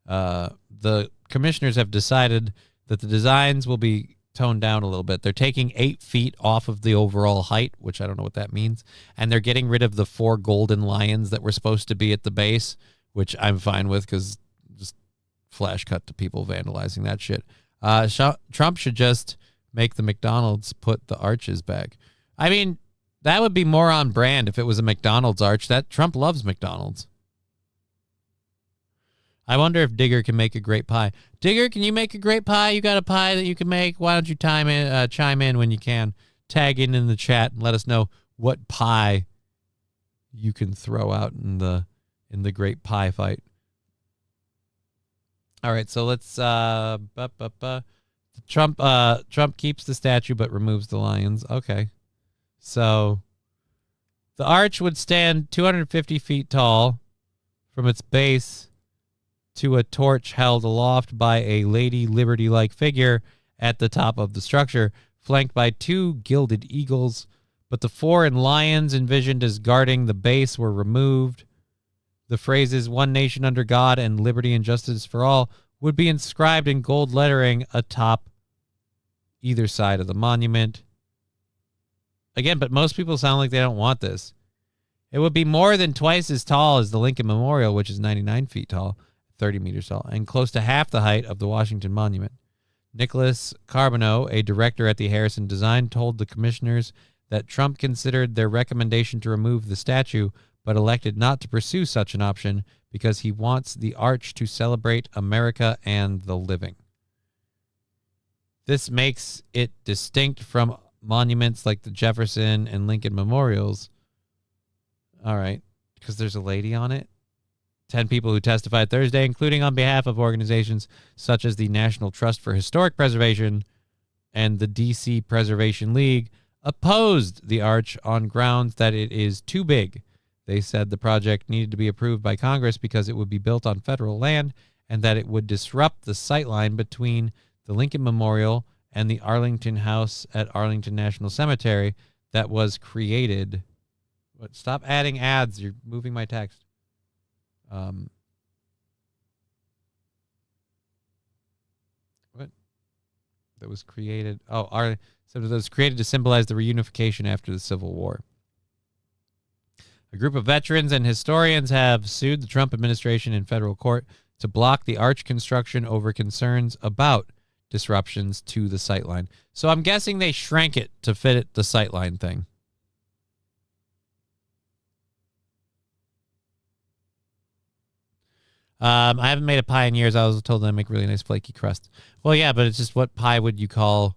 the commissioners have decided that the designs will be toned down a little bit. They're taking 8 feet off of the overall height, which I don't know what that means. And they're getting rid of the 4 golden lions that were supposed to be at the base, which I'm fine with because just flash cut to people vandalizing that shit. Trump should just make the McDonald's put the arches back. I mean, that would be more on brand if it was a McDonald's arch. That Trump loves McDonald's. I wonder if Digger can make a great pie. Digger, can you make a great pie? You got a pie that you can make? Why don't you chime in when you can? Tag in the chat and let us know what pie you can throw out in the great pie fight. All right, so let's Trump keeps the statue but removes the lions. Okay. So the arch would stand 250 feet tall from its base to a torch held aloft by a Lady Liberty-like figure at the top of the structure, flanked by 2 gilded eagles, but the 4 lions envisioned as guarding the base were removed. The phrases "One Nation Under God" and "Liberty and Justice for All" would be inscribed in gold lettering atop either side of the monument. Again, but most people sound like they don't want this. It would be more than twice as tall as the Lincoln Memorial, which is 99 feet tall, 30 meters tall, and close to half the height of the Washington Monument. Nicholas Carbonneau, a director at the Harrison Design, told the commissioners that Trump considered their recommendation to remove the statue, but elected not to pursue such an option because he wants the arch to celebrate America and the living. This makes it distinct from monuments like the Jefferson and Lincoln Memorials. All right, because there's a lady on it. 10 people who testified Thursday, including on behalf of organizations such as the National Trust for Historic Preservation and the D.C. Preservation League, opposed the arch on grounds that it is too big. They said the project needed to be approved by Congress because it would be built on federal land and that it would disrupt the sightline between the Lincoln Memorial and the Arlington House at Arlington National Cemetery that was created. But stop adding ads. You're moving my text. What? That was created. So that was created to symbolize the reunification after the Civil War. A group of veterans and historians have sued the Trump administration in federal court to block the arch construction over concerns about disruptions to the sightline. So I'm guessing they shrank it to fit the sightline thing. I haven't made a pie in years. I was told I make really nice flaky crust. Well, yeah, but it's just what pie would you call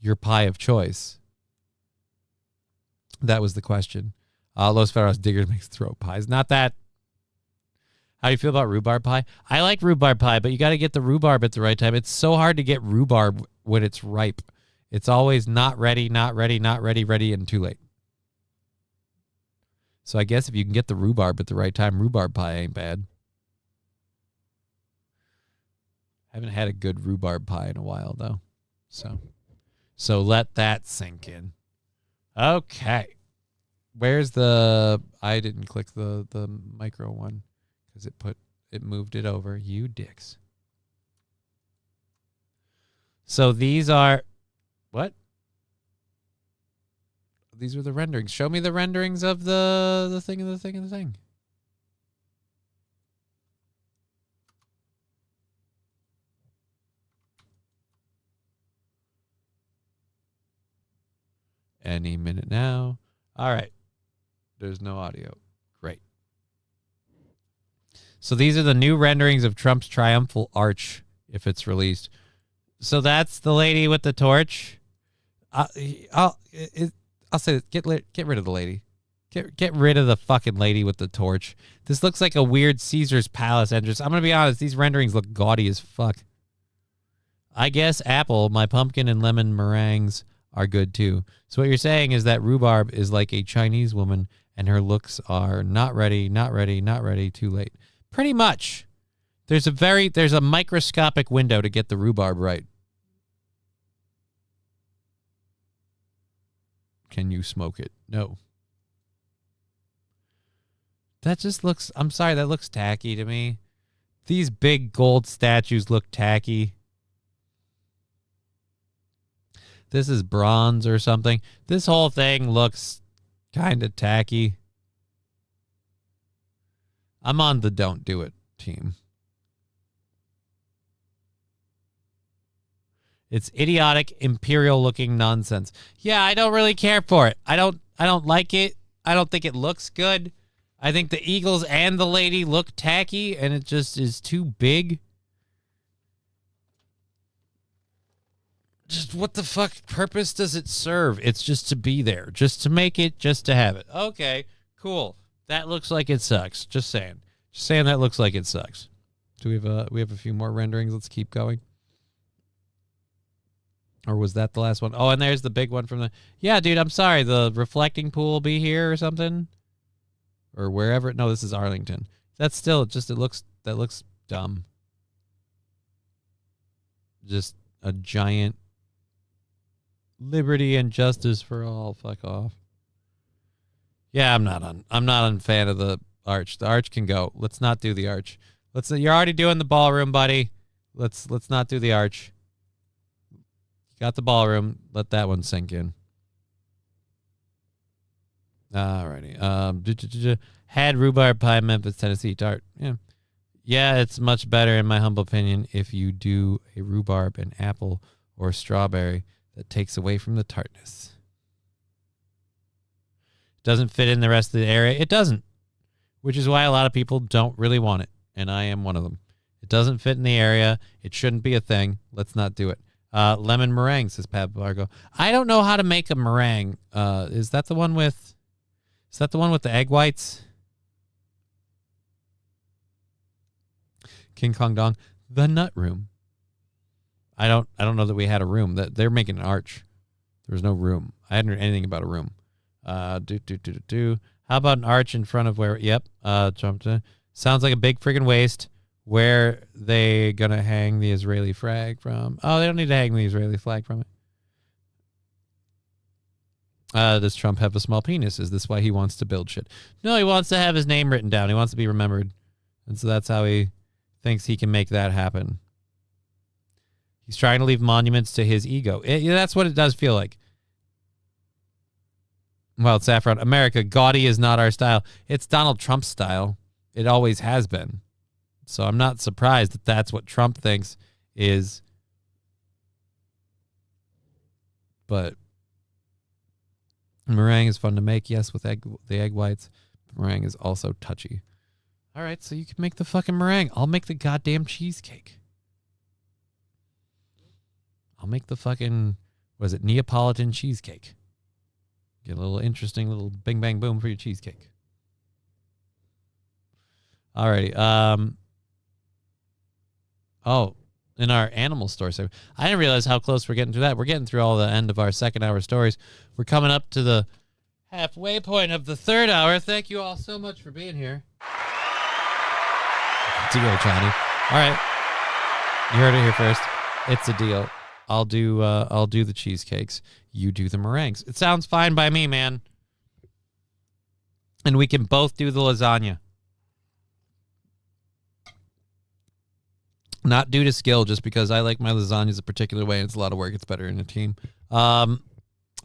your pie of choice? That was the question. Los Ferros Diggers makes throat pies. Not that. How do you feel about rhubarb pie? I like rhubarb pie, but you got to get the rhubarb at the right time. It's so hard to get rhubarb when it's ripe. It's always not ready, ready, and too late. So I guess if you can get the rhubarb at the right time, rhubarb pie ain't bad. Haven't had a good rhubarb pie in a while, though. So let that sink in. Okay. Where's the... I didn't click the micro one because it moved it over. You dicks. So these are... What? These are the renderings. Show me the renderings of the thing and the thing and the thing. Any minute now. All right. There's no audio. Great. So these are the new renderings of Trump's triumphal arch if it's released. So that's the lady with the torch. I'll say this. Get rid of the lady. Get rid of the fucking lady with the torch. This looks like a weird Caesar's Palace entrance. I'm going to be honest. These renderings look gaudy as fuck. I guess apple, my pumpkin and lemon meringues are good too. So what you're saying is that rhubarb is like a Chinese woman and her looks are not ready, too late. Pretty much. There's a microscopic window to get the rhubarb right. Can you smoke it? No. That just looks, I'm sorry, that looks tacky to me. These big gold statues look tacky. This is bronze or something. This whole thing looks kind of tacky. I'm on the don't do it team. It's idiotic, imperial-looking nonsense. Yeah, I don't really care for it. I don't like it. I don't think it looks good. I think the eagles and the lady look tacky, and it just is too big. Just what the fuck purpose does it serve? It's just to be there, just to make it, just to have it. Okay, cool. That looks like it sucks. Just saying. Just saying that looks like it sucks. Do we have a few more renderings? Let's keep going. Or was that the last one? Oh, and there's the big one from the... Yeah, dude, I'm sorry. The reflecting pool will be here or something? Or wherever... No, this is Arlington. That's still just... That looks dumb. Just a giant... Liberty and justice for all. Fuck off. Yeah, I'm not a fan of the arch. The arch can go. Let's not do the arch. You're already doing the ballroom, buddy. Let's not do the arch. Got the ballroom. Let that one sink in. Alrighty. Had rhubarb pie, Memphis, Tennessee tart. Yeah, it's much better in my humble opinion if you do a rhubarb and apple or strawberry that takes away from the tartness. Doesn't fit in the rest of the area. It doesn't, which is why a lot of people don't really want it, and I am one of them. It doesn't fit in the area. It shouldn't be a thing. Let's not do it. Lemon meringue, says Pat Bargo. I don't know how to make a meringue. Is that the one with the egg whites? King Kong Dong. The Nut Room. I don't know that we had a room. That they're making an arch. There was no room. I hadn't heard anything about a room. How about an arch in front of where? Yep. Jumped in. Sounds like a big friggin' waste. Where they gonna hang the Israeli flag from? Oh, they don't need to hang the Israeli flag from it. Does Trump have a small penis? Is this why he wants to build shit? No, he wants to have his name written down. He wants to be remembered. And so that's how he thinks he can make that happen. He's trying to leave monuments to his ego. That's what it does feel like. Well, Saffron, America, gaudy is not our style. It's Donald Trump's style. It always has been. So I'm not surprised that that's what Trump thinks is. But meringue is fun to make, yes, with the egg whites. Meringue is also touchy. All right, so you can make the fucking meringue. I'll make the goddamn cheesecake. I'll make the fucking, what is it, Neapolitan cheesecake. Get a little interesting little bing bang boom for your cheesecake. Alrighty. Oh, in our animal story segment. I didn't realize how close we're getting to that. We're getting through all the end of our second hour stories. We're coming up to the halfway point of the third hour. Thank you all so much for being here. Deal, Johnny. All right. You heard it here first. It's a deal. I'll do the cheesecakes. You do the meringues. It sounds fine by me, man. And we can both do the lasagna. Not due to skill, just because I like my lasagnas a particular way and it's a lot of work. It's better in a team. I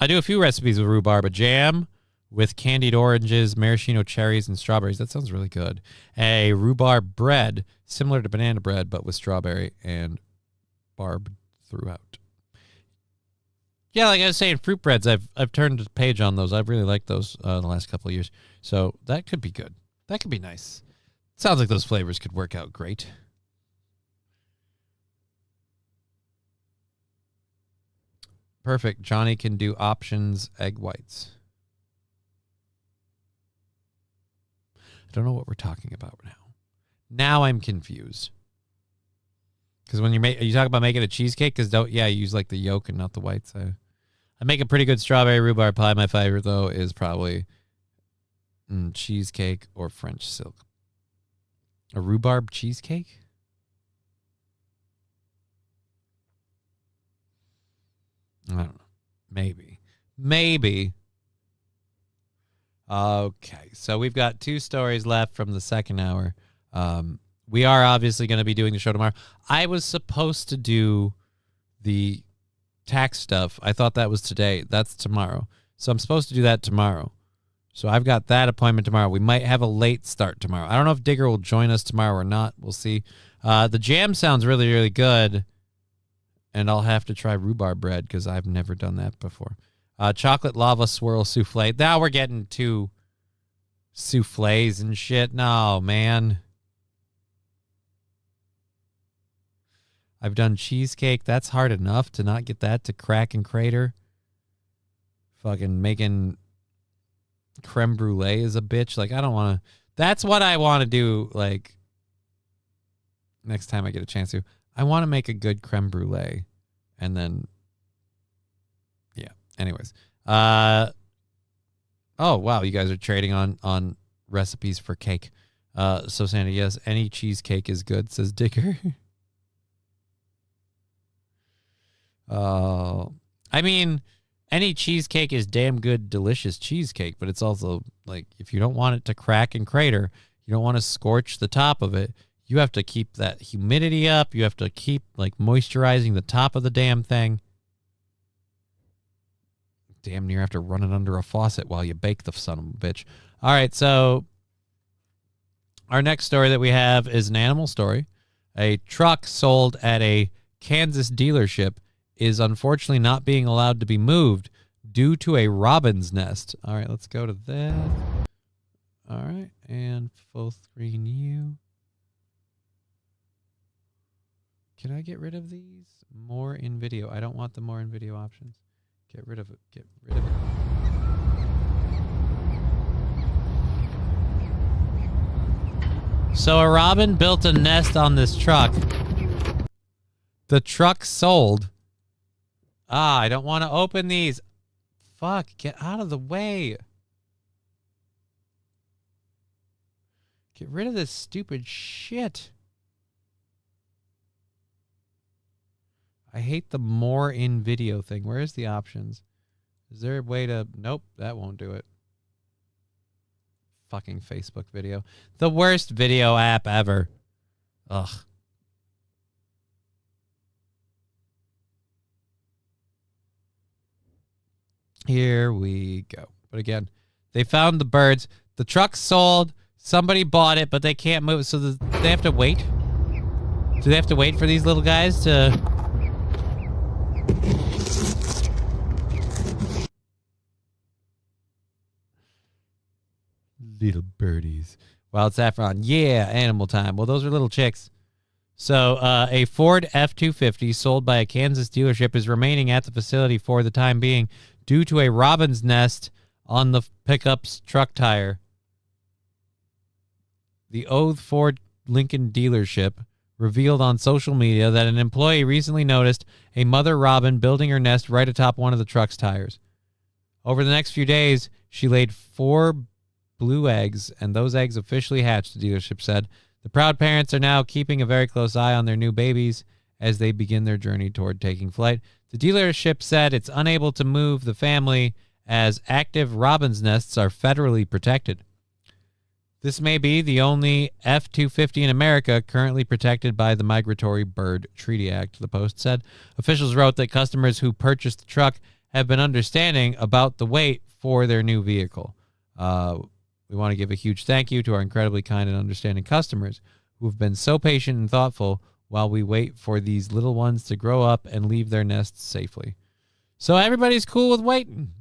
do a few recipes with rhubarb. A jam with candied oranges, maraschino cherries, and strawberries. That sounds really good. A rhubarb bread, similar to banana bread, but with strawberry and barb throughout. Yeah, like I was saying, fruit breads, I've turned the page on those. I've really liked those the last couple of years. So that could be good. That could be nice. Sounds like those flavors could work out great. Perfect. Johnny can do options egg whites. I don't know what we're talking about now. Now I'm confused. Because when you talk about making a cheesecake, because you use like the yolk and not the whites. I make a pretty good strawberry rhubarb pie. My favorite though is probably cheesecake or French silk. A rhubarb cheesecake? I don't know. Maybe. Okay, so we've got 2 stories left from the second hour. We are obviously going to be doing the show tomorrow. I was supposed to do the tax stuff. I thought that was today. That's tomorrow. So I'm supposed to do that tomorrow. So I've got that appointment tomorrow. We might have a late start tomorrow. I don't know if Digger will join us tomorrow or not. We'll see. The jam sounds really, really good. And I'll have to try rhubarb bread because I've never done that before. Chocolate lava swirl souffle. Now we're getting to souffles and shit. No, man. I've done cheesecake. That's hard enough to not get that to crack and crater. Fucking making creme brulee is a bitch. Like, I don't want to. That's what I want to do, like, next time I get a chance to. I want to make a good creme brulee. And then, yeah. Anyways. Oh, wow. You guys are trading on recipes for cake. So, Sandy, yes, any cheesecake is good, says Dicker. I mean, any cheesecake is damn good, delicious cheesecake, but it's also, like, if you don't want it to crack and crater, you don't want to scorch the top of it, you have to keep that humidity up. You have to keep, like, moisturizing the top of the damn thing. Damn near have to run it under a faucet while you bake the son of a bitch. All right, so our next story that we have is an animal story. A truck sold at a Kansas dealership is unfortunately not being allowed to be moved due to a robin's nest. All right, let's go to that. All right, and full screen you. Can I get rid of these? More in video. I don't want the more in video options. Get rid of it. Get rid of it. So a robin built a nest on this truck. The truck sold. I don't want to open these. Fuck, get out of the way. Get rid of this stupid shit. I hate the more in video thing. Where's the options? Is there a way to... Nope, that won't do it. Fucking Facebook video. The worst video app ever. Ugh. Here we go. But again, they found the birds. The truck sold. Somebody bought it, but they can't move. So they have to wait? Do they have to wait for these little guys to... Little birdies. Wild Saffron. Yeah, animal time. Well, those are little chicks. So a Ford F-250 sold by a Kansas dealership is remaining at the facility for the time being due to a robin's nest on the pickup's truck tire. The Oath Ford Lincoln dealership revealed on social media that an employee recently noticed a mother robin building her nest right atop one of the truck's tires. Over the next few days, she laid 4 blue eggs, and those eggs officially hatched, the dealership said. The proud parents are now keeping a very close eye on their new babies as they begin their journey toward taking flight. The dealership said it's unable to move the family as active robin's nests are federally protected. This may be the only F-250 in America currently protected by the Migratory Bird Treaty Act, the Post said. Officials wrote that customers who purchased the truck have been understanding about the wait for their new vehicle. We want to give a huge thank you to our incredibly kind and understanding customers who have been so patient and thoughtful while we wait for these little ones to grow up and leave their nests safely. So everybody's cool with waiting.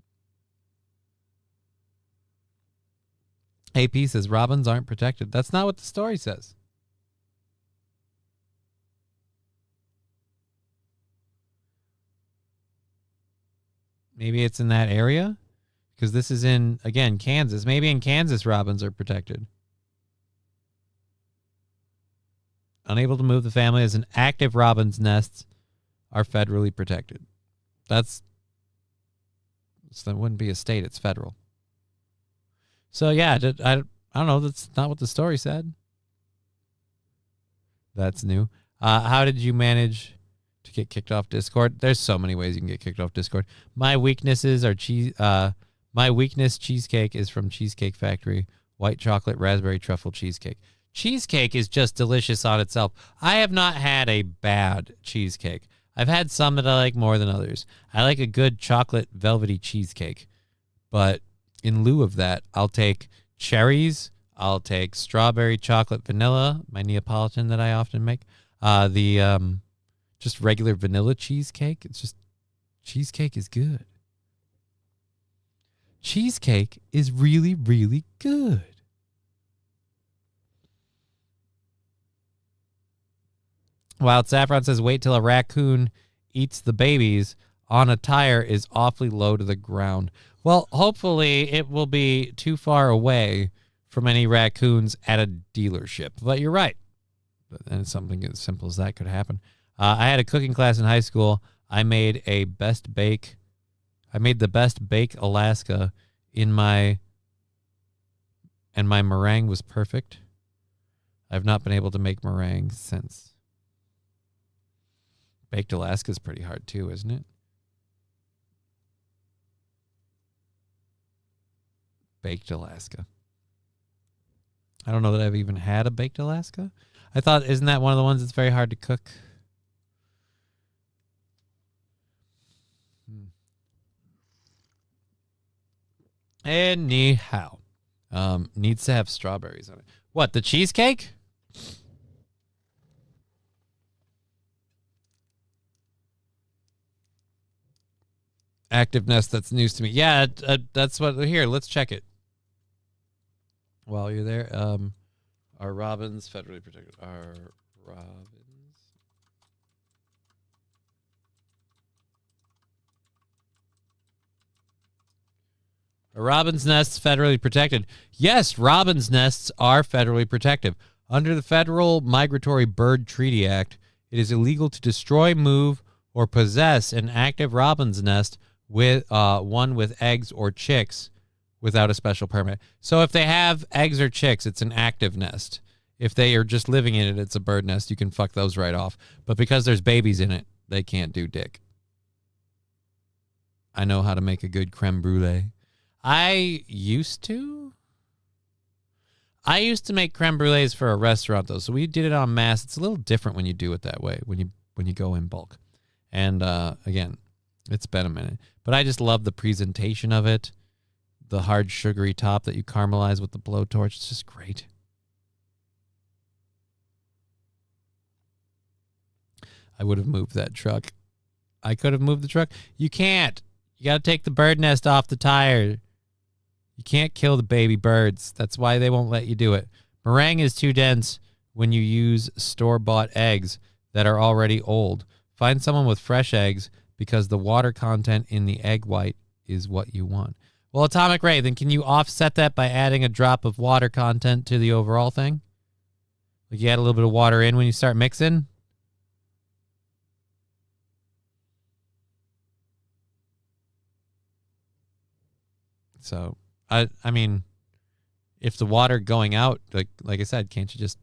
AP says robins aren't protected. That's not what the story says. Maybe it's in that area? Because this is in, again, Kansas. Maybe in Kansas, robins are protected. Unable to move the family as an active robin's nests are federally protected. That wouldn't be a state, it's federal. So, yeah, I don't know. That's not what the story said. That's new. How did you manage to get kicked off Discord? There's so many ways you can get kicked off Discord. My weaknesses are my weakness cheesecake is from Cheesecake Factory. White chocolate, raspberry, truffle cheesecake. Cheesecake is just delicious on itself. I have not had a bad cheesecake. I've had some that I like more than others. I like a good chocolate velvety cheesecake. But in lieu of that, I'll take cherries. I'll take strawberry chocolate vanilla, my Neapolitan that I often make. Just regular vanilla cheesecake. It's just, cheesecake is good. Cheesecake is really, really good. Wild Saffron says, wait till a raccoon eats the babies on a tire is awfully low to the ground. Well, hopefully it will be too far away from any raccoons at a dealership. But you're right. And something as simple as that could happen. I had a cooking class in high school. I made the best bake Alaska and my meringue was perfect. I've not been able to make meringue since. Baked Alaska is pretty hard too, isn't it? Baked Alaska. I don't know that I've even had a baked Alaska. I thought, isn't that one of the ones that's very hard to cook? Anyhow, needs to have strawberries on it. What, the cheesecake? Active nest, that's news to me. Yeah, that's what, here, let's check it. While you're there, are robins federally protected? Are robins? Are robins' nests federally protected? Yes, robins' nests are federally protected. Under the Federal Migratory Bird Treaty Act, it is illegal to destroy, move, or possess an active robin's nest with one with eggs or chicks without a special permit. So if they have eggs or chicks, it's an active nest. If they are just living in it, it's a bird nest. You can fuck those right off. But because there's babies in it, they can't do dick. I know how to make a good creme brulee. I used to make creme brulees for a restaurant, though. So we did it en masse. It's a little different when you do it that way, when you go in bulk. And again, it's been a minute. But I just love the presentation of it. The hard sugary top that you caramelize with the blowtorch. It's just great. I would have moved that truck. I could have moved the truck. You can't. You got to take the bird nest off the tire. You can't kill the baby birds. That's why they won't let you do it. Meringue is too dense when you use store-bought eggs that are already old. Find someone with fresh eggs because the water content in the egg white is what you want. Well, Atomic Ray, then can you offset that by adding a drop of water content to the overall thing? Like you add a little bit of water in when you start mixing? So, I mean, if the water going out, like I said, can't you just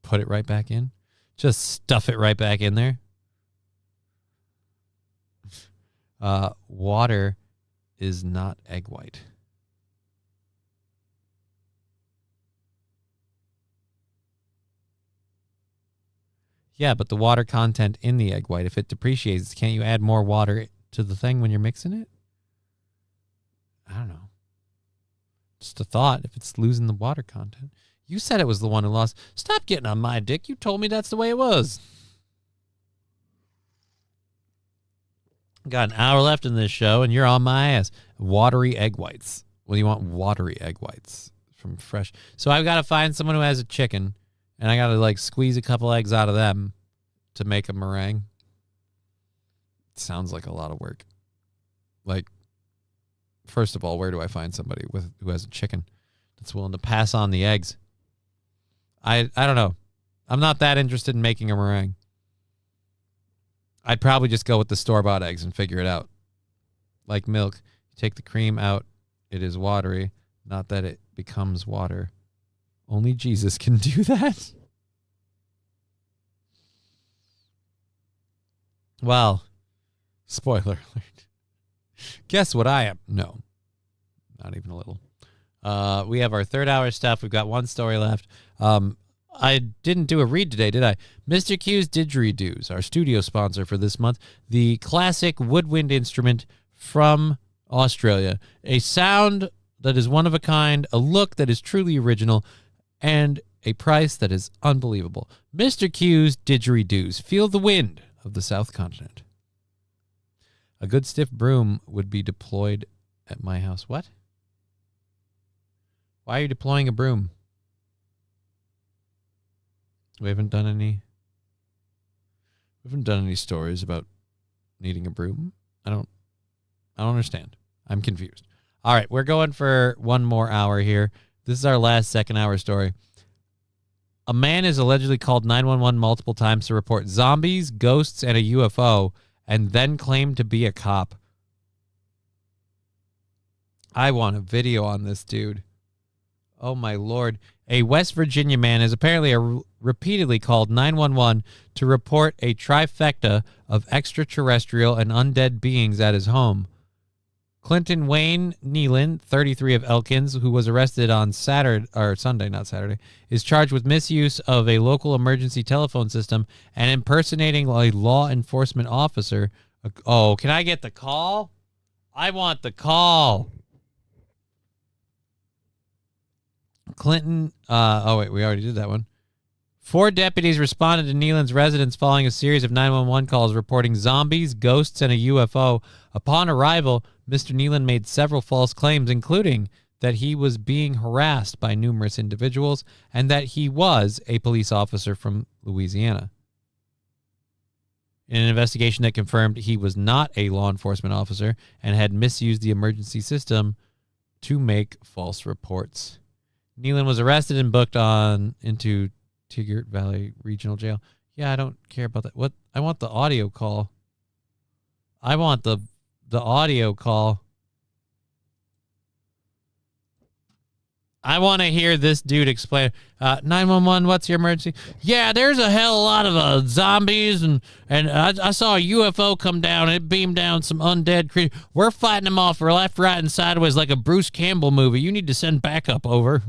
put it right back in? Just stuff it right back in there? Water is not egg white. Yeah, but the water content in the egg white, if it depreciates, can't you add more water to the thing when you're mixing it? I don't know. Just a thought, if it's losing the water content. You said it was the one who lost. Stop getting on my dick. You told me that's the way it was. Got an hour left in this show, and you're on my ass. Watery egg whites. Well, you want watery egg whites from fresh. So I've got to find someone who has a chicken, and I got to, like, squeeze a couple eggs out of them to make a meringue. It sounds like a lot of work. Like, first of all, where do I find somebody who has a chicken that's willing to pass on the eggs? I don't know. I'm not that interested in making a meringue. I'd probably just go with the store-bought eggs and figure it out. Like milk, you take the cream out, it is watery, not that it becomes water. Only Jesus can do that. Well, spoiler alert. Guess what I am? No, not even a little. We have our third hour stuff. We've got one story left. I didn't do a read today, did I? Mr. Q's Didgeridoos, our studio sponsor for this month. The classic woodwind instrument from Australia. A sound that is one of a kind, a look that is truly original, and a price that is unbelievable. Mr. Q's Didgeridoos. Feel the wind of the South Continent. A good stiff broom would be deployed at my house. What? Why are you deploying a broom? We haven't done any stories about needing a broom. I don't understand. I'm confused. All right, we're going for one more hour here. This is our last second hour story. A man is allegedly called 911 multiple times to report zombies, ghosts, and a UFO, and then claimed to be a cop. I want a video on this dude. Oh, my Lord. A West Virginia man is apparently repeatedly called 911 to report a trifecta of extraterrestrial and undead beings at his home. Clinton Wayne Nealon, 33 of Elkins, who was arrested on Sunday, is charged with misuse of a local emergency telephone system and impersonating a law enforcement officer. Oh, can I get the call? I want the call. Clinton, we already did that one. 4 deputies responded to Nealon's residence following a series of 911 calls reporting zombies, ghosts, and a UFO. Upon arrival, Mr. Nealon made several false claims, including that he was being harassed by numerous individuals and that he was a police officer from Louisiana. In an investigation that confirmed he was not a law enforcement officer and had misused the emergency system to make false reports. Nealon was arrested and booked into Tigert Valley Regional Jail. Yeah, I don't care about that. What? I want the audio call. I want the audio call. I want to hear this dude explain. 911, what's your emergency? Yeah, there's a hell of a lot of zombies, and I saw a UFO come down, and it beamed down some undead creatures. We're fighting them off left, right, and sideways like a Bruce Campbell movie. You need to send backup over.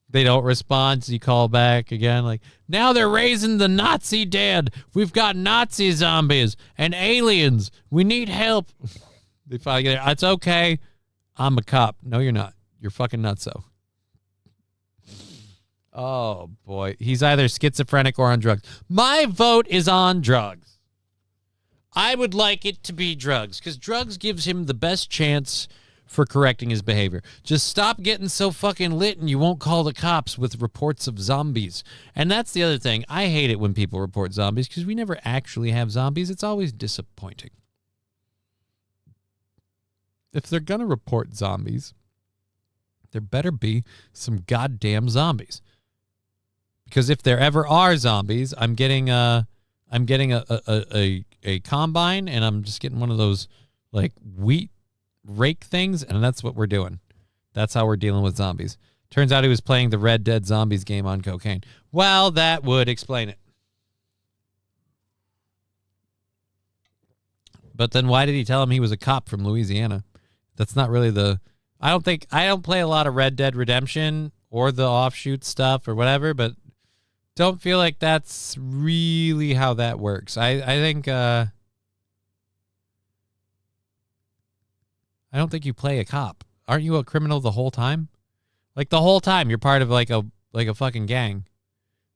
They don't respond, so you call back again. Like, now they're raising the Nazi dead. We've got Nazi zombies and aliens. We need help. They finally get it. It's okay. I'm a cop. No, you're not. You're fucking nutso. Oh, boy. He's either schizophrenic or on drugs. My vote is on drugs. I would like it to be drugs, because drugs gives him the best chance for correcting his behavior. Just stop getting so fucking lit and you won't call the cops with reports of zombies. And that's the other thing. I hate it when people report zombies because we never actually have zombies. It's always disappointing. If they're going to report zombies, there better be some goddamn zombies. Because if there ever are zombies, I'm getting a combine, and I'm just getting one of those like wheat rake things, and that's what we're doing. That's how we're dealing with zombies. Turns out he was playing the Red Dead Zombies game on cocaine. Well, that would explain it. But then why did he tell him he was a cop from Louisiana? That's not really the... I don't play a lot of Red Dead Redemption or the offshoot stuff or whatever, but don't feel like that's really how that works. I think... I don't think you play a cop. Aren't you a criminal the whole time? Like the whole time you're part of like a fucking gang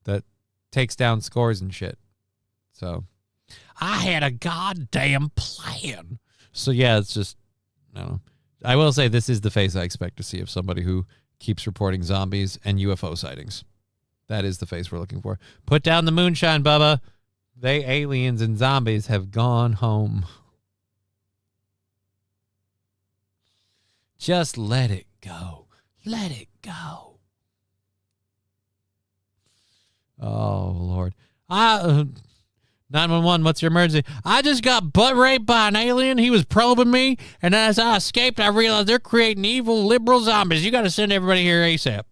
that takes down scores and shit. So I had a goddamn plan. So yeah, it's just, I don't know. I will say this is the face I expect to see of somebody who keeps reporting zombies and UFO sightings. That is the face we're looking for. Put down the moonshine, Bubba. They aliens and zombies have gone home. Just let it go. Let it go. Oh, Lord. 911, what's your emergency? I just got butt raped by an alien. He was probing me, and as I escaped, I realized they're creating evil liberal zombies. You got to send everybody here ASAP.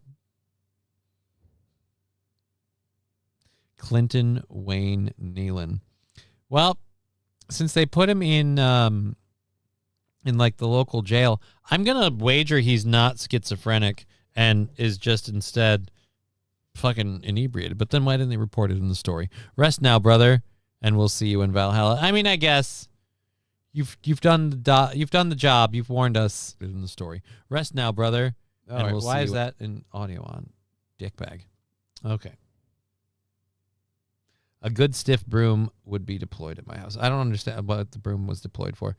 Clinton Wayne Nealon. Well, since they put him in like the local jail, I'm going to wager he's not schizophrenic and is just instead fucking inebriated. But then why didn't they report it in the story? Rest now, brother, and we'll see you in Valhalla. I mean, I guess you've done the job. You've warned us in the story. Rest now, brother, and we'll see you. Why is that in audio on? Dickbag. Okay. A good stiff broom would be deployed at my house. I don't understand what the broom was deployed for.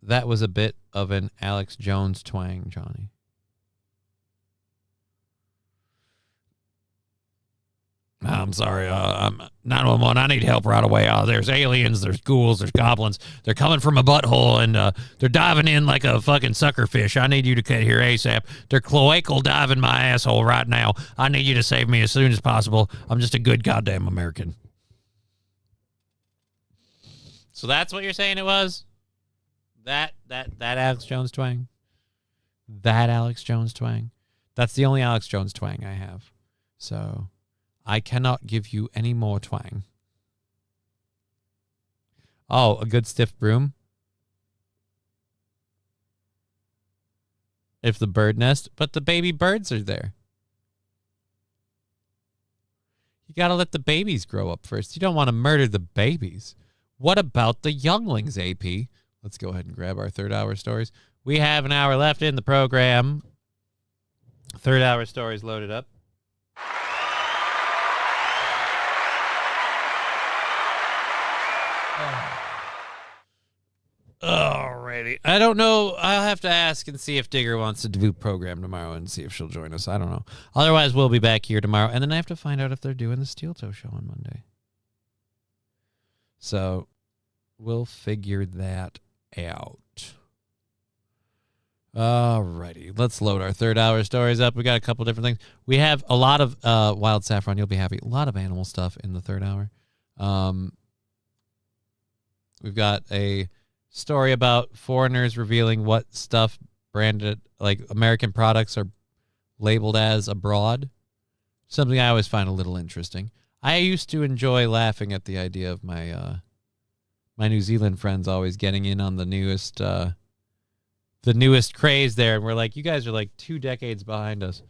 That was a bit of an Alex Jones twang, Johnny. I'm sorry. I'm 911. I need help right away. There's aliens. There's ghouls. There's goblins. They're coming from a butthole, and they're diving in like a fucking sucker fish. I need you to get here ASAP. They're cloacal diving my asshole right now. I need you to save me as soon as possible. I'm just a good goddamn American. So that's what you're saying it was? That Alex Jones twang? That Alex Jones twang? That's the only Alex Jones twang I have. So I cannot give you any more twang. Oh, a good stiff broom? If the bird nest, but the baby birds are there. You got to let the babies grow up first. You don't want to murder the babies. What about the younglings, AP? Let's go ahead and grab our third hour stories. We have an hour left in the program. Third hour stories loaded up. Alrighty. I don't know. I'll have to ask and see if Digger wants to do program tomorrow and see if she'll join us. I don't know. Otherwise, we'll be back here tomorrow. And then I have to find out if they're doing the Steel Toe show on Monday. So we'll figure that out. Alrighty. Let's load our third hour stories up. We got a couple different things. We have a lot of Wild Saffron. You'll be happy. A lot of animal stuff in the third hour. We've got a story about foreigners revealing what stuff branded, like American products, are labeled as abroad. Something I always find a little interesting. I used to enjoy laughing at the idea of my my New Zealand friends always getting in on the newest craze there, and we're like, you guys are like 2 decades behind us.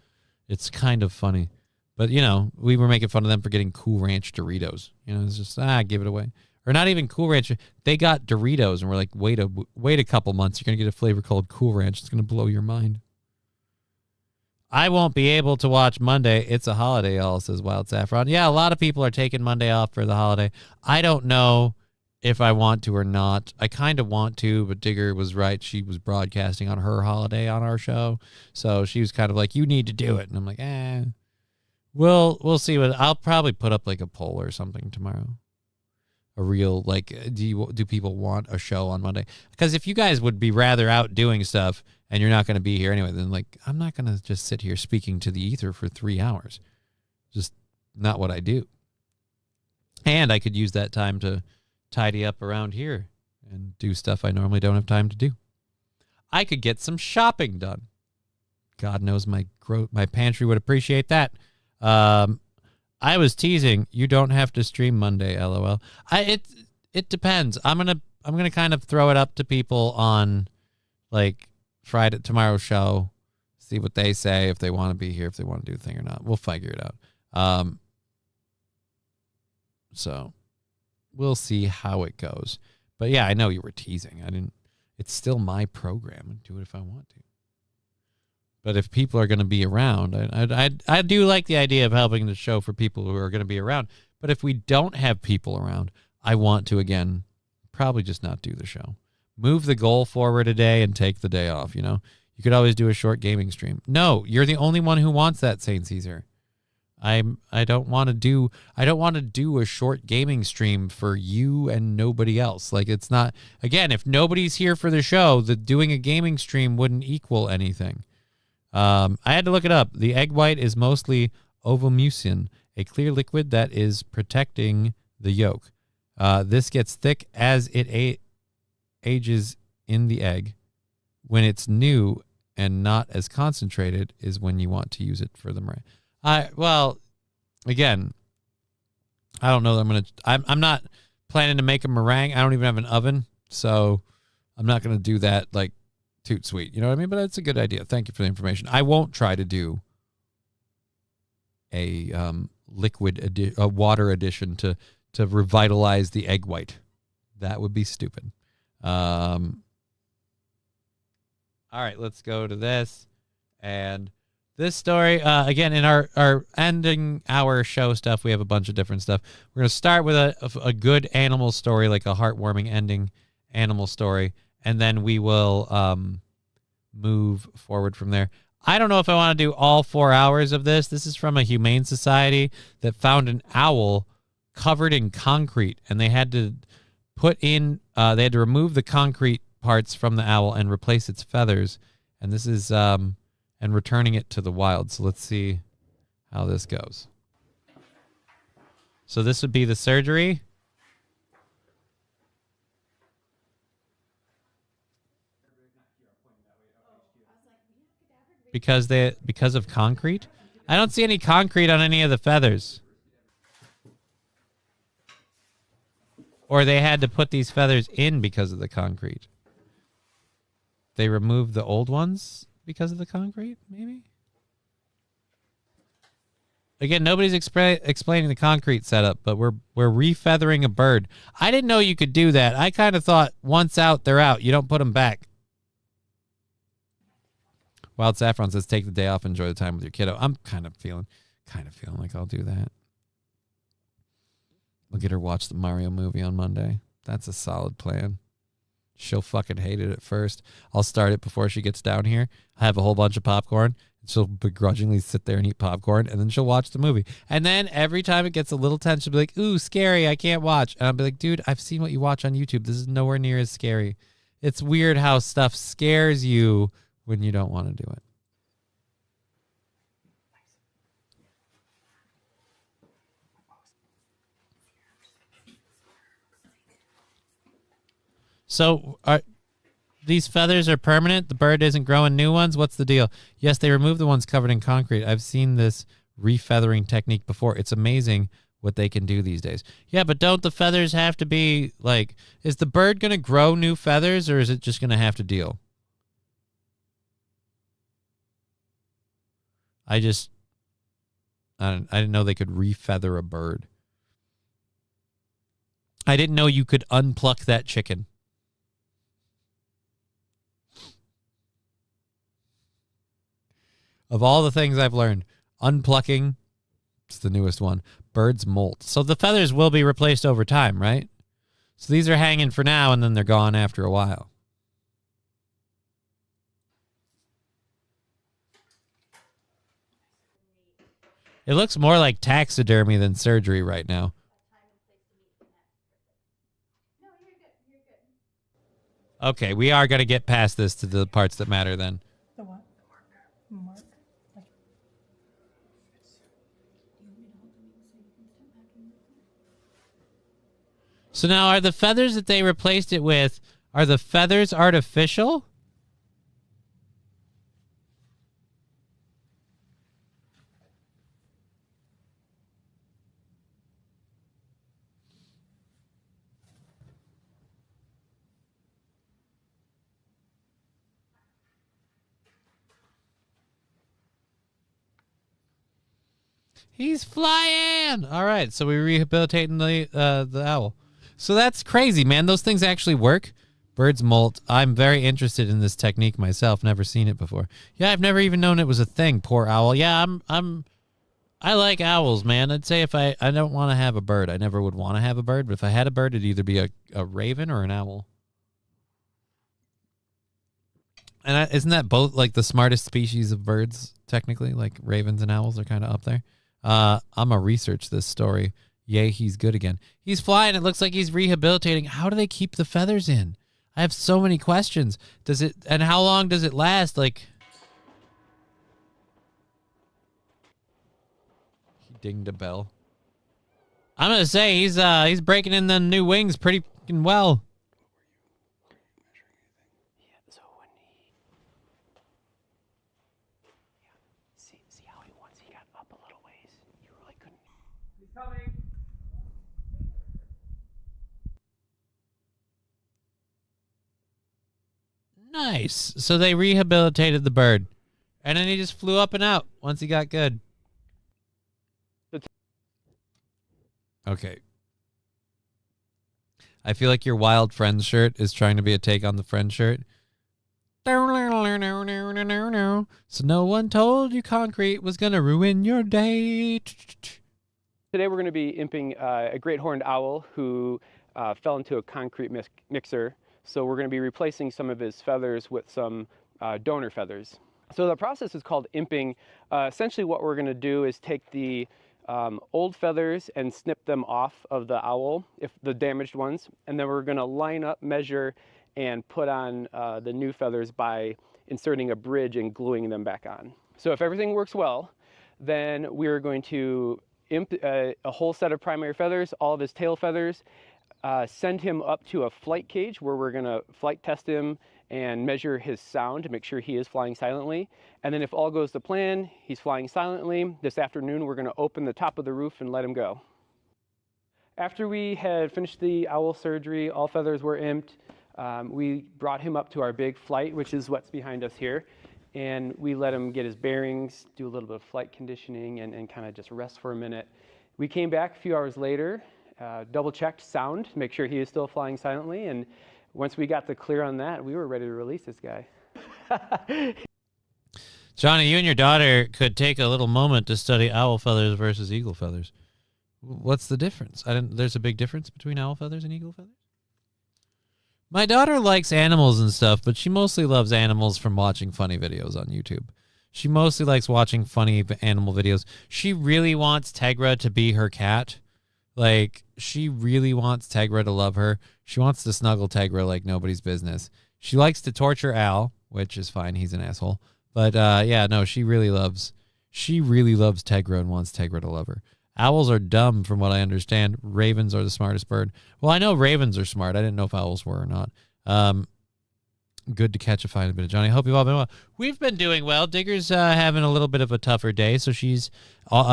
It's kind of funny, but you know, we were making fun of them for getting Cool Ranch Doritos. You know, it's just give it away. Or not even Cool Ranch. They got Doritos, and we're like, wait a couple months. You're going to get a flavor called Cool Ranch. It's going to blow your mind. I won't be able to watch Monday. It's a holiday, all says Wild Saffron. Yeah, a lot of people are taking Monday off for the holiday. I don't know if I want to or not. I kind of want to, but Digger was right. She was broadcasting on her holiday on our show. So she was kind of like, you need to do it. And I'm like, we'll see what I'll probably put up like a poll or something tomorrow. A real, like, do people want a show on Monday? Because if you guys would be rather out doing stuff and you're not going to be here anyway, then like, I'm not going to just sit here speaking to the ether for 3 hours. Just not what I do. And I could use that time to tidy up around here and do stuff I normally don't have time to do. I could get some shopping done. God knows my pantry would appreciate that. I was teasing. You don't have to stream Monday, LOL. It depends. I'm gonna kind of throw it up to people on like Friday, tomorrow's show. See what they say, if they want to be here, if they want to do the thing or not. We'll figure it out. So we'll see how it goes. But yeah, I know you were teasing. It's still my program and do it if I want to. But if people are going to be around, I do like the idea of helping the show for people who are going to be around. But if we don't have people around, I want to, again, probably just not do the show. Move the goal forward a day and take the day off, you know? You could always do a short gaming stream. No, you're the only one who wants that, Saint Caesar. I don't want to do a short gaming stream for you and nobody else. Like, it's not, again, if nobody's here for the show, doing a gaming stream wouldn't equal anything. I had to look it up. The egg white is mostly ovomucin, a clear liquid that is protecting the yolk. This gets thick as it ages in the egg. When it's new and not as concentrated is when you want to use it for the meringue. Well, again, I don't know that I'm not planning to make a meringue. I don't even have an oven, so I'm not going to do that like toot sweet. You know what I mean? But that's a good idea. Thank you for the information. I won't try to do a a water addition to revitalize the egg white. That would be stupid. All right, let's go to this. And this story, again, in our ending our show stuff, we have a bunch of different stuff. We're going to start with a good animal story, like a heartwarming ending animal story, and then we will move forward from there. I don't know if I want to do all 4 hours of this. This is from a humane society that found an owl covered in concrete, and they had to remove the concrete parts from the owl and replace its feathers. And this is and returning it to the wild. So let's see how this goes. So this would be the surgery. Because of concrete? I don't see any concrete on any of the feathers. Or they had to put these feathers in because of the concrete. They removed the old ones because of the concrete, maybe? Again, nobody's explaining the concrete setup, but we're refeathering a bird. I didn't know you could do that. I kind of thought once out, they're out. You don't put them back. Wild Saffron says, take the day off, enjoy the time with your kiddo. I'm kind of feeling like I'll do that. We'll get her watch the Mario movie on Monday. That's a solid plan. She'll fucking hate it at first. I'll start it before she gets down here. I have a whole bunch of popcorn. She'll begrudgingly sit there and eat popcorn, and then she'll watch the movie. And then every time it gets a little tense, she'll be like, ooh, scary, I can't watch. And I'll be like, dude, I've seen what you watch on YouTube. This is nowhere near as scary. It's weird how stuff scares you when you don't want to do it. So these feathers are permanent? The bird isn't growing new ones? What's the deal? Yes, they remove the ones covered in concrete. I've seen this refeathering technique before. It's amazing what they can do these days. Yeah, but don't the feathers have to be like, is the bird going to grow new feathers, or is it just going to have to deal? I didn't know they could refeather a bird. I didn't know you could unpluck that chicken. Of all the things I've learned, unplucking, it's the newest one. Birds molt. So the feathers will be replaced over time, right? So these are hanging for now, and then they're gone after a while. It looks more like taxidermy than surgery right now. Okay, we are going to get past this to the parts that matter then. The what? The mark. So now, are the feathers that they replaced it with, are the feathers artificial? He's flying. All right, so we're rehabilitating the owl. So that's crazy, man. Those things actually work. Birds molt. I'm very interested in this technique myself. Never seen it before. Yeah, I've never even known it was a thing. Poor owl. Yeah, I like owls, man. I'd say if I don't want to have a bird. I never would want to have a bird, but if I had a bird, it'd either be a raven or an owl. And isn't that both like the smartest species of birds, technically? Like ravens and owls are kind of up there. I'm going to research this story. Yay, he's good again. He's flying. It looks like he's rehabilitating. How do they keep the feathers in? I have so many questions. And how long does it last? Like, he dinged a bell. I'm going to say he's breaking in the new wings pretty fucking well. See how he once he got up a little ways. You really couldn't. He's coming. Nice. So they rehabilitated the bird. And then he just flew up and out once he got good. Okay. I feel like your Wild Friends shirt is trying to be a take on the Friends shirt. So no one told you concrete was going to ruin your day. Today we're going to be imping a great horned owl who fell into a concrete mixer. So we're going to be replacing some of his feathers with some donor feathers. So the process is called imping. Essentially what we're going to do is take the old feathers and snip them off of the owl, if the damaged ones, and then we're going to line up, measure, and put on the new feathers by inserting a bridge and gluing them back on. So if everything works well, then we're going to imp a whole set of primary feathers, all of his tail feathers, send him up to a flight cage where we're going to flight test him and measure his sound to make sure he is flying silently. And then if all goes to plan, he's flying silently. This afternoon, we're going to open the top of the roof and let him go. After we had finished the owl surgery, all feathers were imped. We brought him up to our big flight, which is what's behind us here. And we let him get his bearings, do a little bit of flight conditioning, and kind of just rest for a minute. We came back a few hours later, double-checked sound, make sure he is still flying silently, and once we got the clear on that, we were ready to release this guy. Johnny, you and your daughter could take a little moment to study owl feathers versus eagle feathers. What's the difference? There's a big difference between owl feathers and eagle feathers? My daughter likes animals and stuff, but she mostly loves animals from watching funny videos on YouTube. She mostly likes watching funny animal videos. She really wants Tegra to be her cat. Like, she really wants Tegra to love her. She wants to snuggle Tegra like nobody's business. She likes to torture Al, which is fine. He's an asshole. But, yeah, no, she really loves Tegra and wants Tegra to love her. Owls are dumb from what I understand. Ravens are the smartest bird. Well, I know ravens are smart. I didn't know if owls were or not. Good to catch a fine bit of Johnny. I hope you've all been well. We've been doing well. Digger's having a little bit of a tougher day, so she's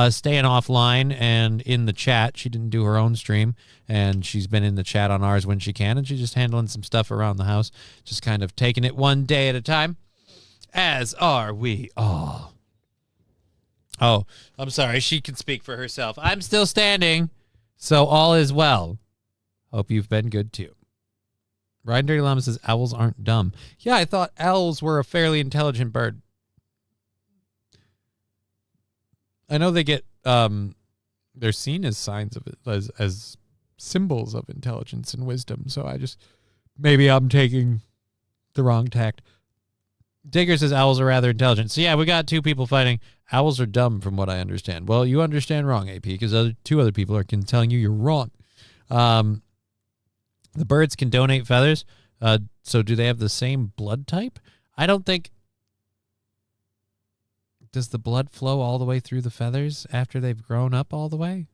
staying offline and in the chat. She didn't do her own stream, and she's been in the chat on ours when she can, and she's just handling some stuff around the house, just kind of taking it one day at a time, as are we all. Oh, I'm sorry. She can speak for herself. I'm still standing, so all is well. Hope you've been good, too. Ryan Dirty Llama says owls aren't dumb. Yeah, I thought owls were a fairly intelligent bird. I know they get they're seen as signs of it as symbols of intelligence and wisdom. So maybe I'm taking the wrong tact. Digger says owls are rather intelligent. So yeah, we got two people fighting. Owls are dumb from what I understand. Well, you understand wrong, AP, because two other people are telling you you're wrong. The birds can donate feathers. So do they have the same blood type? I don't think. Does the blood flow all the way through the feathers after they've grown up all the way?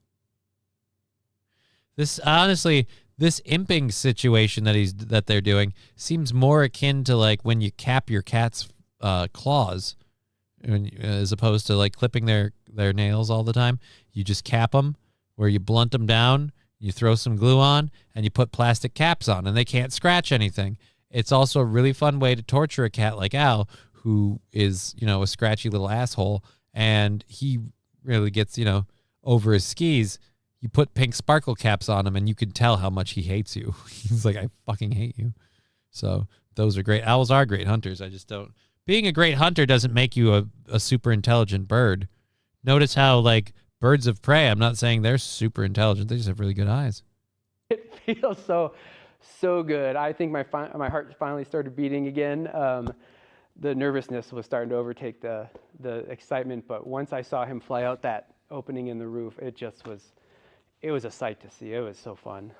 This imping situation that they're doing seems more akin to like when you cap your cat's claws, as opposed to like clipping their nails all the time. You just cap them, where you blunt them down, you throw some glue on, and you put plastic caps on, and they can't scratch anything. It's also a really fun way to torture a cat like Al, who is, a scratchy little asshole, and he really gets, over his skis. You put pink sparkle caps on him, and you can tell how much he hates you. He's like, I fucking hate you. So those are great. Owls are great hunters. I just don't. Being a great hunter doesn't make you a super intelligent bird. Notice how, like, birds of prey, I'm not saying they're super intelligent. They just have really good eyes. It feels so good. I think my heart finally started beating again. The nervousness was starting to overtake the excitement, but once I saw him fly out that opening in the roof, it was a sight to see. It was so fun.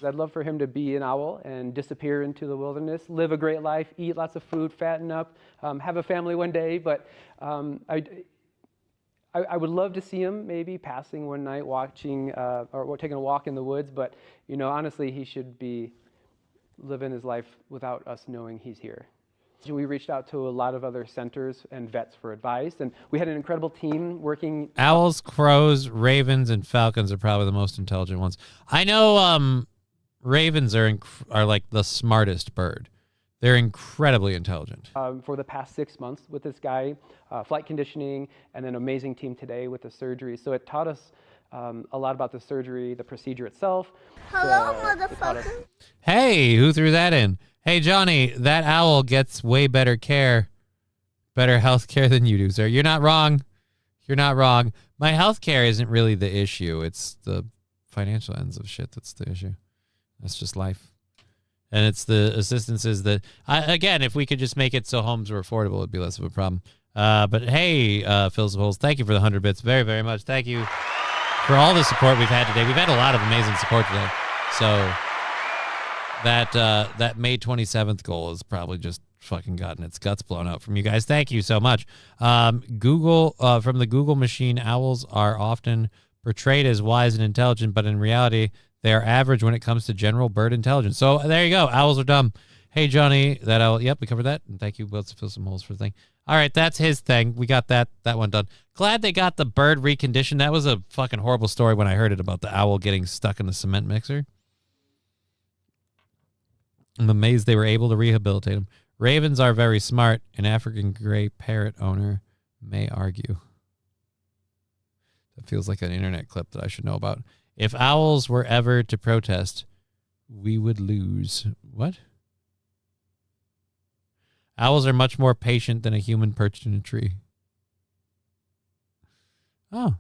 I'd love for him to be an owl and disappear into the wilderness, live a great life, eat lots of food, fatten up, have a family one day. But I would love to see him maybe passing one night, watching or taking a walk in the woods. But honestly, he should be living his life without us knowing he's here. We reached out to a lot of other centers and vets for advice, and we had an incredible team working. Owls, crows, ravens, and falcons are probably the most intelligent ones. I know ravens are like the smartest bird. They're incredibly intelligent. For the past 6 months with this guy, flight conditioning, and an amazing team today with the surgery. So it taught us a lot about the surgery, the procedure itself. Hello, motherfucker. Hey, who threw that in? Hey, Johnny, that owl gets way better health care than you do, sir. You're not wrong. You're not wrong. My health care isn't really the issue. It's the financial ends of shit that's the issue. That's just life. And it's the assistances that, again, if we could just make it so homes were affordable, it'd be less of a problem. But hey, Phil Holes, thank you for the 100 bits very, very much. Thank you for all the support we've had today. We've had a lot of amazing support today. So that May 27th goal has probably just fucking gotten its guts blown out from you guys. Thank you so much. From the Google machine, owls are often portrayed as wise and intelligent, but in reality, they are average when it comes to general bird intelligence. So there you go. Owls are dumb. Hey, Johnny, that owl. Yep, we covered that. And thank you, Will, to fill some holes for the thing. All right, that's his thing. We got that one done. Glad they got the bird reconditioned. That was a fucking horrible story when I heard it about the owl getting stuck in the cement mixer. I'm amazed they were able to rehabilitate him. Ravens are very smart. An African gray parrot owner may argue. That feels like an internet clip that I should know about. If owls were ever to protest, we would lose. What? Owls are much more patient than a human perched in a tree. Oh.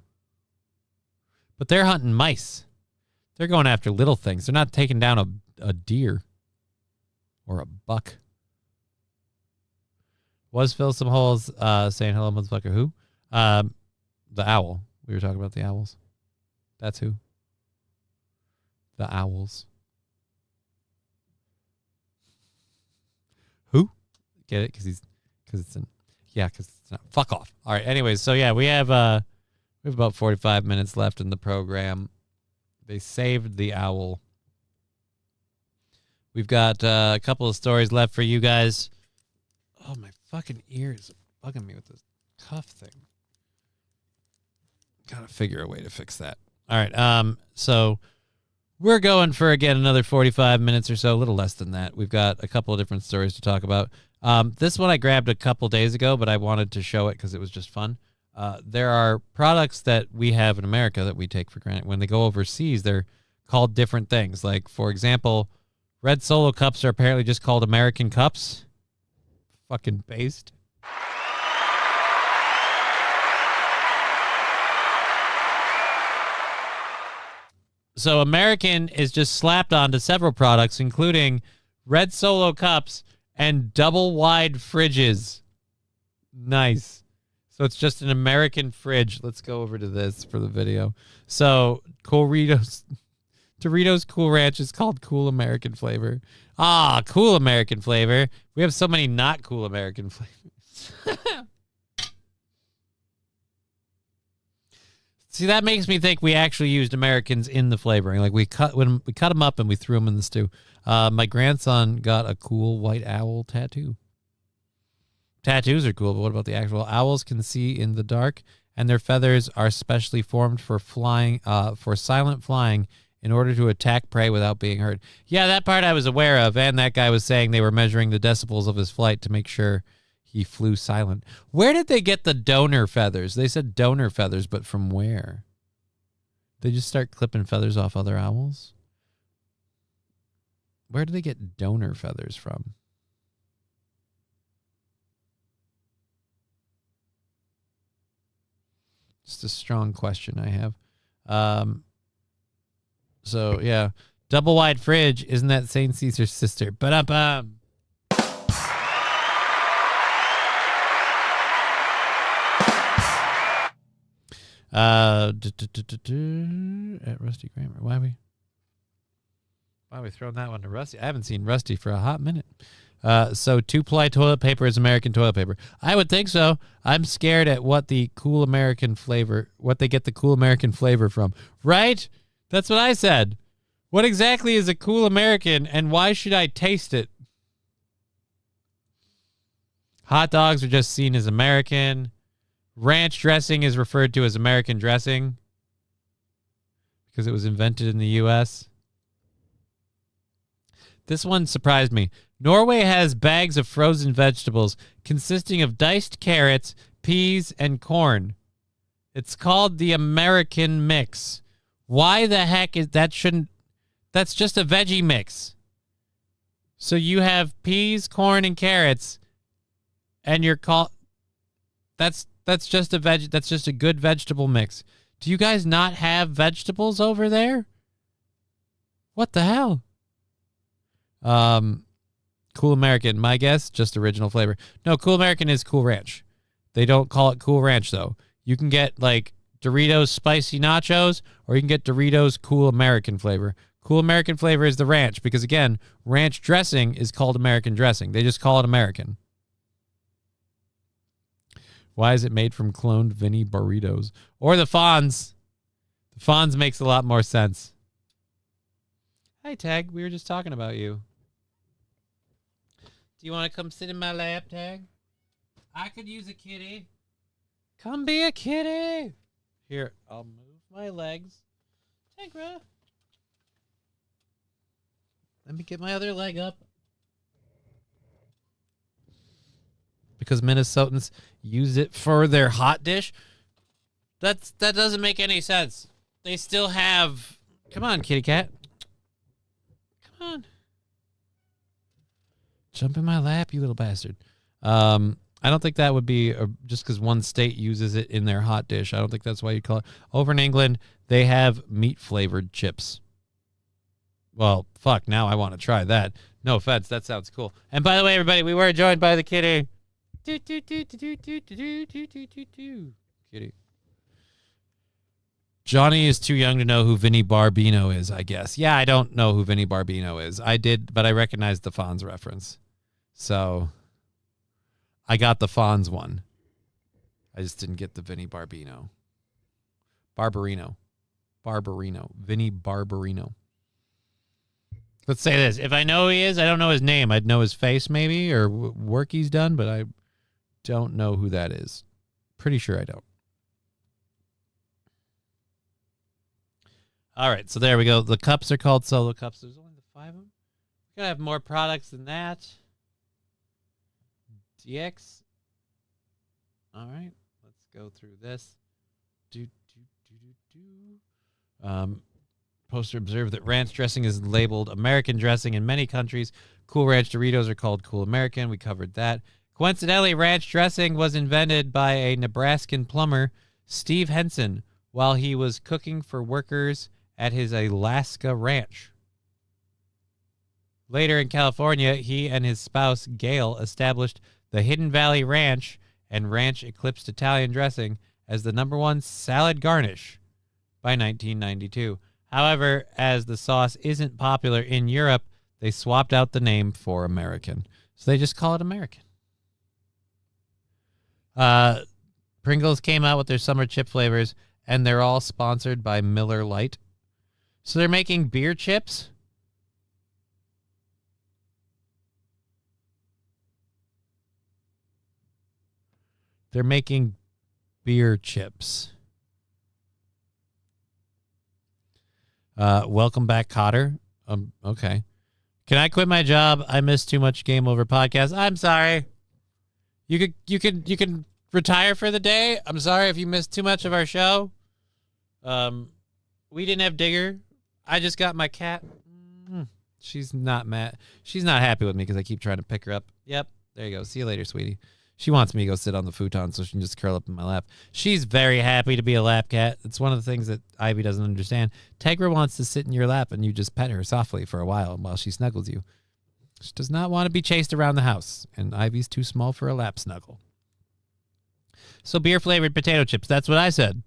But they're hunting mice. They're going after little things. They're not taking down a deer or a buck. Was Phil some holes saying hello, motherfucker? Who? The owl. We were talking about the owls. That's who. The owls. Who? Get it? Because it's not. Fuck off. All right. Anyways, so yeah, we have about 45 minutes left in the program. They saved the owl. We've got a couple of stories left for you guys. Oh, my fucking ears are bugging me with this cuff thing. Gotta figure a way to fix that. All right. So we're going for, again, another 45 minutes or so, a little less than that. We've got a couple of different stories to talk about. This one I grabbed a couple days ago, but I wanted to show it because it was just fun. There are products that we have in America that we take for granted. When they go overseas, they're called different things. Like, for example, red Solo cups are apparently just called American cups. Fucking based. So American is just slapped onto several products, including red Solo cups and double wide fridges. Nice. So it's just an American fridge. Let's go over to this for the video. So Doritos Cool Ranch is called Cool American Flavor. Ah, Cool American Flavor. We have so many not cool American flavors. See, that makes me think we actually used Americans in the flavoring. Like we cut them up and we threw them in the stew. My grandson got a cool white owl tattoo. Tattoos are cool, but what about the actual owls can see in the dark, and their feathers are specially formed for flying, for silent flying, in order to attack prey without being heard. Yeah, that part I was aware of, and that guy was saying they were measuring the decibels of his flight to make sure he flew silent. Where did they get the donor feathers? They said donor feathers, but from where? They just start clipping feathers off other owls? Where do they get donor feathers from? Just a strong question I have. So, yeah. Double wide fridge. Isn't that St. Caesar's sister? Ba-da-bum. At Rusty Kramer. Why are we throwing that one to Rusty? I haven't seen Rusty for a hot minute. So 2-ply toilet paper is American toilet paper. I would think so. I'm scared at what the cool American flavor, what they get the cool American flavor from. Right? That's what I said. What exactly is a cool American, and why should I taste it? Hot dogs are just seen as American. Ranch dressing is referred to as American dressing because it was invented in the U.S. This one surprised me. Norway has bags of frozen vegetables consisting of diced carrots, peas, and corn. It's called the American mix. Why the heck is that? That's just a veggie mix. So you have peas, corn, and carrots, and you're called. That's just a good vegetable mix. Do you guys not have vegetables over there? What the hell? Cool American, my guess, just original flavor. No, Cool American is Cool Ranch. They don't call it Cool Ranch, though. You can get, like, Doritos Spicy Nachos, or you can get Doritos Cool American flavor. Cool American flavor is the ranch, because, again, ranch dressing is called American dressing. They just call it American. Why is it made from cloned Vinny burritos? Or the Fonz. The Fonz makes a lot more sense. Hi, Tag. We were just talking about you. Do you want to come sit in my lap, Tag? I could use a kitty. Come be a kitty. Here, I'll move my legs. Tegra. Let me get my other leg up. Because Minnesotans use it for their hot dish. That doesn't make any sense. They still have... Come on, kitty cat. Come on. Jump in my lap, you little bastard. I don't think that would be just because one state uses it in their hot dish. I don't think that's why you call it. Over in England, they have meat-flavored chips. Well, fuck, now I want to try that. No offense, that sounds cool. And by the way, everybody, we were joined by the kitty. Kitty. Johnny is too young to know who Vinny Barbino is, I guess. Yeah, I don't know who Vinny Barbino is. I did, but I recognized the Fonz reference. So I got the Fonz one. I just didn't get the Vinny Barbino. Barbarino. Vinny Barbarino. Let's say this. If I know who he is, I don't know his name. I'd know his face maybe or work he's done, but I don't know who that is. Pretty sure I don't. All right, so there we go. The cups are called Solo cups. There's only 5 of them. We're going to have more products than that. DX. All right, let's go through this. Poster observed that ranch dressing is labeled American dressing in many countries. Cool Ranch Doritos are called Cool American. We covered that. Coincidentally, ranch dressing was invented by a Nebraskan plumber, Steve Henson, while he was cooking for workers at his Alaska ranch. Later in California, he and his spouse, Gail, established the Hidden Valley Ranch and Ranch Eclipsed Italian dressing as the #1 salad garnish by 1992. However, as the sauce isn't popular in Europe, they swapped out the name for American. So they just call it American. Pringles came out with their summer chip flavors, and they're all sponsored by Miller Lite. So they're making beer chips? They're making beer chips. Welcome back, Cotter. Okay. Can I quit my job? I missed too much Game Over podcast. I'm sorry. You can retire for the day. I'm sorry if you missed too much of our show. We didn't have Digger. I just got my cat. She's not mad. She's not happy with me because I keep trying to pick her up. Yep. There you go. See you later, sweetie. She wants me to go sit on the futon so she can just curl up in my lap. She's very happy to be a lap cat. It's one of the things that Ivy doesn't understand. Tegra wants to sit in your lap and you just pet her softly for a while she snuggles you. She does not want to be chased around the house, and Ivy's too small for a lap snuggle. So beer-flavored potato chips. That's what I said.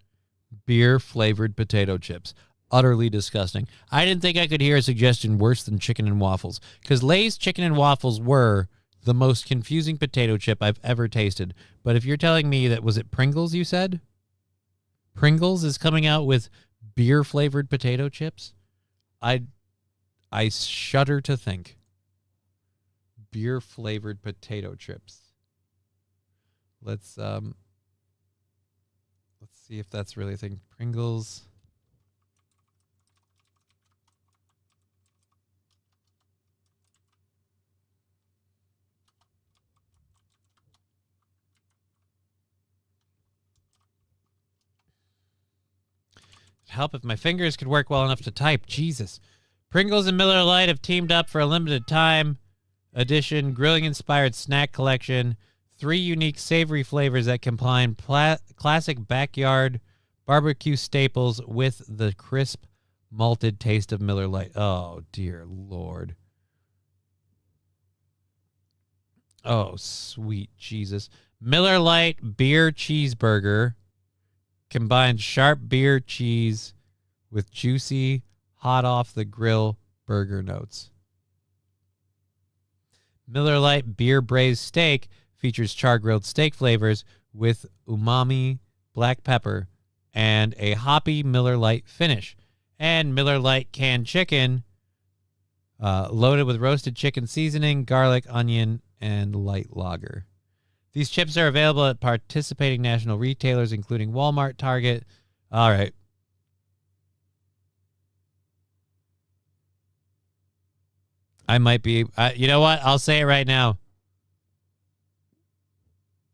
Beer-flavored potato chips. Utterly disgusting. I didn't think I could hear a suggestion worse than chicken and waffles, because Lay's chicken and waffles were the most confusing potato chip I've ever tasted. But if you're telling me that, was it Pringles you said? Pringles is coming out with beer-flavored potato chips? I shudder to think. Beer-flavored potato chips. Let's see if that's really a thing. Pringles. Help if my fingers could work well enough to type. Jesus. Pringles and Miller Lite have teamed up for a limited time edition grilling-inspired snack collection. 3 unique savory flavors that combine classic backyard barbecue staples with the crisp, malted taste of Miller Lite. Oh, dear Lord. Oh, sweet Jesus. Miller Lite Beer Cheeseburger combines sharp beer cheese with juicy, hot-off-the-grill burger notes. Miller Lite Beer Braised Steak features char-grilled steak flavors with umami, black pepper, and a hoppy Miller Lite finish. And Miller Lite Canned Chicken, loaded with roasted chicken seasoning, garlic, onion, and light lager. These chips are available at participating national retailers, including Walmart, Target. All right. I might be... you know what? I'll say it right now.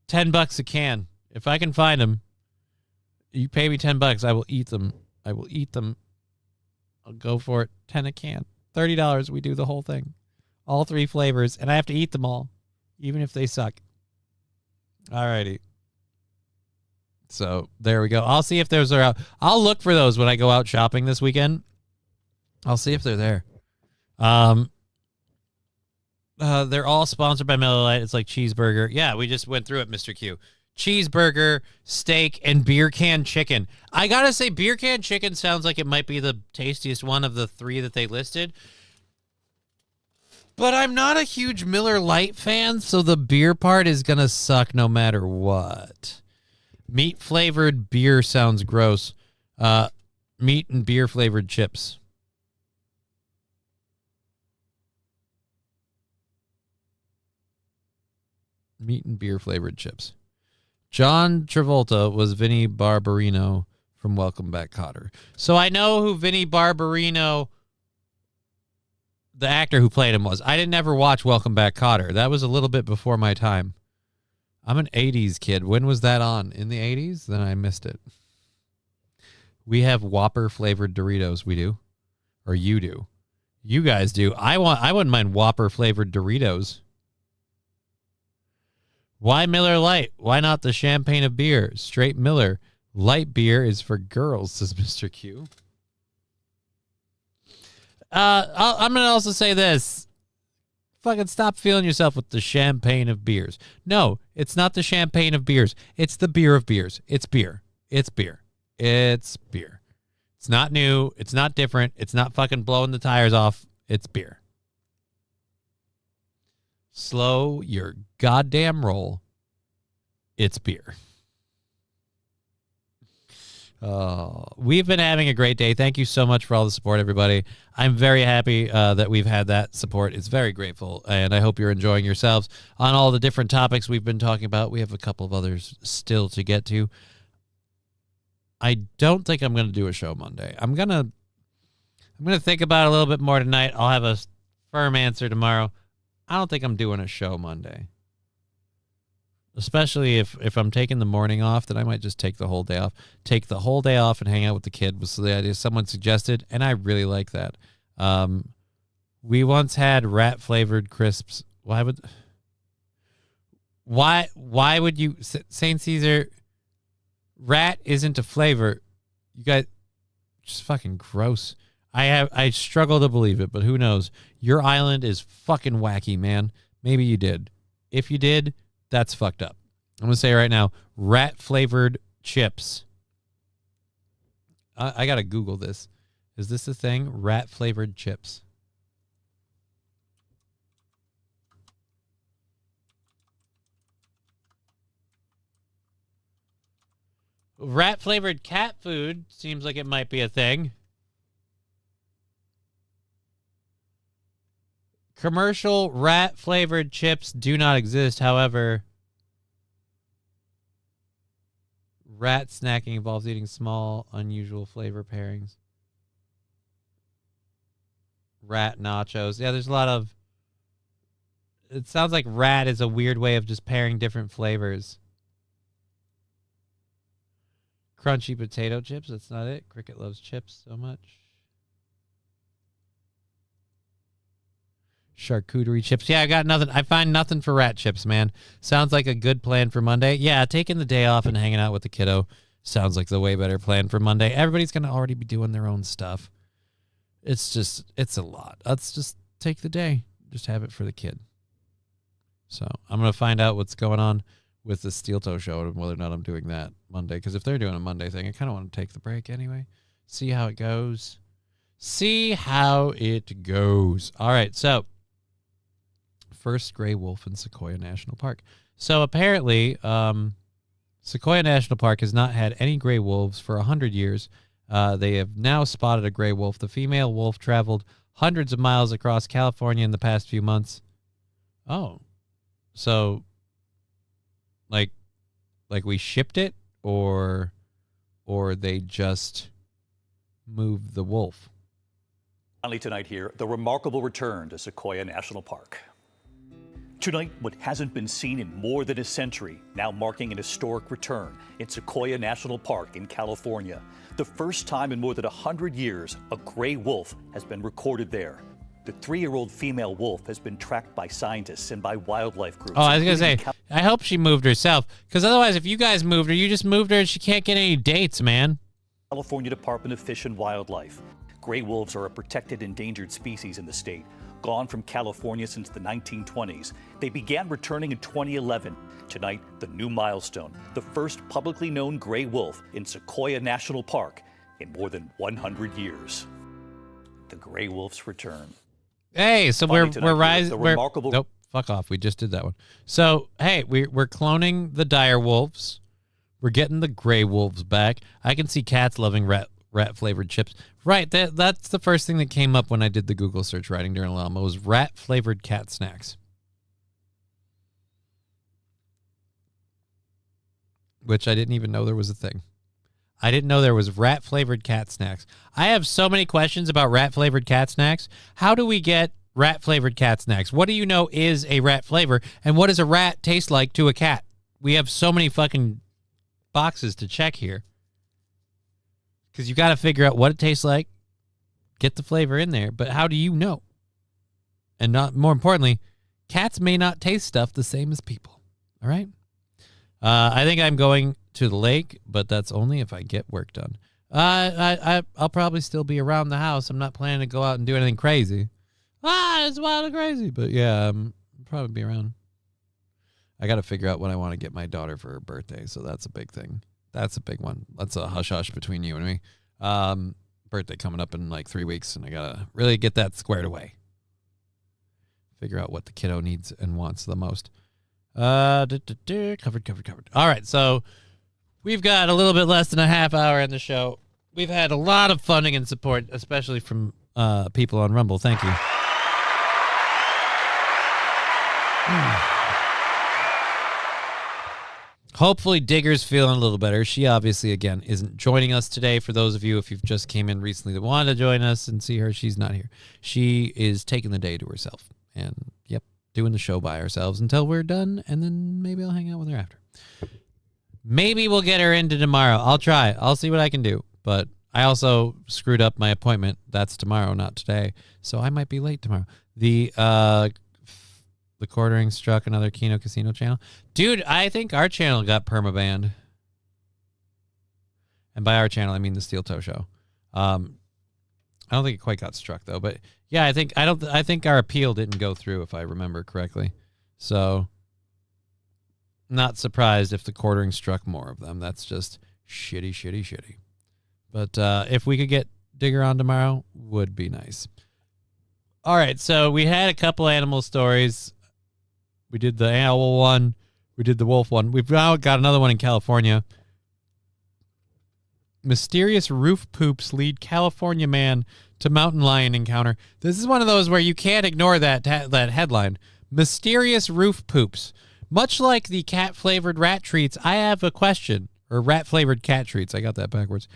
$10 a can. If I can find them, you pay me $10, I will eat them. I will eat them. I'll go for it. 10 a can. $30, we do the whole thing. All 3 flavors, and I have to eat them all, even if they suck. Alrighty. So there we go. I'll see if those are out. I'll look for those when I go out shopping this weekend. I'll see if they're there. They're all sponsored by Miller Lite. It's like cheeseburger. Yeah, we just went through it, Mr. Q. Cheeseburger, steak, and beer can chicken. I gotta say, beer can chicken sounds like it might be the tastiest one of the 3 that they listed. But I'm not a huge Miller Lite fan, so the beer part is going to suck no matter what. Meat-flavored beer sounds gross. Meat and beer-flavored chips. Meat and beer-flavored chips. John Travolta was Vinnie Barbarino from Welcome Back, Kotter. So I know who Vinnie Barbarino, the actor who played him, was. I didn't ever watch Welcome Back, Kotter. That was a little bit before my time. I'm an 80s kid. When was that on? In the 80s? Then I missed it. We have Whopper flavored Doritos. We do. Or you do. You guys do. I wouldn't mind Whopper flavored Doritos. Why Miller Lite? Why not the champagne of beer? Straight Miller. Light beer is for girls, says Mr. Q. I'm going to also say this. Fucking stop feeling yourself with the champagne of beers. No, it's not the champagne of beers. It's the beer of beers. It's beer. It's beer. It's beer. It's not new. It's not different. It's not fucking blowing the tires off. It's beer. Slow your goddamn roll. It's beer. We've been having a great day. Thank you so much for all the support, everybody. I'm very happy that we've had that support. It's very grateful, and I hope you're enjoying yourselves on all the different topics we've been talking about. We have a couple of others still to get to. I don't think I'm going to do a show Monday. I'm going to think about it a little bit more tonight. I'll have a firm answer tomorrow. I don't think I'm doing a show Monday. Especially if I'm taking the morning off, then I might just take the whole day off. Take the whole day off and hang out with the kid was the idea someone suggested, and I really like that. We once had rat-flavored crisps. Why would you... St. Caesar, rat isn't a flavor. You guys... Just fucking gross. I struggle to believe it, but who knows? Your island is fucking wacky, man. Maybe you did. If you did... That's fucked up. I'm going to say right now, rat-flavored chips. I got to Google this. Is this a thing? Rat-flavored chips. Rat-flavored cat food seems like it might be a thing. Commercial rat-flavored chips do not exist. However, rat snacking involves eating small, unusual flavor pairings. Rat nachos. Yeah, there's a lot of... It sounds like rat is a weird way of just pairing different flavors. Crunchy potato chips. That's not it. Cricket loves chips so much. Charcuterie chips. Yeah, I got nothing. I find nothing for rat chips, man. Sounds like a good plan for Monday. Yeah, taking the day off and hanging out with the kiddo sounds like the way better plan for Monday. Everybody's going to already be doing their own stuff. It's a lot. Let's just take the day. Just have it for the kid. So I'm going to find out what's going on with the Steel Toe show and whether or not I'm doing that Monday. Because if they're doing a Monday thing, I kind of want to take the break anyway. See how it goes. All right, so first gray wolf in Sequoia National Park. So apparently, Sequoia National Park has not had any gray wolves for 100 years. They have now spotted a gray wolf. The female wolf traveled hundreds of miles across California in the past few months. Oh, so like we shipped it, or they just moved the wolf. Finally tonight here, the remarkable return to Sequoia National Park. Tonight, what hasn't been seen in more than a century, now marking an historic return in Sequoia National Park in California. The first time in more than 100 years, a gray wolf has been recorded there. The 3-year-old female wolf has been tracked by scientists and by wildlife groups. Oh, I was going to say, I hope she moved herself, because otherwise, if you guys moved her, you just moved her and she can't get any dates, man. California Department of Fish and Wildlife. Gray wolves are a protected endangered species in the state. Gone from California since the 1920s. They began returning in 2011. Tonight, the new milestone, the first publicly known gray wolf in Sequoia National Park in more than 100 years. The gray wolf's return. Hey, so we're rising. Nope, fuck off. We just did that one. So, hey, we're cloning the dire wolves. We're getting the gray wolves back. I can see cats loving rat-flavored chips. Right, that's the first thing that came up when I did the Google search writing during Llama was rat-flavored cat snacks. Which I didn't even know there was a thing. I didn't know there was rat-flavored cat snacks. I have so many questions about rat-flavored cat snacks. How do we get rat-flavored cat snacks? What do you know is a rat flavor? And what does a rat taste like to a cat? We have so many fucking boxes to check here. Because you got to figure out what it tastes like, get the flavor in there, but how do you know? And not more importantly, cats may not taste stuff the same as people. All right? I think I'm going to the lake, but that's only if I get work done. I'll probably still be around the house. I'm not planning to go out and do anything crazy. It's wild and crazy. But yeah, I'll probably be around. I got to figure out what I want to get my daughter for her birthday. So that's a big thing. That's a big one. That's a hush-hush between you and me. Birthday coming up in like 3 weeks, and I got to really get that squared away. Figure out what the kiddo needs and wants the most. Covered. All right, so we've got a little bit less than a half hour in the show. We've had a lot of funding and support, especially from people on Rumble. Thank you. Hopefully Digger's feeling a little better. She obviously, again, isn't joining us today. For those of you, if you've just came in recently that wanted to join us and see her, she's not here. She is taking the day to herself. And, yep, doing the show by ourselves until we're done, and then maybe I'll hang out with her after. Maybe we'll get her into tomorrow. I'll try. I'll see what I can do. But I also screwed up my appointment. That's tomorrow, not today. So I might be late tomorrow. The quartering struck another Kino Casino channel. Dude, I think our channel got permabanned. And by our channel, I mean the Steel Toe Show. I don't think it quite got struck though, but yeah, I think our appeal didn't go through if I remember correctly. So not surprised if the quartering struck more of them. That's just shitty. But if we could get Digger on tomorrow, would be nice. All right, so we had a couple animal stories. We did the owl one. We did the wolf one. We've now got another one in California. Mysterious roof poops lead California man to mountain lion encounter. This is one of those where you can't ignore that headline. Mysterious roof poops. Much like the cat-flavored rat treats, I have a question. Or rat-flavored cat treats. I got that backwards.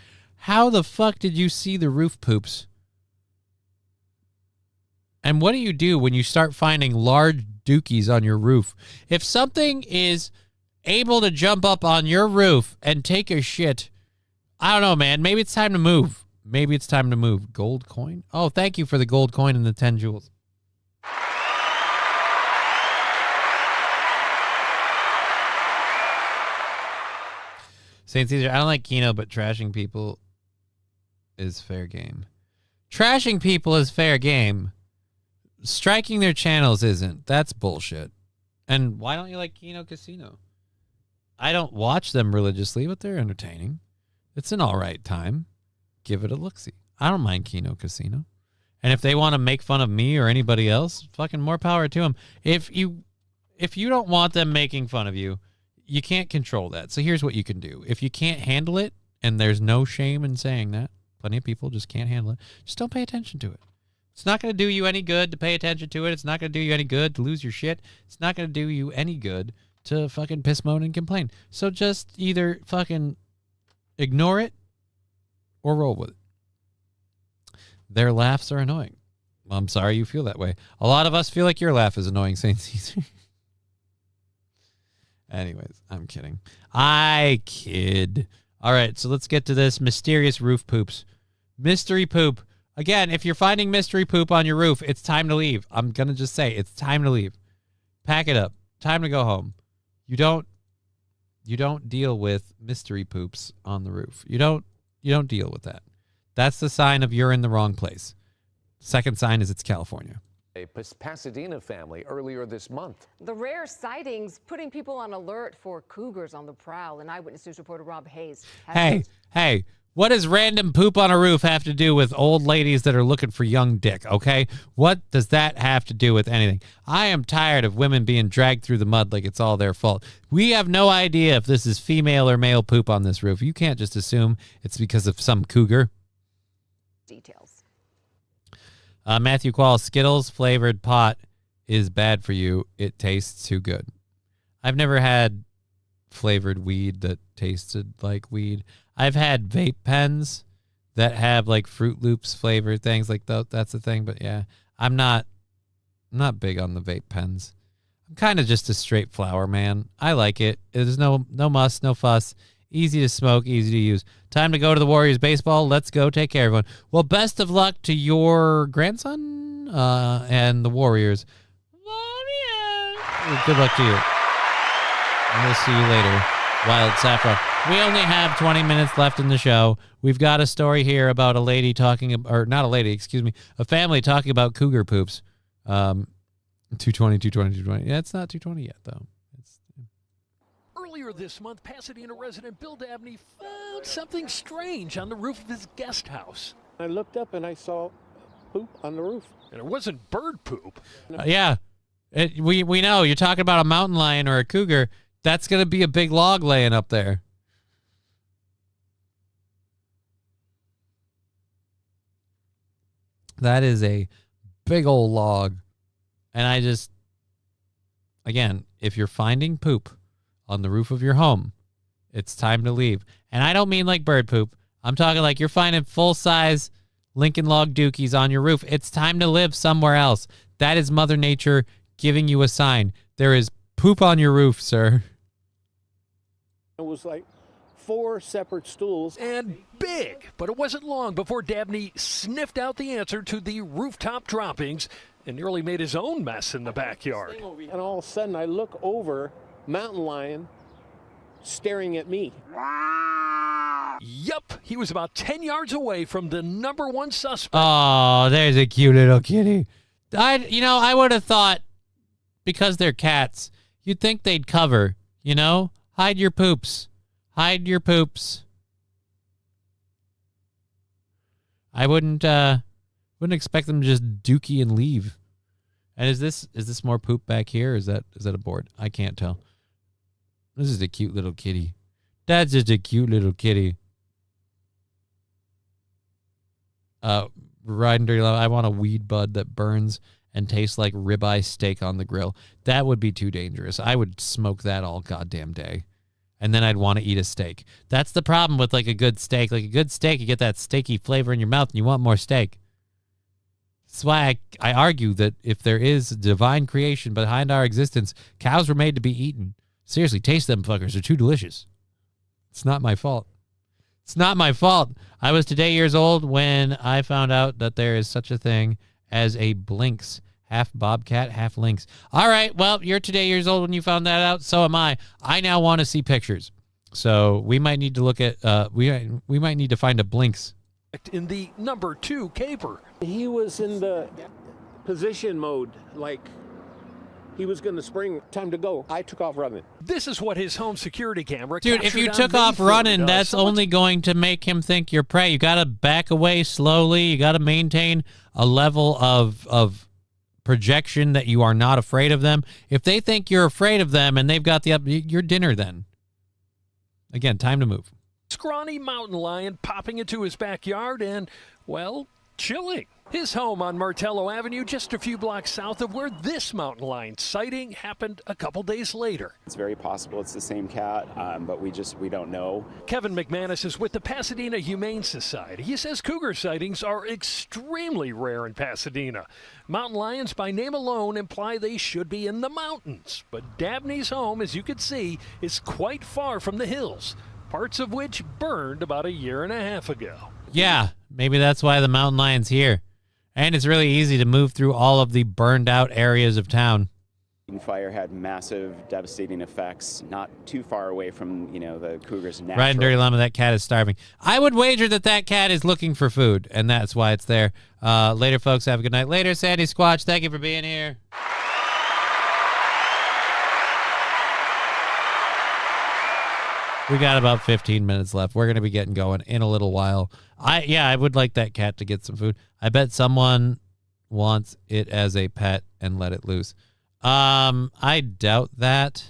How the fuck did you see the roof poops? And what do you do when you start finding large dookies on your roof? If something is able to jump up on your roof and take a shit, I don't know, man. Maybe it's time to move. Gold coin? Oh, thank you for the gold coin and the 10 jewels. St. Caesar, I don't like Kino, but trashing people is fair game. Trashing people is fair game. Striking their channels isn't. That's bullshit. And why don't you like Kino Casino? I don't watch them religiously, but they're entertaining. It's an all right time. Give it a look-see. I don't mind Kino Casino. And if they want to make fun of me or anybody else, fucking more power to them. If you don't want them making fun of you, you can't control that. So here's what you can do. If you can't handle it, and there's no shame in saying that, plenty of people just can't handle it, just don't pay attention to it. It's not going to do you any good to pay attention to it. It's not going to do you any good to lose your shit. It's not going to do you any good to fucking piss, moan, and complain. So just either fucking ignore it or roll with it. Their laughs are annoying. I'm sorry you feel that way. A lot of us feel like your laugh is annoying, St. Caesar. Anyways, I'm kidding. I kid. All right, so let's get to this. Mysterious roof poops. Mystery poop. Again, if you're finding mystery poop on your roof, it's time to leave. I'm going to just say it's time to leave. Pack it up. Time to go home. You don't deal with mystery poops on the roof. You don't deal with that. That's the sign of you're in the wrong place. Second sign is it's California. A Pasadena family earlier this month. The rare sightings putting people on alert for cougars on the prowl. And Eyewitness News reporter Rob Hayes. Hey. What does random poop on a roof have to do with old ladies that are looking for young dick, okay? What does that have to do with anything? I am tired of women being dragged through the mud like it's all their fault. We have no idea if this is female or male poop on this roof. You can't just assume it's because of some cougar. Details. Matthew Quall, Skittles flavored pot is bad for you. It tastes too good. I've never had flavored weed that tasted like weed. I've had vape pens that have like Fruit Loops flavored things like that. That's the thing. But yeah, I'm not big on the vape pens. I'm kind of just a straight flower man. I like it. There's no muss, no fuss. Easy to smoke, easy to use. Time to go to the Warriors baseball. Let's go take care of everyone. Well, best of luck to your grandson and the Warriors. Warriors. Good luck to you. And we'll see you later. Wild Saffron. We only have 20 minutes left in the show. We've got a story here about a lady talking, or not a lady, excuse me, a family talking about cougar poops. 220. Yeah, it's not 220 yet, though. Earlier this month, Pasadena resident Bill Dabney found something strange on the roof of his guest house. I looked up and I saw poop on the roof. And it wasn't bird poop. Yeah. We know. You're talking about a mountain lion or a cougar. That's going to be a big log laying up there. That is a big old log. And I just, again, if you're finding poop on the roof of your home, it's time to leave. And I don't mean like bird poop. I'm talking like you're finding full-size Lincoln Log dookies on your roof. It's time to live somewhere else. That is Mother Nature giving you a sign. There is poop on your roof, sir. It was like 4 separate stools. And big. But it wasn't long before Dabney sniffed out the answer to the rooftop droppings and nearly made his own mess in the backyard. And all of a sudden I look over, mountain lion staring at me. Yup, he was about 10 yards away from the #1 suspect. Oh, there's a cute little kitty. I would have thought, because they're cats, you'd think they'd cover, Hide your poops. Hide your poops. I wouldn't expect them to just dookie and leave. And is this more poop back here? Or is that a board? I can't tell. This is a cute little kitty. That's just a cute little kitty. Riding Dirty Love, I want a weed bud that burns and tastes like ribeye steak on the grill. That would be too dangerous. I would smoke that all goddamn day. And then I'd want to eat a steak. That's the problem with like a good steak. Like a good steak, you get that steaky flavor in your mouth and you want more steak. That's why I argue that if there is divine creation behind our existence, cows were made to be eaten. Seriously, taste them fuckers. They're too delicious. It's not my fault. It's not my fault. I was today years old when I found out that there is such a thing as a Blinks. Half bobcat, half lynx. All right, well, you're today years old when you found that out. So am I. I now want to see pictures. So we might need to look at, we might need to find a Blinks. In the #2 caper. He was in the position mode, like he was going to spring. Time to go. I took off running. This is what his home security camera Dude, if you captured took on off Mayfield running, does. that's only going to make him think you're prey. You got to back away slowly. You got to maintain a level of projection that you are not afraid of them. If they think you're afraid of them and they've got you're dinner then. Again, time to move. Scrawny mountain lion popping into his backyard and, well, chilling. His home on Martello Avenue, just a few blocks south of where this mountain lion sighting happened a couple days later. It's very possible it's the same cat, but we don't know. Kevin McManus is with the Pasadena Humane Society. He says cougar sightings are extremely rare in Pasadena. Mountain lions by name alone imply they should be in the mountains. But Dabney's home, as you can see, is quite far from the hills, parts of which burned about a year and a half ago. Yeah, maybe that's why the mountain lion's here. And it's really easy to move through all of the burned out areas of town. Fire had massive, devastating effects not too far away from, the cougar's natural. Right in Dirty Llama, that cat is starving. I would wager that cat is looking for food, and that's why it's there. Later, folks. Have a good night. Later, Sandy Squatch. Thank you for being here. We got about 15 minutes left. We're going to be getting going in a little while. I would like that cat to get some food. I bet someone wants it as a pet and let it loose. I doubt that.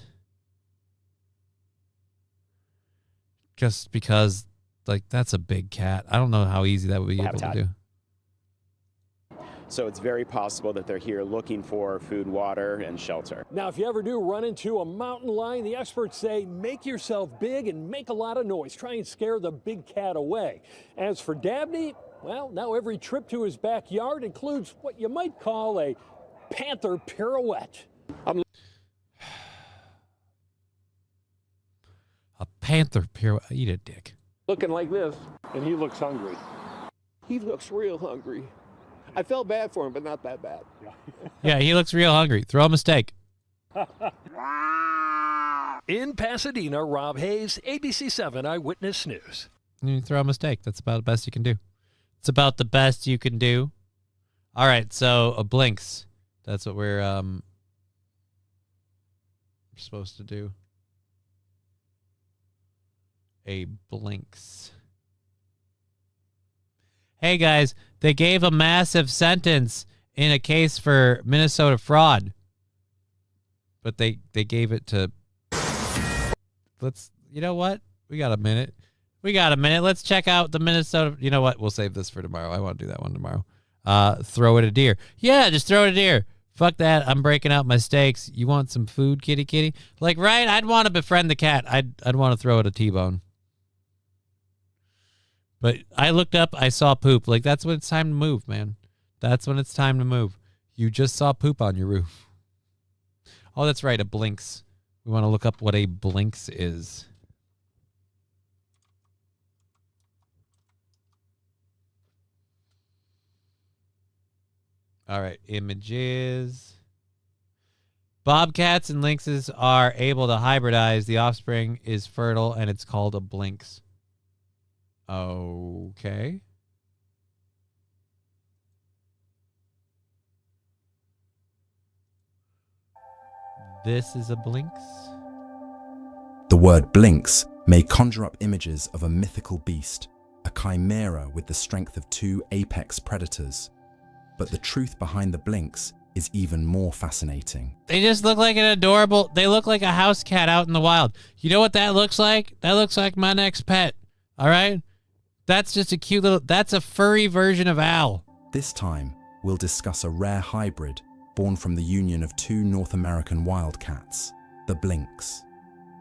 Just because, that's a big cat. I don't know how easy that would be able to do. So it's very possible that they're here looking for food, water, and shelter. Now, if you ever do run into a mountain lion, the experts say make yourself big and make a lot of noise. Try and scare the big cat away. As for Dabney, well, now every trip to his backyard includes what you might call a panther pirouette. A panther pirouette. Eat a dick. Looking like this. And he looks hungry. He looks real hungry. I felt bad for him, but not that bad. Yeah, he looks real hungry. Throw him a steak. In Pasadena, Rob Hayes, ABC7 Eyewitness News. You throw a mistake. That's about the best you can do. It's about the best you can do. All right, so a blinks. That's what we're supposed to do. A blinks. Hey guys, they gave a massive sentence in a case for Minnesota fraud. But they gave it to... You know what? We got a minute. Let's check out the Minnesota... You know what? We'll save this for tomorrow. I want to do that one tomorrow. Throw it a deer. Yeah, just throw it a deer. Fuck that. I'm breaking out my steaks. You want some food, kitty kitty? Like, right? I'd want to befriend the cat. I'd want to throw it a T-bone. But I looked up, I saw poop. Like, that's when it's time to move, man. That's when it's time to move. You just saw poop on your roof. Oh, that's right, a blinks. We want to look up what a blinks is. All right, images. Bobcats and lynxes are able to hybridize. The offspring is fertile, and it's called a blinks. Okay. This is a blinks. The word blinks may conjure up images of a mythical beast, a chimera with the strength of 2 apex predators. But the truth behind the blinks is even more fascinating. They just look like an adorable... They look like a house cat out in the wild. You know what that looks like? That looks like my next pet. All right? That's just a cute little... That's a furry version of Al. This time, we'll discuss a rare hybrid born from the union of 2 North American wildcats, the blinks.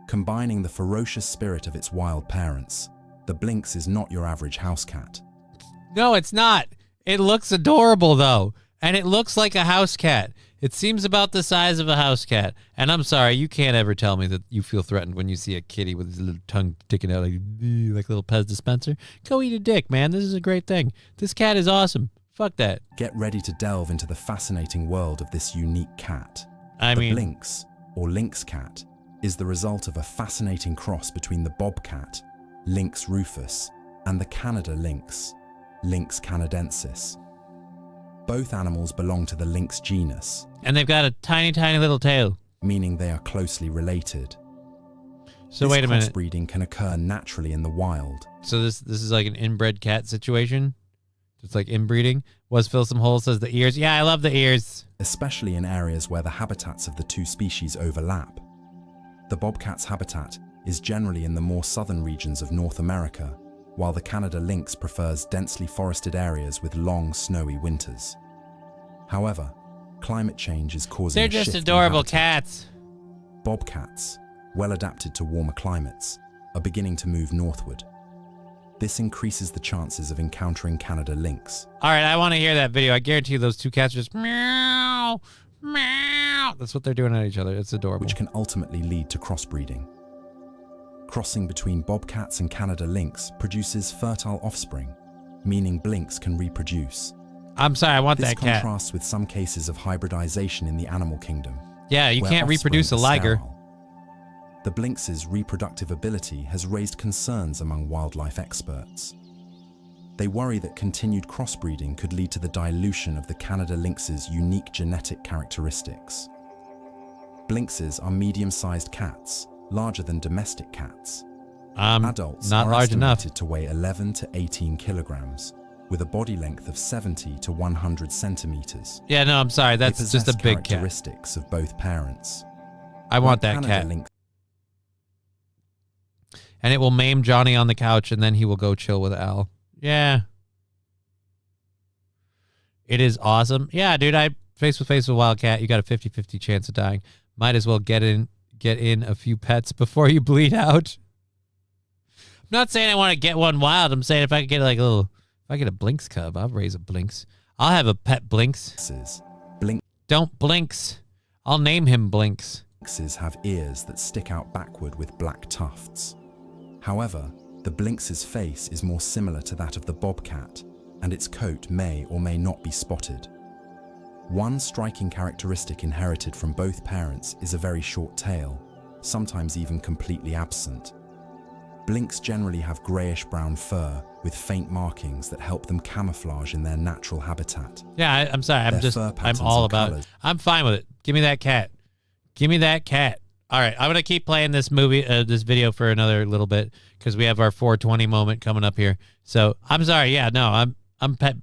Combining the ferocious spirit of its wild parents, the blinks is not your average house cat. No, it's not. It looks adorable, though. And it looks like a house cat. It seems about the size of a house cat. And I'm sorry, you can't ever tell me that you feel threatened when you see a kitty with his little tongue sticking out like a little Pez dispenser. Go eat a dick, man. This is a great thing. This cat is awesome. Fuck that. Get ready to delve into the fascinating world of this unique cat. The blinks, or lynx cat, is the result of a fascinating cross between the bobcat, Lynx rufus, and the Canada lynx, Lynx canadensis. Both animals belong to the lynx genus. And they've got a tiny, tiny little tail. Meaning they are closely related. So wait a minute. Crossbreeding can occur naturally in the wild. So this is like an inbred cat situation? It's like inbreeding? Was Phil Some Hole says the ears. Yeah, I love the ears. Especially in areas where the habitats of the 2 species overlap. The bobcat's habitat is generally in the more southern regions of North America, while the Canada lynx prefers densely forested areas with long, snowy winters. However, climate change is causing They're just adorable cats. Bobcats, well adapted to warmer climates, are beginning to move northward. This increases the chances of encountering Canada lynx. All right, I want to hear that video. I guarantee you those 2 cats are just meow, meow. That's what they're doing at each other. It's adorable. Which can ultimately lead to crossbreeding. Crossing between bobcats and Canada lynx produces fertile offspring, meaning blinks can reproduce. I'm sorry, I want that cat. This contrasts with some cases of hybridization in the animal kingdom. Yeah, you can't reproduce a liger. Sterile. The blinks' reproductive ability has raised concerns among wildlife experts. They worry that continued crossbreeding could lead to the dilution of the Canada lynx's unique genetic characteristics. Blinks are medium-sized cats, larger than domestic cats. Adults not are large estimated enough to weigh 11 to 18 kilograms, with a body length of 70 to 100 centimeters. Yeah, no, I'm sorry. That's just a big cat. Characteristics of both parents. I want that cat. And it will maim Johnny on the couch, and then he will go chill with Al. Yeah. It is awesome. Yeah, dude, I face to face with a wild cat. You got a 50-50 chance of dying. Might as well get in a few pets before you bleed out. I'm not saying I want to get one wild. I'm saying if I could get like if I get a Blinks cub, I'll raise a Blinks. I'll have a pet Blinks. Don't Blinks. I'll name him Blinks. Blinks have ears that stick out backward with black tufts. However, the Blinks' face is more similar to that of the bobcat, and its coat may or may not be spotted. One striking characteristic inherited from both parents is a very short tail, sometimes even completely absent. Blinks generally have grayish-brown fur with faint markings that help them camouflage in their natural habitat. Yeah, I'm sorry. I'm all about it. I'm fine with it. Give me that cat. Give me that cat. All right, I'm gonna keep playing this this video for another little bit because we have our 420 moment coming up here. So I'm sorry. Yeah, no, I'm pet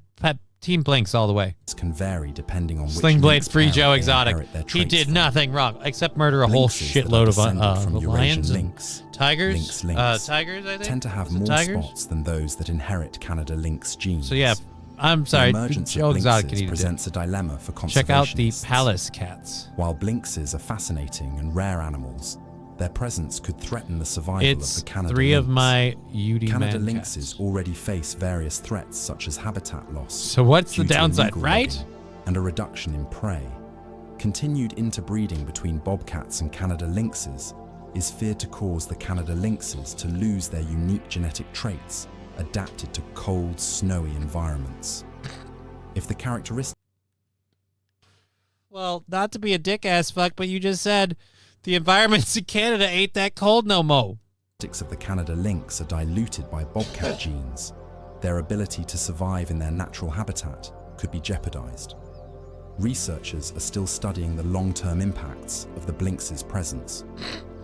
Team Blinks all the way. This can vary depending on which Sling Blade lynx Free parent Joe they Exotic. inherit their He traits did from. nothing wrong except murder a whole Lynxes that are shitload descended of from Eurasian lions and lynx, tigers. lynx Tigers, I think. tend to have Was it more tigers? spots than those that inherit Canada lynx genes. So yeah, I'm sorry. The emergence Joe of Exotic can blinxes eat presents a dilemma for conservationists. Check out the palace cats. While blinxes are fascinating and rare animals, their presence could threaten the survival It's of the Canada 3 lynx. of my UD Canada man lynxes cats. already face various threats such as habitat loss. So what's the due to downside, illegal right? logging, and a reduction in prey. Continued interbreeding between bobcats and Canada lynxes is feared to cause the Canada lynxes to lose their unique genetic traits adapted to cold, snowy environments. If the characteristics Well, not to be a dick-ass fuck, but you just said the environments in Canada ain't that cold no mo. of the Canada lynx are diluted by bobcat genes, their ability to survive in their natural habitat could be jeopardized. Researchers are still studying the long-term impacts of the blinx's presence.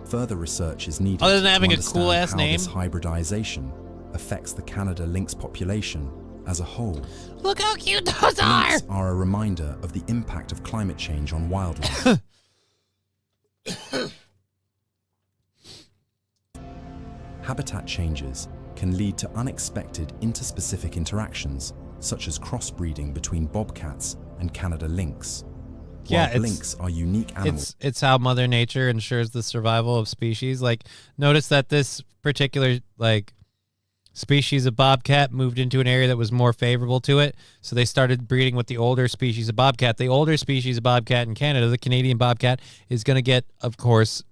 Further research is needed Other than to having a understand cool-ass how name. this hybridization affects the Canada lynx population as a whole. Look how cute those are! Lynx are a reminder of the impact of climate change on wildlife. Habitat changes can lead to unexpected interspecific interactions, such as crossbreeding between bobcats and Canada lynx. Yeah, While lynx are unique animals. It's how Mother Nature ensures the survival of species. Like, notice that this particular species of bobcat moved into an area that was more favorable to it, so they started breeding with the older species of bobcat. The older species of bobcat in Canada, the Canadian bobcat, is going to get, of course,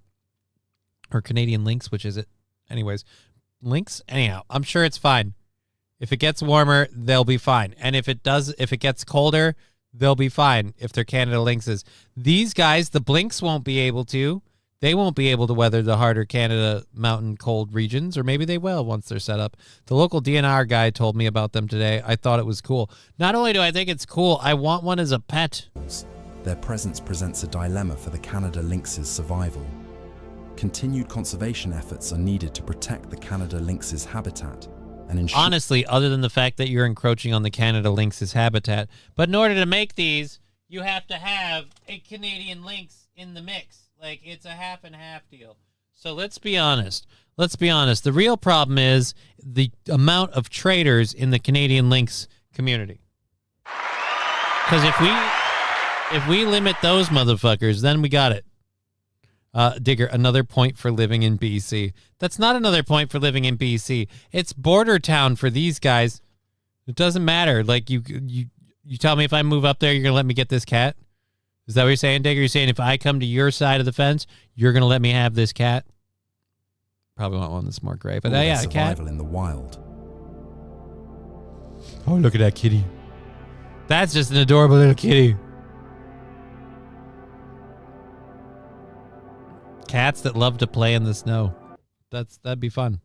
or Canadian lynx, which is it? Anyways, lynx. Anyhow, I'm sure it's fine. If it gets warmer, they'll be fine. And if it gets colder, they'll be fine if they're Canada lynxes. These guys, the blinks won't be able to. They won't be able to weather the harder Canada mountain cold regions, or maybe they will once they're set up. The local DNR guy told me about them today. I thought it was cool. Not only do I think it's cool, I want one as a pet. Their presence presents a dilemma for the Canada lynx's survival. Continued conservation efforts are needed to protect the Canada lynx's habitat and ensure... Honestly, other than the fact that you're encroaching on the Canada lynx's habitat, but in order to make these, you have to have a Canadian lynx in the mix. Like, it's a half and half deal. So let's be honest. The real problem is the amount of traders in the Canadian lynx community. Because if we limit those motherfuckers, then we got it. Digger, another point for living in BC. That's not another point for living in BC. It's border town for these guys. It doesn't matter. Like, you tell me if I move up there, you're going to let me get this cat? Is that what you're saying, Digger? You're saying if I come to your side of the fence, you're going to let me have this cat? Probably want one that's more gray. But yeah, a cat. Survival in the wild. Oh, look at that kitty. That's just an adorable little kitty. Cats that love to play in the snow. That'd be fun.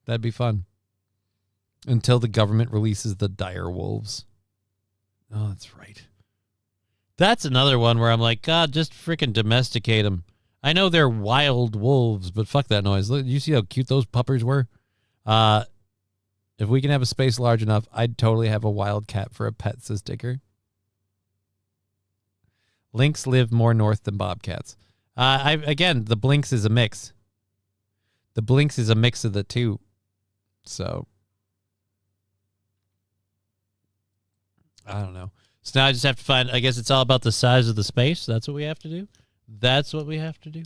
That'd be fun. Until the government releases the dire wolves. Oh, that's right. That's another one where I'm like, God, just freaking domesticate them. I know they're wild wolves, but fuck that noise. Look, you see how cute those puppers were? If we can have a space large enough, I'd totally have a wild cat for a pet, says Digger. Lynx live more north than bobcats. Again, the blinks is a mix. The blinks is a mix of the two. So, I don't know. So now I just have to find, I guess it's all about the size of the space. That's what we have to do. That's what we have to do.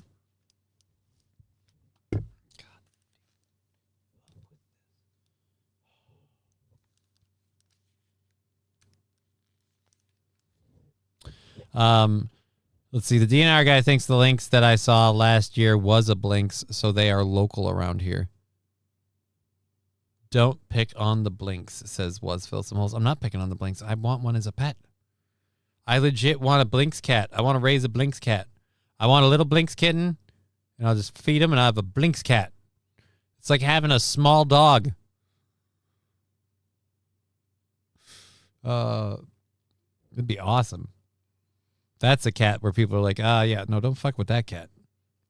Let's see. The DNR guy thinks the lynx that I saw last year was a blinks, so they are local around here. Don't pick on the blinks, says Was Fill Some Holes. I'm not picking on the blinks. I want one as a pet. I legit want a blinks cat. I want to raise a blinks cat. I want a little blinks kitten, And I'll just feed him, and I'll have a Blinks cat. It's like having a small dog. It'd be awesome. That's a cat where people are like, yeah, no, don't fuck with that cat.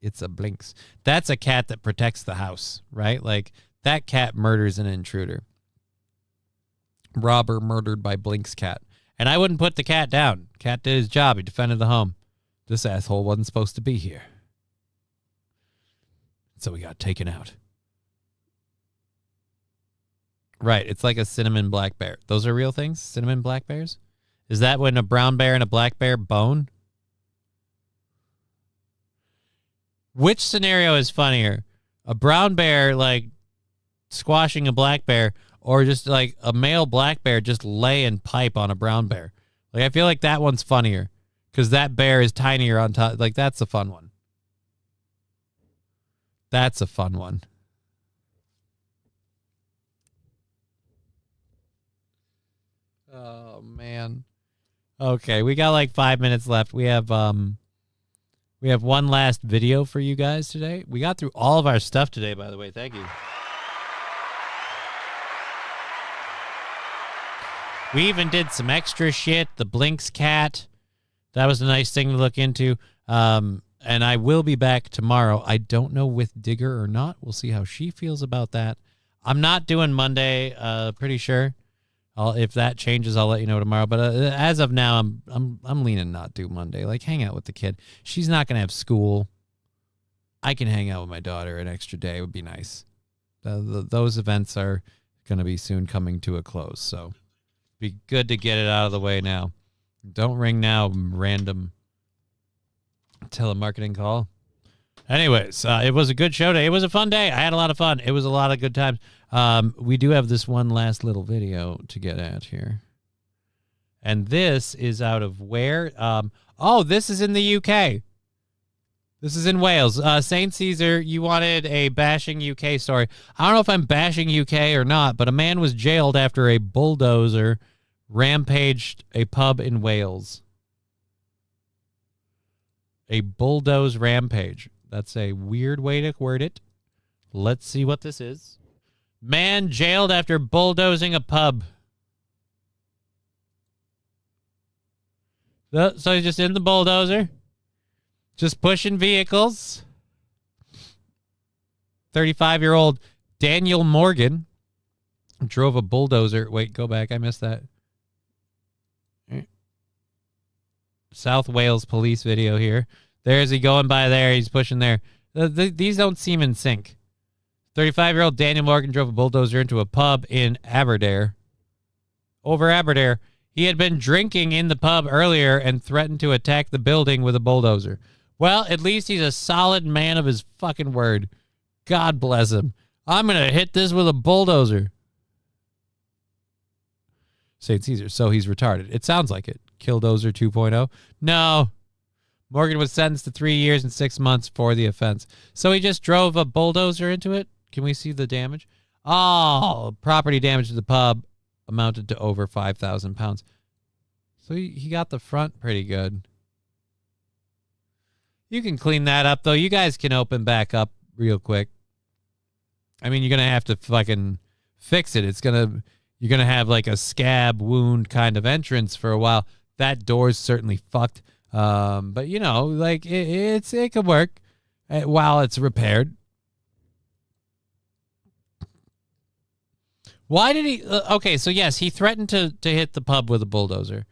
It's a Blinks. That's a cat that protects the house, right? Like, that cat murders an intruder. Robber murdered by Blinks cat. And I wouldn't put the cat down. Cat did his job. He defended the home. This asshole wasn't supposed to be here. So he got taken out. Right. It's like a cinnamon black bear. Those are real things? Cinnamon black bears? Is that when a brown bear and a black bear bone? Which scenario is funnier? A brown bear, like, squashing a black bear, or just, like, a male black bear just laying pipe on a brown bear? Like, I feel like that one's funnier, because that bear is tinier on top. Like, that's a fun one. That's a fun one. Oh, man. Okay, we got like 5 minutes left. We have one last video for you guys today. We got through all of our stuff today, by the way. Thank you. We even did some extra shit. The Blinks cat. That was a nice thing to look into. And I will be back tomorrow. I don't know with Digger or not. We'll see how she feels about that. I'm not doing Monday, pretty sure. If that changes, I'll let you know tomorrow. But as of now, I'm leaning not do Monday. Like, hang out with the kid. She's not gonna have school. I can hang out with my daughter an extra day. It would be nice. Those events are gonna be soon coming to a close, so be good to get it out of the way now. Don't ring now, random telemarketing call. Anyways, it was a good show day. It was a fun day. I had a lot of fun. It was a lot of good times. We do have this one last little video to get at here. And this is out of where? This is in the UK. This is in Wales. St. Caesar, you wanted a bashing UK story. I don't know if I'm bashing UK or not, but a man was jailed after a bulldozer rampaged a pub in Wales. A bulldoze rampage. That's a weird way to word it. Let's see what this is. Man jailed after bulldozing a pub. So he's just in the bulldozer. Just pushing vehicles. 35-year-old Daniel Morgan drove a bulldozer. Wait, go back. I missed that. South Wales police video here. There's he going by there. He's pushing there. These don't seem in sync. 35-year-old Daniel Morgan drove a bulldozer into a pub in Aberdare. Over Aberdare. He had been drinking in the pub earlier and threatened to attack the building with a bulldozer. Well, at least he's a solid man of his fucking word. God bless him. I'm going to hit this with a bulldozer. St. Caesar. So he's retarded. It sounds like it. Killdozer 2.0. No. Morgan was sentenced to 3 years and 6 months for the offense. So he just drove a bulldozer into it? Can we see the damage? Oh, property damage to the pub amounted to over 5,000 pounds. So he got the front pretty good. You can clean that up, though. You guys can open back up real quick. I mean, you're going to have to fucking fix it. You're going to have like a scab wound kind of entrance for a while. That door's certainly fucked. But you know, like it could work while it's repaired. Why did he? Okay, so yes, he threatened to hit the pub with a bulldozer,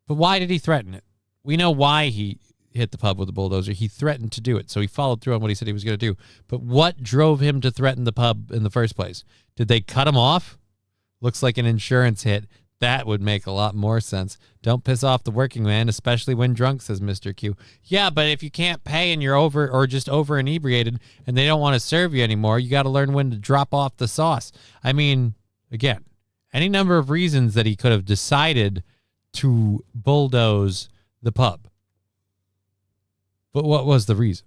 but why did he threaten it? We know why he hit the pub with a bulldozer. He threatened to do it, so he followed through on what he said he was going to do. But what drove him to threaten the pub in the first place? Did they cut him off? Looks like an insurance hit. That would make a lot more sense. Don't piss off the working man, especially when drunk, says Mr. Q. Yeah, but if you can't pay and you're over or just over inebriated and they don't want to serve you anymore, you got to learn when to drop off the sauce. I mean, again, any number of reasons that he could have decided to bulldoze the pub. But what was the reason?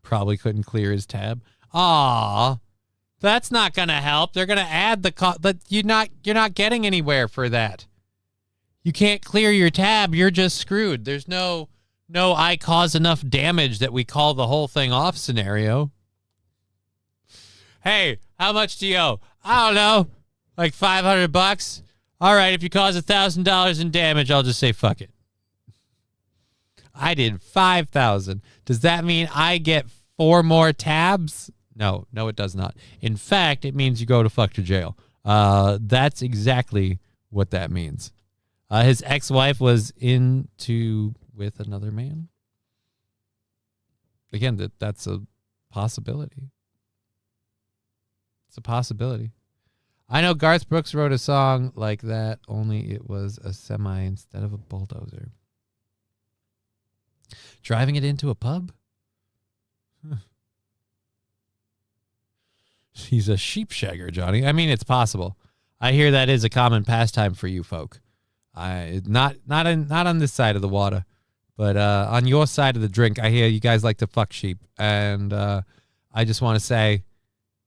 Probably couldn't clear his tab. Ah. That's not going to help. They're going to add the cost, but you're not getting anywhere for that. You can't clear your tab. You're just screwed. There's no no I cause enough damage that we call the whole thing off scenario. Hey, how much do you owe? I don't know. Like $500? All right, if you cause $1,000 in damage, I'll just say fuck it. I did 5,000. Does that mean I get 4 more tabs? No, it does not. In fact, it means you go to fuck to jail. That's exactly what that means. His ex-wife was with another man. Again, that's a possibility. It's a possibility. I know Garth Brooks wrote a song like that, only it was a semi instead of a bulldozer. Driving it into a pub? Huh. He's a sheep shagger, Johnny. I mean, it's possible. I hear that is a common pastime for you folk. Not on this side of the water, but on your side of the drink, I hear you guys like to fuck sheep, and I just want to say,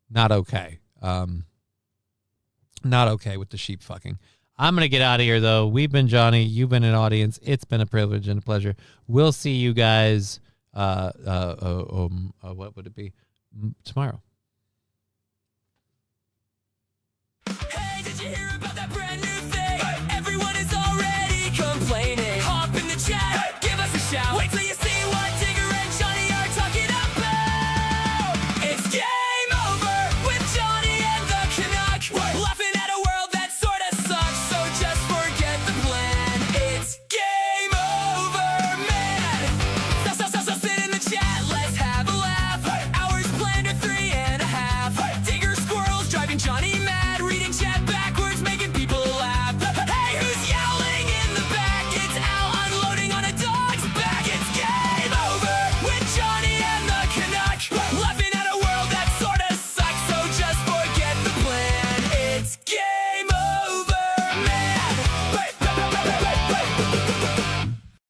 not okay. Not okay with the sheep fucking. I'm going to get out of here, though. We've been Johnny. You've been an audience. It's been a privilege and a pleasure. We'll see you guys, what would it be? Tomorrow. Hey, did you hear about that?